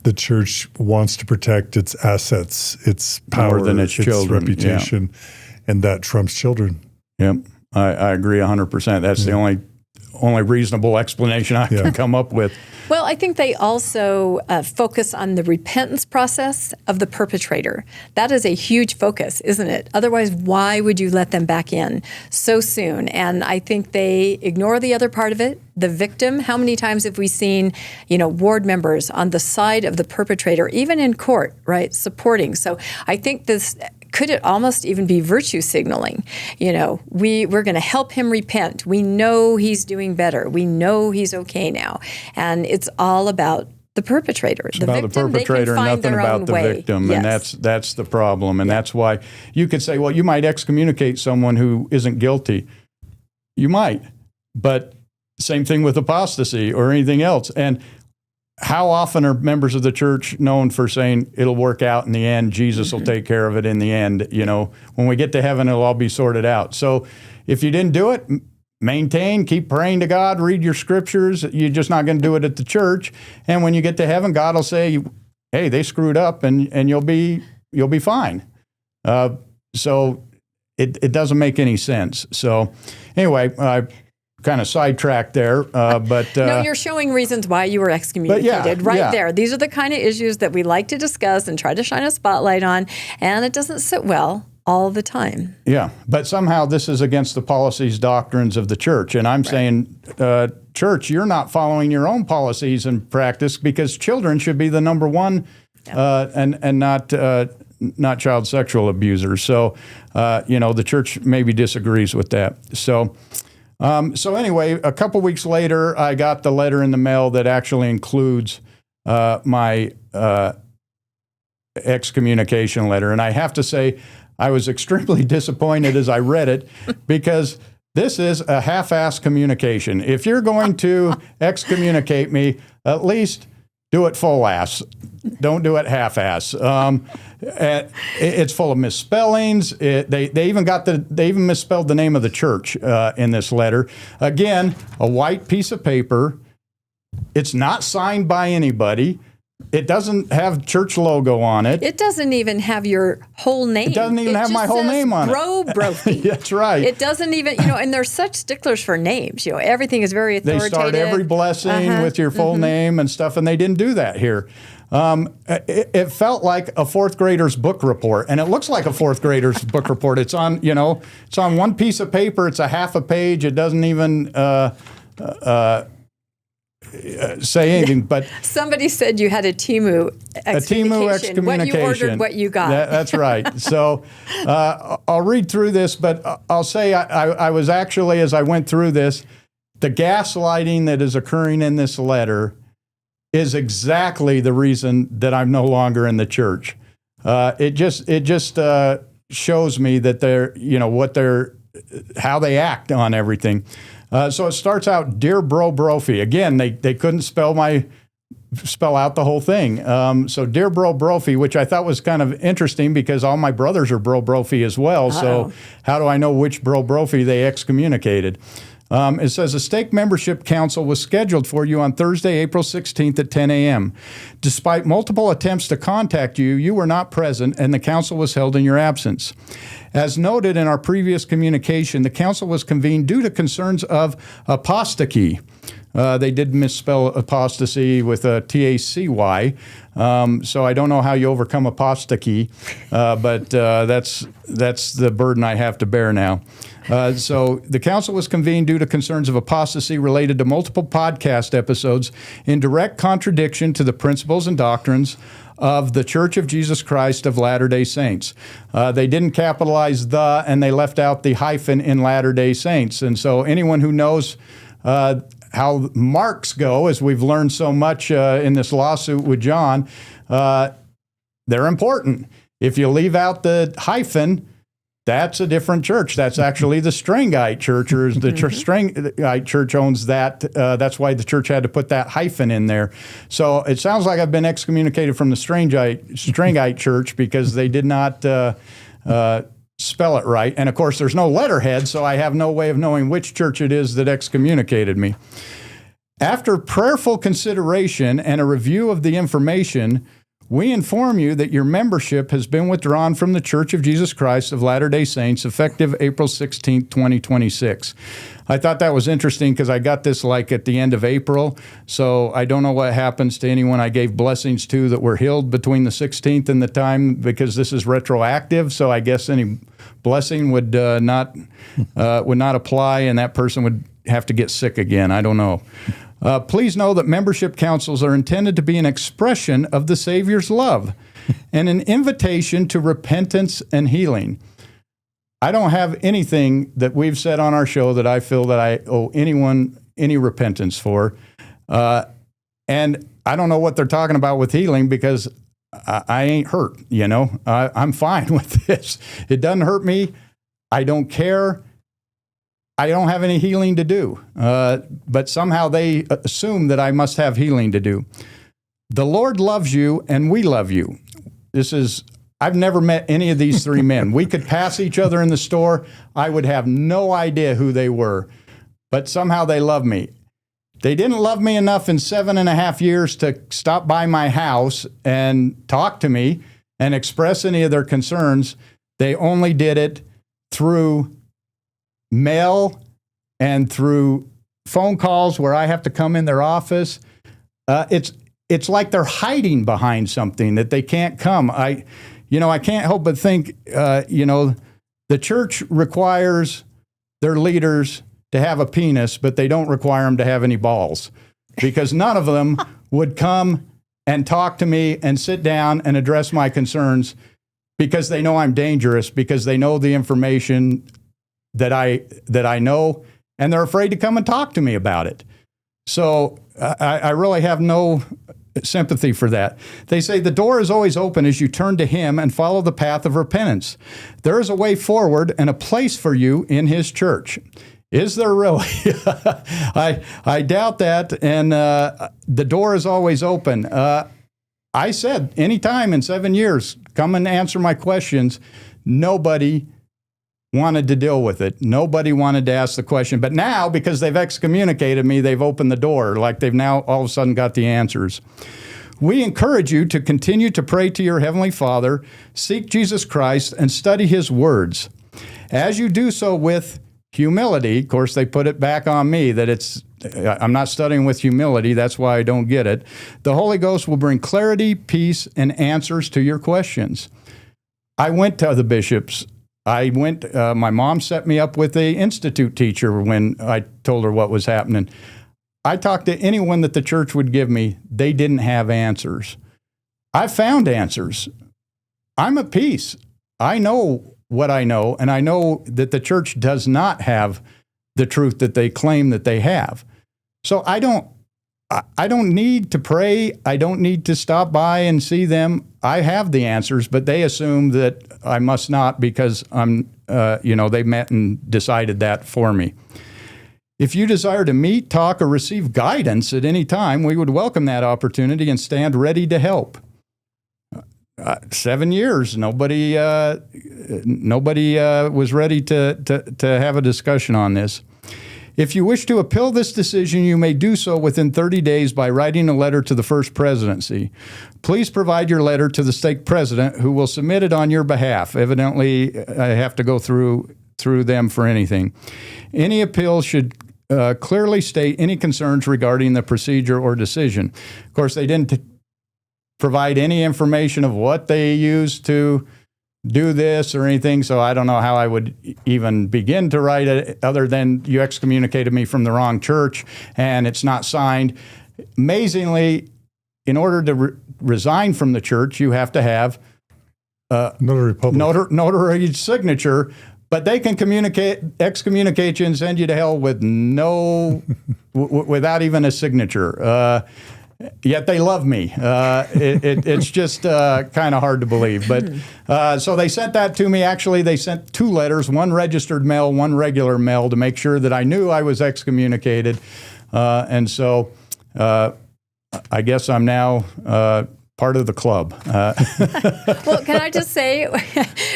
the church wants to protect its assets, its power, more than its children, reputation, and that trumps children. Yep, I agree 100%. That's the only reasonable explanation I can come up with. Well, I think they also focus on the repentance process of the perpetrator. That is a huge focus, isn't it? Otherwise, why would you let them back in so soon? And I think they ignore the other part of it, the victim. How many times have we seen, ward members on the side of the perpetrator, even in court, right, supporting? So I think this could it almost even be virtue signaling? We're going to help him repent. We know he's doing better. We know he's okay now. And it's all about the perpetrator. It's about the perpetrator, nothing about the victim. Yes. And that's the problem. And that's why you could say, well, you might excommunicate someone who isn't guilty. You might. But same thing with apostasy or anything else. And how often are members of the church known for saying it'll work out in the end, Jesus will take care of it in the end, when we get to heaven, it'll all be sorted out. So if you didn't do it, maintain, keep praying to God, read your scriptures. You're just not going to do it at the church. And when you get to heaven, God will say, hey, they screwed up and you'll be fine. So it doesn't make any sense. So anyway, kind of sidetracked there, but no, you're showing reasons why you were excommunicated there. These are the kind of issues that we like to discuss and try to shine a spotlight on, and it doesn't sit well all the time. Yeah, but somehow this is against the policies, doctrines of the church, and I'm saying, church, you're not following your own policies and practice because children should be the number one, and not child sexual abusers. So, the church maybe disagrees with that. So anyway, a couple weeks later, I got the letter in the mail that actually includes my excommunication letter. And I have to say, I was extremely disappointed as I read it because this is a half-assed communication. If you're going to excommunicate me, at least do it full-ass. Don't do it half-ass. It's full of misspellings. They even misspelled the name of the church in this letter. Again, a white piece of paper. It's not signed by anybody. It doesn't have church logo on it. It doesn't even have your whole name. It doesn't even have my whole name on it. Brophy. That's right. It doesn't even, and they're such sticklers for names. Everything is very authoritative. They start every blessing with your full name and stuff, and they didn't do that here. It felt like a fourth grader's book report, and it looks like a fourth grader's book report. It's on, it's on one piece of paper. It's a half a page. It doesn't even say anything. But somebody said you had a Temu excommunication. What you ordered, what you got. That's right. So I'll read through this, but I'll say I was actually, as I went through this, the gaslighting that is occurring in this letter is exactly the reason that I'm no longer in the church. It just shows me that they're, how they act on everything. So it starts out, Dear Brophy. Again, they couldn't spell out the whole thing. So Dear Brophy, which I thought was kind of interesting because all my brothers are Brophy as well. Uh-oh. So how do I know which Brophy they excommunicated? It says, a stake membership council was scheduled for you on Thursday, April 16th at 10 a.m. Despite multiple attempts to contact you, you were not present, and the council was held in your absence. As noted in our previous communication, the council was convened due to concerns of apostasy. They did misspell apostasy with a T-A-C-Y, so I don't know how you overcome apostasy, but that's the burden I have to bear now. So the council was convened due to concerns of apostasy related to multiple podcast episodes in direct contradiction to the principles and doctrines of the Church of Jesus Christ of Latter-day Saints. They didn't capitalize the, and they left out the hyphen in Latter-day Saints. And so anyone who knows how marks go, as we've learned so much in this lawsuit with John, they're important. If you leave out the hyphen, that's a different church. That's actually the Strangite Church, or the Strangite Church owns that. That's why the church had to put that hyphen in there. So it sounds like I've been excommunicated from the Strangite Church because they did not spell it right. And of course, there's no letterhead, so I have no way of knowing which church it is that excommunicated me. After prayerful consideration and a review of the information, We inform you that your membership has been withdrawn from the Church of Jesus Christ of Latter-day Saints effective April 16, 2026. I thought that was interesting because I got this like at the end of April, so I don't know what happens to anyone I gave blessings to that were healed between the 16th and the time, because this is retroactive, so I guess any blessing would not apply, and that person would have to get sick again. I don't know. Please know that membership councils are intended to be an expression of the Savior's love and an invitation to repentance and healing. I don't have anything that we've said on our show that I feel that I owe anyone any repentance for. And I don't know what they're talking about with healing, because I ain't hurt, you know. I'm fine with this. It doesn't hurt me. I don't care. I don't have any healing to do. But somehow they assume that I must have healing to do. The Lord loves you, and we love you. I've never met any of these three men. We could pass each other in the store. I would have no idea who they were, but somehow they love me. They didn't love me enough in 7.5 years to stop by my house and talk to me and express any of their concerns. They only did it through mail and through phone calls where I have to come in their office. It's like they're hiding behind something that they can't come. I can't help but think, the church requires their leaders to have a penis, but they don't require them to have any balls, because none of them would come and talk to me and sit down and address my concerns, because they know I'm dangerous, because they know the information that I know, and they're afraid to come and talk to me about it. So I really have no sympathy for that. They say the door is always open as you turn to Him and follow the path of repentance. There is a way forward and a place for you in His church. Is there really? I doubt that, and the door is always open. I said anytime in 7 years, come and answer my questions. Nobody wanted to deal with it. Nobody wanted to ask the question. But now, because they've excommunicated me, they've opened the door, like they've now all of a sudden got the answers. We encourage you to continue to pray to your Heavenly Father, seek Jesus Christ, and study His words. As you do so with humility, of course, they put it back on me that I'm not studying with humility, that's why I don't get it. The Holy Ghost will bring clarity, peace, and answers to your questions. I went to the bishops. My mom set me up with an institute teacher when I told her what was happening. I talked to anyone that the church would give me. They didn't have answers. I found answers. I'm at peace. I know what I know, and I know that the church does not have the truth that they claim that they have. So I don't need to pray. I don't need to stop by and see them. I have the answers, but they assume that I must not, because they met and decided that for me. If you desire to meet, talk, or receive guidance at any time, we would welcome that opportunity and stand ready to help. 7 years, nobody was ready to have a discussion on this. If you wish to appeal this decision, you may do so within 30 days by writing a letter to the First Presidency. Please provide your letter to the stake president, who will submit it on your behalf. Evidently, I have to go through them for anything. Any appeal should clearly state any concerns regarding the procedure or decision. Of course, they didn't provide any information of what they used to do this or anything, so I don't know how I would even begin to write it, other than you excommunicated me from the wrong church and it's not signed. Amazingly, in order to resign from the church, you have to have notary signature, but they can excommunicate you and send you to hell with without even a signature. Yet they love me. It's just kind of hard to believe. But so they sent that to me. Actually, they sent 2 letters, one registered mail, one regular mail, to make sure that I knew I was excommunicated. And so I guess I'm now part of the club. Well, can I just say,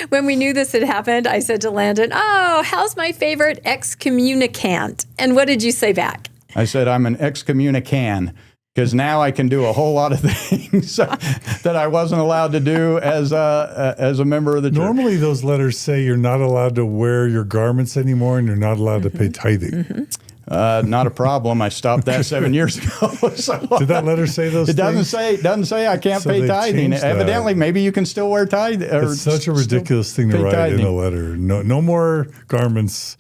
when we knew this had happened, I said to Landon, how's my favorite excommunicant? And what did you say back? I said, I'm an excommunican. because now I can do a whole lot of things that I wasn't allowed to do as a member of the church. Normally, those letters say you're not allowed to wear your garments anymore, and you're not allowed to pay tithing. Not a problem. I stopped that 7 years ago. So, Did that letter say those it things? doesn't say I can't So pay they tithing. changed that. Evidently, maybe you can still wear tithing. It's such a ridiculous thing to pay write tithing. in a letter. No more garments.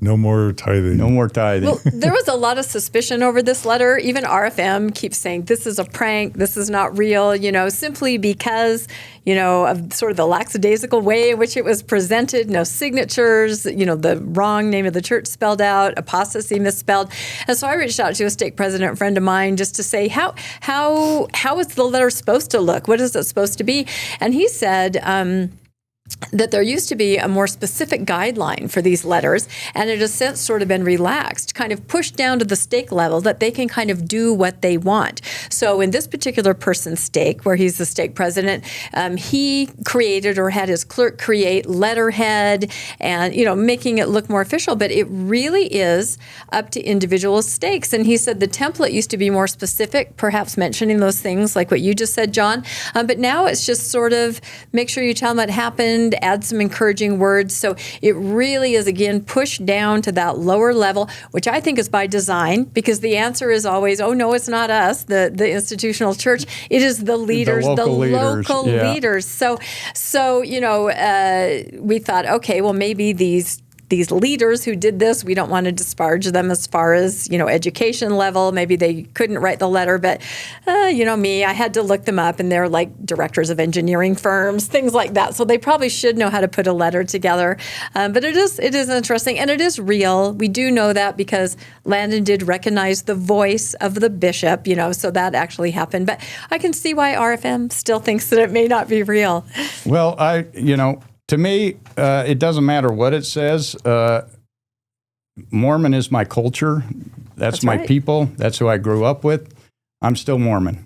No more tithing. No more tithing. Well, there was a lot of suspicion over this letter. Even RFM keeps saying this is a prank, this is not real, simply because, of sort of the lackadaisical way in which it was presented, no signatures, the wrong name of the church spelled out, apostasy misspelled. And so I reached out to a stake president friend of mine just to say, how is the letter supposed to look? What is it supposed to be? And he said, that there used to be a more specific guideline for these letters, and it has since sort of been relaxed, kind of pushed down to the stake level that they can kind of do what they want. So in this particular person's stake, where he's the stake president, he created or had his clerk create letterhead and, making it look more official, but it really is up to individual stakes. And he said the template used to be more specific, perhaps mentioning those things like what you just said, John, but now it's just sort of make sure you tell them what happened, add some encouraging words. So it really is, again, pushed down to that lower level, which I think is by design, because the answer is always, oh, no, it's not us, the institutional church. It is the leaders, the local leaders. So we thought, okay, well, maybe these leaders who did this, we don't want to disparage them as far as, education level. Maybe they couldn't write the letter, but, me, I had to look them up, and they're like directors of engineering firms, things like that. So they probably should know how to put a letter together. But it is interesting, and it is real. We do know that because Landon did recognize the voice of the bishop, so that actually happened. But I can see why RFM still thinks that it may not be real. Well, to me, it doesn't matter what it says. Mormon is my culture. That's my right. people. That's who I grew up with. I'm still Mormon.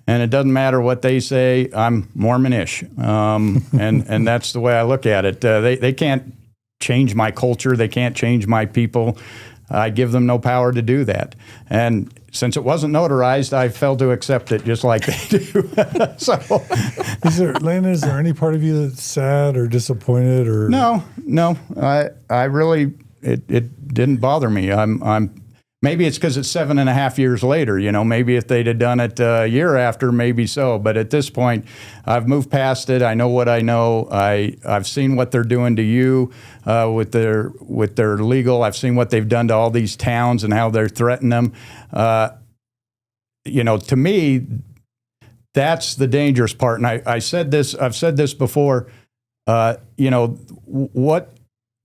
And it doesn't matter what they say. I'm Mormonish. And that's the way I look at it. They can't change my culture. They can't change my people. I give them no power to do that. And since it wasn't notarized, I failed to accept it just like they do. So, Landon, is there any part of you that's sad or disappointed or? No. I really, it didn't bother me. Maybe it's because it's 7.5 years later. Maybe if they'd have done it a year after, maybe so. But at this point, I've moved past it. I know what I know. I've seen what they're doing to you with their legal. I've seen what they've done to all these towns and how they're threatening them. To me, that's the dangerous part. And I've said this before.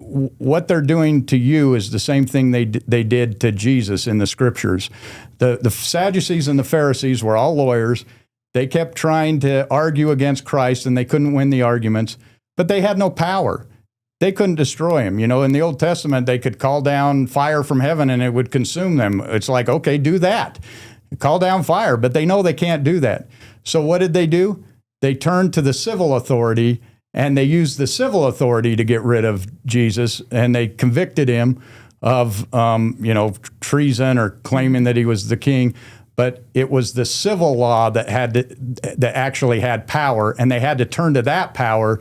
What they're doing to you is the same thing they did to Jesus in the scriptures. The Sadducees and the Pharisees were all lawyers. They kept trying to argue against Christ, and they couldn't win the arguments, but they had no power. They couldn't destroy him. In the Old Testament, they could call down fire from heaven and it would consume them. It's like, okay, do that. Call down fire, but they know they can't do that. So what did they do? They turned to the civil authority, and they used the civil authority to get rid of Jesus, and they convicted him of, treason or claiming that he was the king. But it was the civil law that actually had power, and they had to turn to that power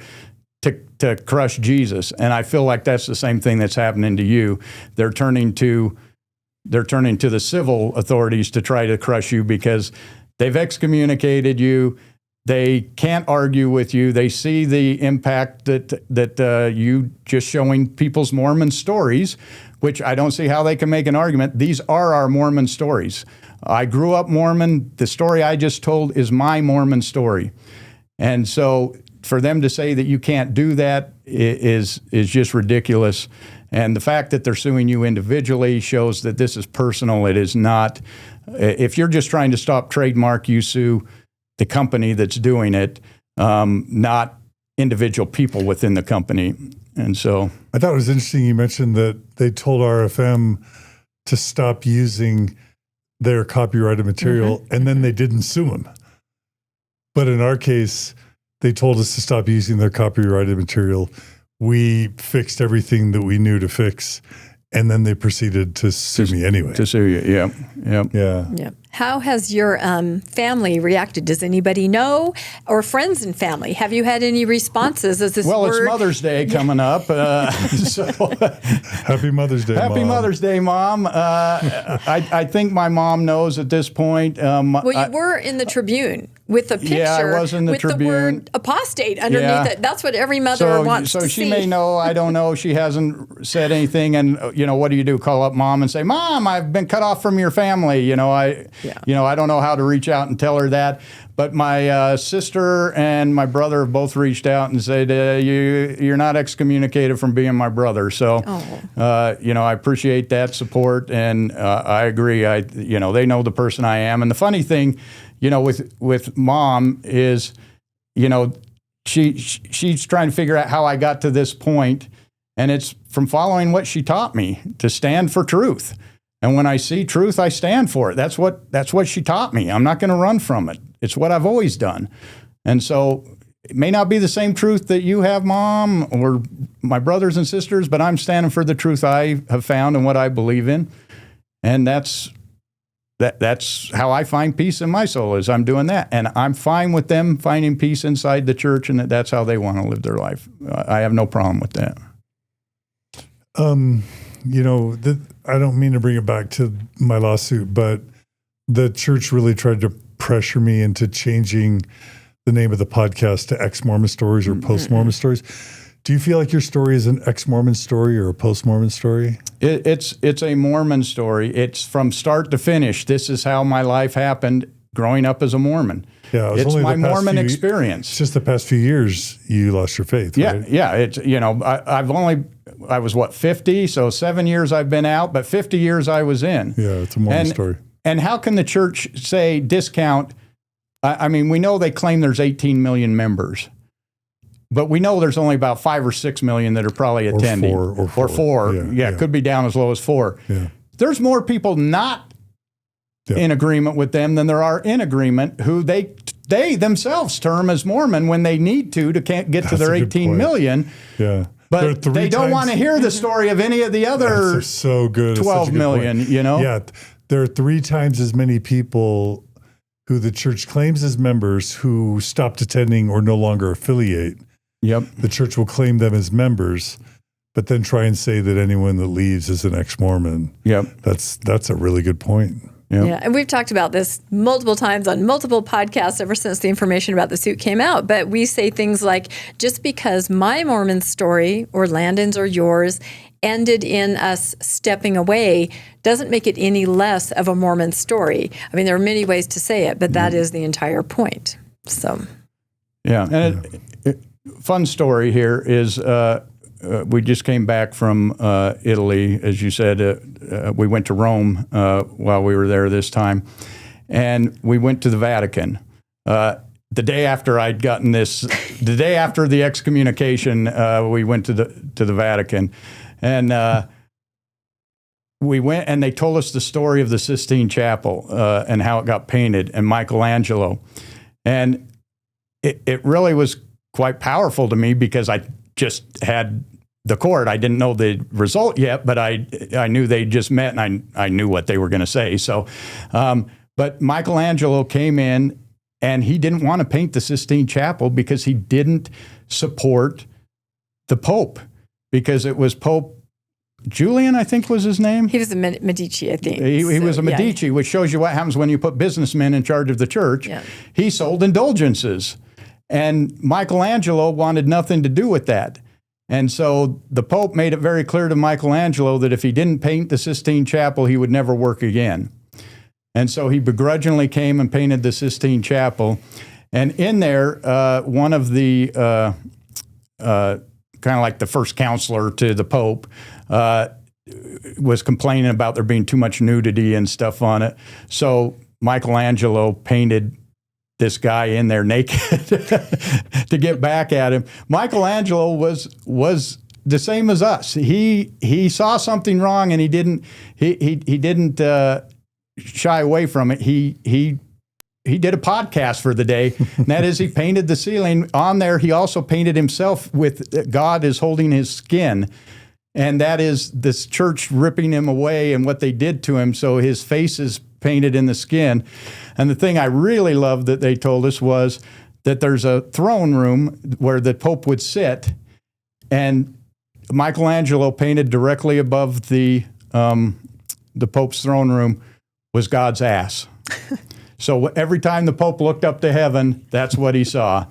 to crush Jesus. And I feel like that's the same thing that's happening to you. They're turning to the civil authorities to try to crush you because they've excommunicated you. They can't argue with you. They see the impact that you just showing people's Mormon stories, which I don't see how they can make an argument. These are our Mormon stories. I grew up Mormon. The story I just told is my Mormon story. And so for them to say that you can't do that is just ridiculous. And the fact that they're suing you individually shows that this is personal. It is not. If you're just trying to stop trademark, you sue the company that's doing it, not individual people within the company. And so I thought it was interesting you mentioned that they told RFM to stop using their copyrighted material, and then they didn't sue them. But in our case, they told us to stop using their copyrighted material. We fixed everything that we knew to fix, and then they proceeded to sue me anyway. To sue you, yeah. Yeah. How has your family reacted? Does anybody know, or friends and family? Have you had any responses as this Well, word? it's Mother's Day coming up. So Happy Mother's Day, Happy Mom. Mother's Day, Mom. I think my mom knows at this point. Well, you were in the Tribune with a picture. Yeah, I was in the with Tribune. the word apostate underneath it. That's what every mother wants to see. So she may know. I don't know. She hasn't said anything. And what do? Call up Mom and say, "Mom, I've been cut off from your family." I don't know how to reach out and tell her that. But my sister and my brother have both reached out and said, "You're not excommunicated from being my brother." So, I appreciate that support, and I agree. They know the person I am. And the funny thing, with Mom is, she's trying to figure out how I got to this point, and it's from following what she taught me to stand for truth. And when I see truth, I stand for it. That's what she taught me. I'm not going to run from it. It's what I've always done. And so it may not be the same truth that you have, Mom, or my brothers and sisters, but I'm standing for the truth I have found and what I believe in. And that's how I find peace in my soul, is I'm doing that. And I'm fine with them finding peace inside the church, and that's how they want to live their life. I have no problem with that. I don't mean to bring it back to my lawsuit, but the church really tried to pressure me into changing the name of the podcast to Ex-Mormon Stories or Post-Mormon Stories. Do you feel like your story is an ex-Mormon story or a post-Mormon story? It's a Mormon story. It's from start to finish. This is how my life happened growing up as a Mormon. Yeah, it's my Mormon experience. It's just the past few years you lost your faith, right? Yeah. It's I was 50, so 7 years I've been out, but 50 years I was in. Yeah, it's a Mormon story. And how can the church say discount? I mean, we know they claim there's 18 million members, but we know there's only about 5 or 6 million that are probably attending. Or four. Yeah, it could be down as low as 4. Yeah. There's more people not in agreement with them than there are in agreement who they themselves term as Mormon when they need to get to their 18 million. Yeah. But they don't want to hear the story of any of the other so good. 12 million, Yeah. There are 3 times as many people who the church claims as members who stopped attending or no longer affiliate. Yep. The church will claim them as members, but then try and say that anyone that leaves is an ex-Mormon. Yep. That's a really good point. Yep. Yeah, and we've talked about this multiple times on multiple podcasts ever since the information about the suit came out. But we say things like, just because my Mormon story or Landon's or yours ended in us stepping away doesn't make it any less of a Mormon story. I mean, there are many ways to say it, but that is the entire point. So, yeah, and fun story here is we just came back from Italy, as you said. We went to Rome while we were there this time, and we went to the Vatican. The day after I'd gotten this, the day after the excommunication, we went to the Vatican, and we went and they told us the story of the Sistine Chapel and how it got painted, and Michelangelo, and it really was quite powerful to me because I just had the court. I didn't know the result yet, but I knew they just met, and I knew what they were going to say. So, but Michelangelo came in, and he didn't want to paint the Sistine Chapel because he didn't support the Pope, because it was Pope Julian, I think was his name. he was a Medici, I think. He was a Medici, which shows you what happens when you put businessmen in charge of the church. Yeah. He sold indulgences. And Michelangelo wanted nothing to do with that. And so the Pope made it very clear to Michelangelo that if he didn't paint the Sistine Chapel, he would never work again. And so he begrudgingly came and painted the Sistine Chapel. And in there, one of the, kind of like the first counselor to the Pope, was complaining about there being too much nudity and stuff on it. So Michelangelo painted this guy in there naked to get back at him. Michelangelo was the same as us. He saw something wrong, and he didn't shy away from it. He did a podcast for the day, and that is, he painted the ceiling. On there, he also painted himself with God is holding his skin. And that is this church ripping him away and what they did to him. So his face is painted in the skin. And the thing I really loved that they told us was that there's a throne room where the Pope would sit, and Michelangelo painted directly above the Pope's throne room was God's ass. So every time the Pope looked up to heaven, that's what he saw.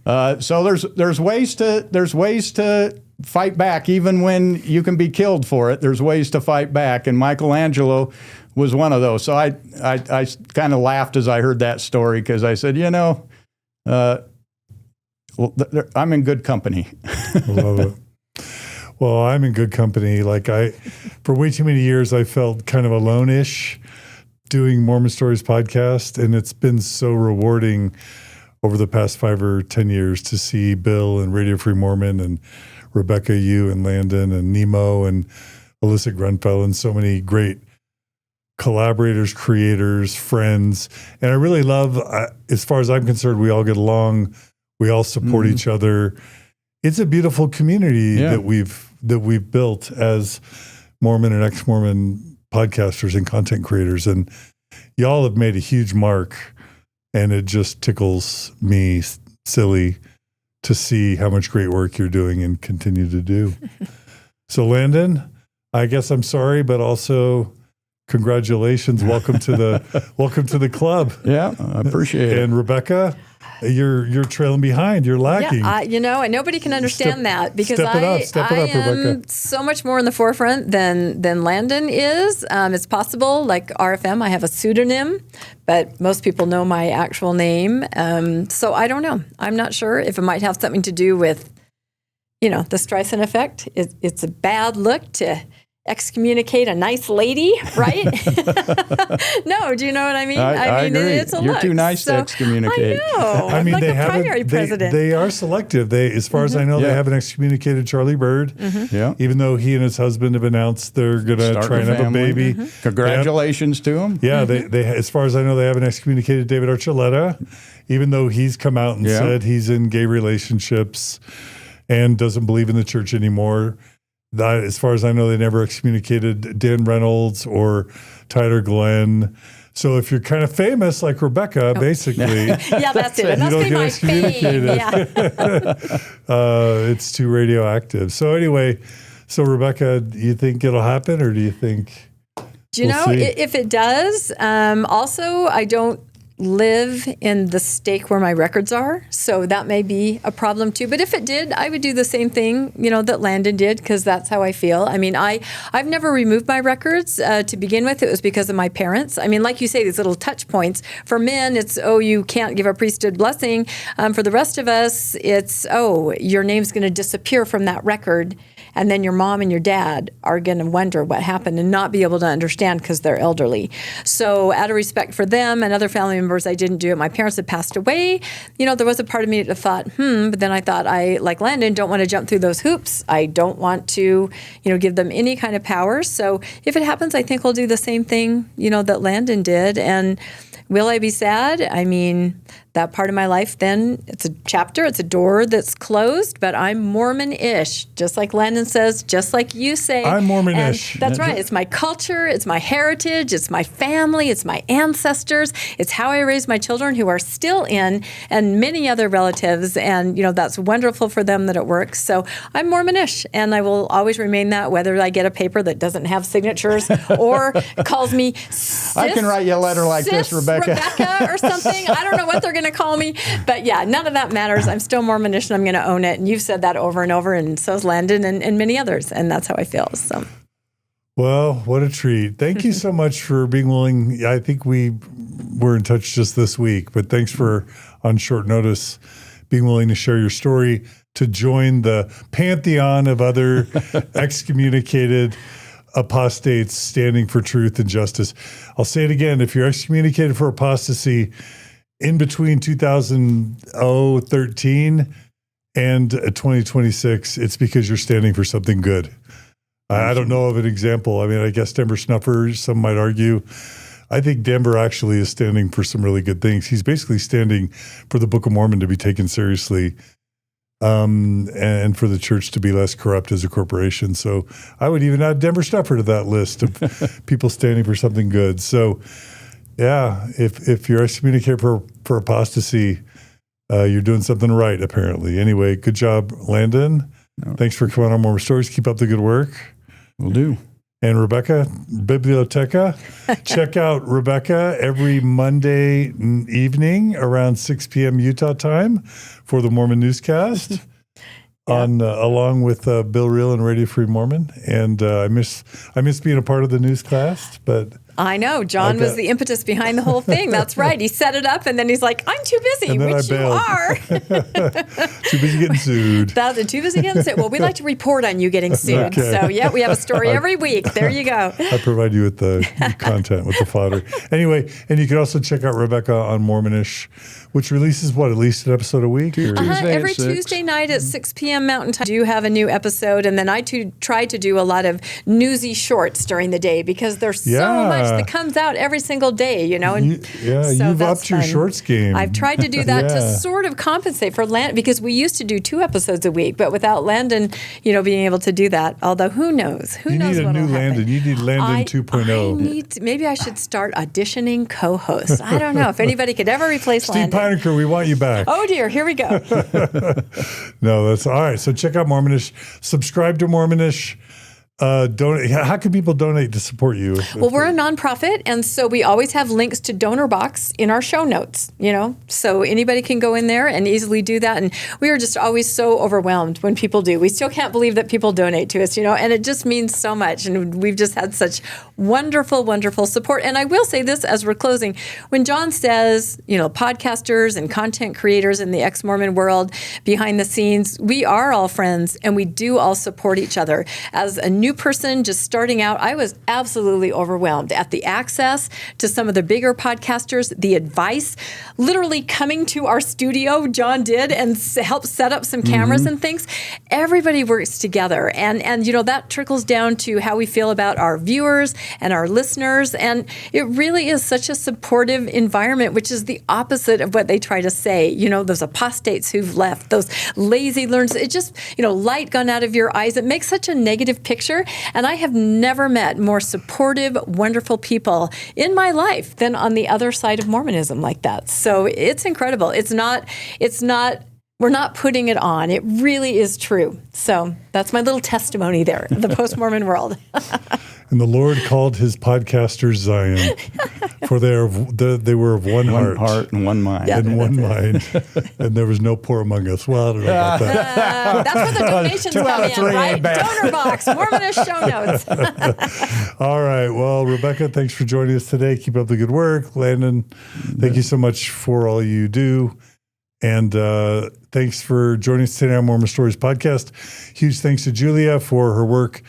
So there's ways to fight back, even when you can be killed for it. There's ways to fight back, and Michelangelo was one of those. So I kind of laughed as I heard that story, because I said, I'm in good company. I love it. Well, I'm in good company. Like for way too many years, I felt kind of alone-ish doing Mormon Stories podcast, and it's been so rewarding over the past 5 or 10 years to see Bill and Radio Free Mormon and Rebecca, you and Landon and Nemo and Alyssa Grunfeld and so many great collaborators, creators, friends. And I really love, as far as I'm concerned, we all get along. We all support each other. It's a beautiful community that we've built as Mormon and ex-Mormon podcasters and content creators. And y'all have made a huge mark, and it just tickles me silly to see how much great work you're doing and continue to do. So Landon, I guess I'm sorry, but also congratulations. Welcome to the club. Yeah, I appreciate it. And Rebecca, you're trailing behind. You're lagging. Yeah, and nobody can understand that, because step it up, am Rebecca. So much more in the forefront than Landon is. It's possible, like RFM, I have a pseudonym, but most people know my actual name. So I don't know. I'm not sure if it might have something to do with, the Streisand effect. It's a bad look to excommunicate a nice lady, right? No, do you know what I mean? I mean, agree. it's a You're look. too nice to excommunicate. I know. I mean, like they a primary president. They are selective. As far as I know, they haven't excommunicated Charlie Bird. Yeah. Even though he and his husband have announced they're going to try and have a baby. Congratulations to him. Yeah, they as far as I know, they haven't excommunicated David Archuleta, even though he's come out and said he's in gay relationships and doesn't believe in the church anymore. As far as I know, they never excommunicated Dan Reynolds or Tyler Glenn. So if you're kind of famous like Rebecca, basically, yeah, that's it. you don't get my excommunicated. Yeah. It's too radioactive. So anyway, Rebecca, do you think it'll happen, or do you think? Do you know, if it does? Also, I don't live in the stake where my records are, so that may be a problem too. But if it did, I would do the same thing, that Landon did, because that's how I feel. I mean, I've never removed my records to begin with. It was because of my parents. I mean, like you say, these little touch points. For men, it's, you can't give a priesthood blessing. For the rest of us, it's, your name's going to disappear from that record. And then your mom and your dad are going to wonder what happened and not be able to understand because they're elderly. So out of respect for them and other family members, I didn't do it. My parents had passed away. There was a part of me that thought, but then I thought, I, like Landon, don't want to jump through those hoops. I don't want to, give them any kind of power. So if it happens, I think I'll do the same thing, that Landon did. And will I be sad? I mean, that part of my life, then it's a chapter, it's a door that's closed, but I'm Mormon-ish, just like Landon says, just like you say. I'm Mormon-ish. And that's right. It's my culture, it's my heritage, it's my family, it's my ancestors, it's how I raised my children who are still in, and many other relatives, and that's wonderful for them that it works. So I'm Mormon-ish, and I will always remain that, whether I get a paper that doesn't have signatures or calls me sis, I can write you a letter like this, Rebecca. Or something. I don't know what they're going to call me, but yeah, none of that matters. I'm still Mormonish, and I'm going to own it. And you've said that over and over, and so's Landon and many others, and that's how I feel. So, well, what a treat! Thank you so much for being willing. I think we were in touch just this week, but thanks for on short notice being willing to share your story, to join the pantheon of other excommunicated apostates standing for truth and justice. I'll say it again. If you're excommunicated for apostasy in between 2013 and 2026, it's because you're standing for something good. I don't know of an example. I mean, I guess Denver Snuffer, some might argue. I think Denver actually is standing for some really good things. He's basically standing for the Book of Mormon to be taken seriously, and for the church to be less corrupt as a corporation. So I would even add Denver Snuffer to that list of people standing for something good. So Yeah, if you're excommunicated for apostasy, you're doing something right, apparently. Anyway, good job, Landon. No. Thanks for coming on Mormon Stories. Keep up the good work. Will do. And Rebecca, Biblioteca. Check out Rebecca every Monday evening around 6 p.m. Utah time for the Mormon Newscast. Along with Bill Reel and Radio Free Mormon. And I miss being a part of the news class, but I know. John was the impetus behind the whole thing. That's right. He set it up and then he's like, I'm too busy, which you are. Too busy getting sued. Too busy getting sued. Well, we like to report on you getting sued. Okay. So, yeah, we have a story every week. There you go. I provide you with the content, with the fodder. Anyway, and you can also check out Rebecca on Mormonish, which releases, at least an episode a week? Every Tuesday night at 6 p.m. Mountain Time. I do have a new episode, and then I try to do a lot of newsy shorts during the day because there's so much that comes out every single day, And you've upped your shorts game. I've tried to do that to sort of compensate for Landon, because we used to do 2 episodes a week, but without Landon, being able to do that. Although who knows? Who knows what'll happen? You need a new Landon. You need Landon 2.0. Maybe I should start auditioning co-hosts. I don't know if anybody could ever replace Landon. Steve, we want you back. Oh dear, here we go. No, that's all right. So check out Mormonish. Subscribe to Mormonish. Donate. How can people donate to support you? Well, we're a nonprofit, and so we always have links to donor box in our show notes, so anybody can go in there and easily do that. And we are just always so overwhelmed when people do. We still can't believe that people donate to us, and it just means so much. And we've just had such wonderful, wonderful support. And I will say this as we're closing, when John says, podcasters and content creators in the ex-Mormon world behind the scenes, we are all friends and we do all support each other. As a new person just starting out, I was absolutely overwhelmed at the access to some of the bigger podcasters, the advice, literally coming to our studio, John did, and helped set up some cameras and things. Everybody works together. And that trickles down to how we feel about our viewers and our listeners. And it really is such a supportive environment, which is the opposite of what they try to say. Those apostates who've left, those lazy learners, it just, light gone out of your eyes. It makes such a negative picture. And I have never met more supportive, wonderful people in my life than on the other side of Mormonism like that. So it's incredible. We're not putting it on. It really is true. So that's my little testimony there, the post-Mormon world. And the Lord called his podcasters Zion, for they were of one heart and one mind. Yeah. And one mind. And there was no poor among us. Well, I don't know about that. That's where the donations come in, right? Donor box, Mormonish show notes. All right. Well, Rebecca, thanks for joining us today. Keep up the good work. Landon, thank you so much for all you do. And thanks for joining us today on Mormon Stories Podcast. Huge thanks to Julia for her work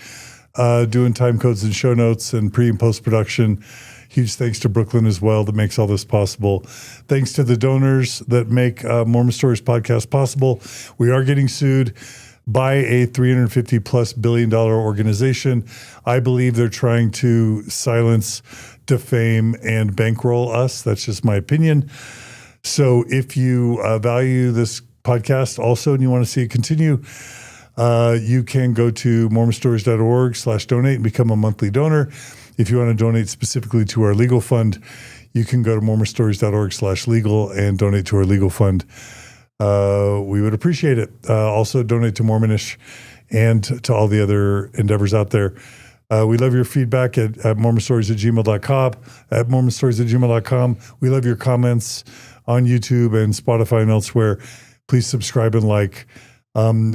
doing time codes and show notes and pre and post production. Huge thanks to Brooklyn as well that makes all this possible. Thanks to the donors that make Mormon Stories Podcast possible. We are getting sued by a $350+ billion organization. I believe they're trying to silence, defame, and bankroll us. That's just my opinion. So if you value this podcast also and you want to see it continue, you can go to mormonstories.org/donate and become a monthly donor. If you want to donate specifically to our legal fund, you can go to mormonstories.org/legal and donate to our legal fund. We would appreciate it. Also donate to Mormonish and to all the other endeavors out there. We love your feedback at mormonstories@gmail.com, at mormonstories@gmail.com. We love your comments on YouTube and Spotify and elsewhere. Please subscribe and like.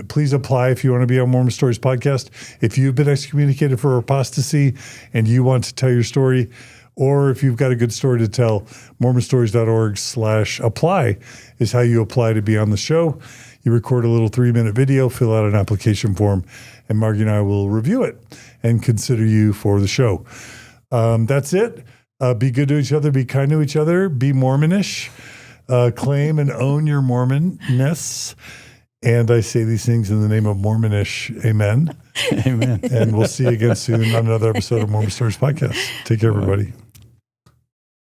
Please apply if you want to be on Mormon Stories Podcast. If you've been excommunicated for apostasy and you want to tell your story, or if you've got a good story to tell, mormonstories.org/apply is how you apply to be on the show. You record a little 3-minute video, fill out an application form, and Margie and I will review it and consider you for the show. That's it. Be good to each other. Be kind to each other. Be Mormonish. Claim and own your Mormonness. And I say these things in the name of Mormonish. Amen. Amen. And we'll see you again soon on another episode of Mormon Stories Podcast. Take care, everybody.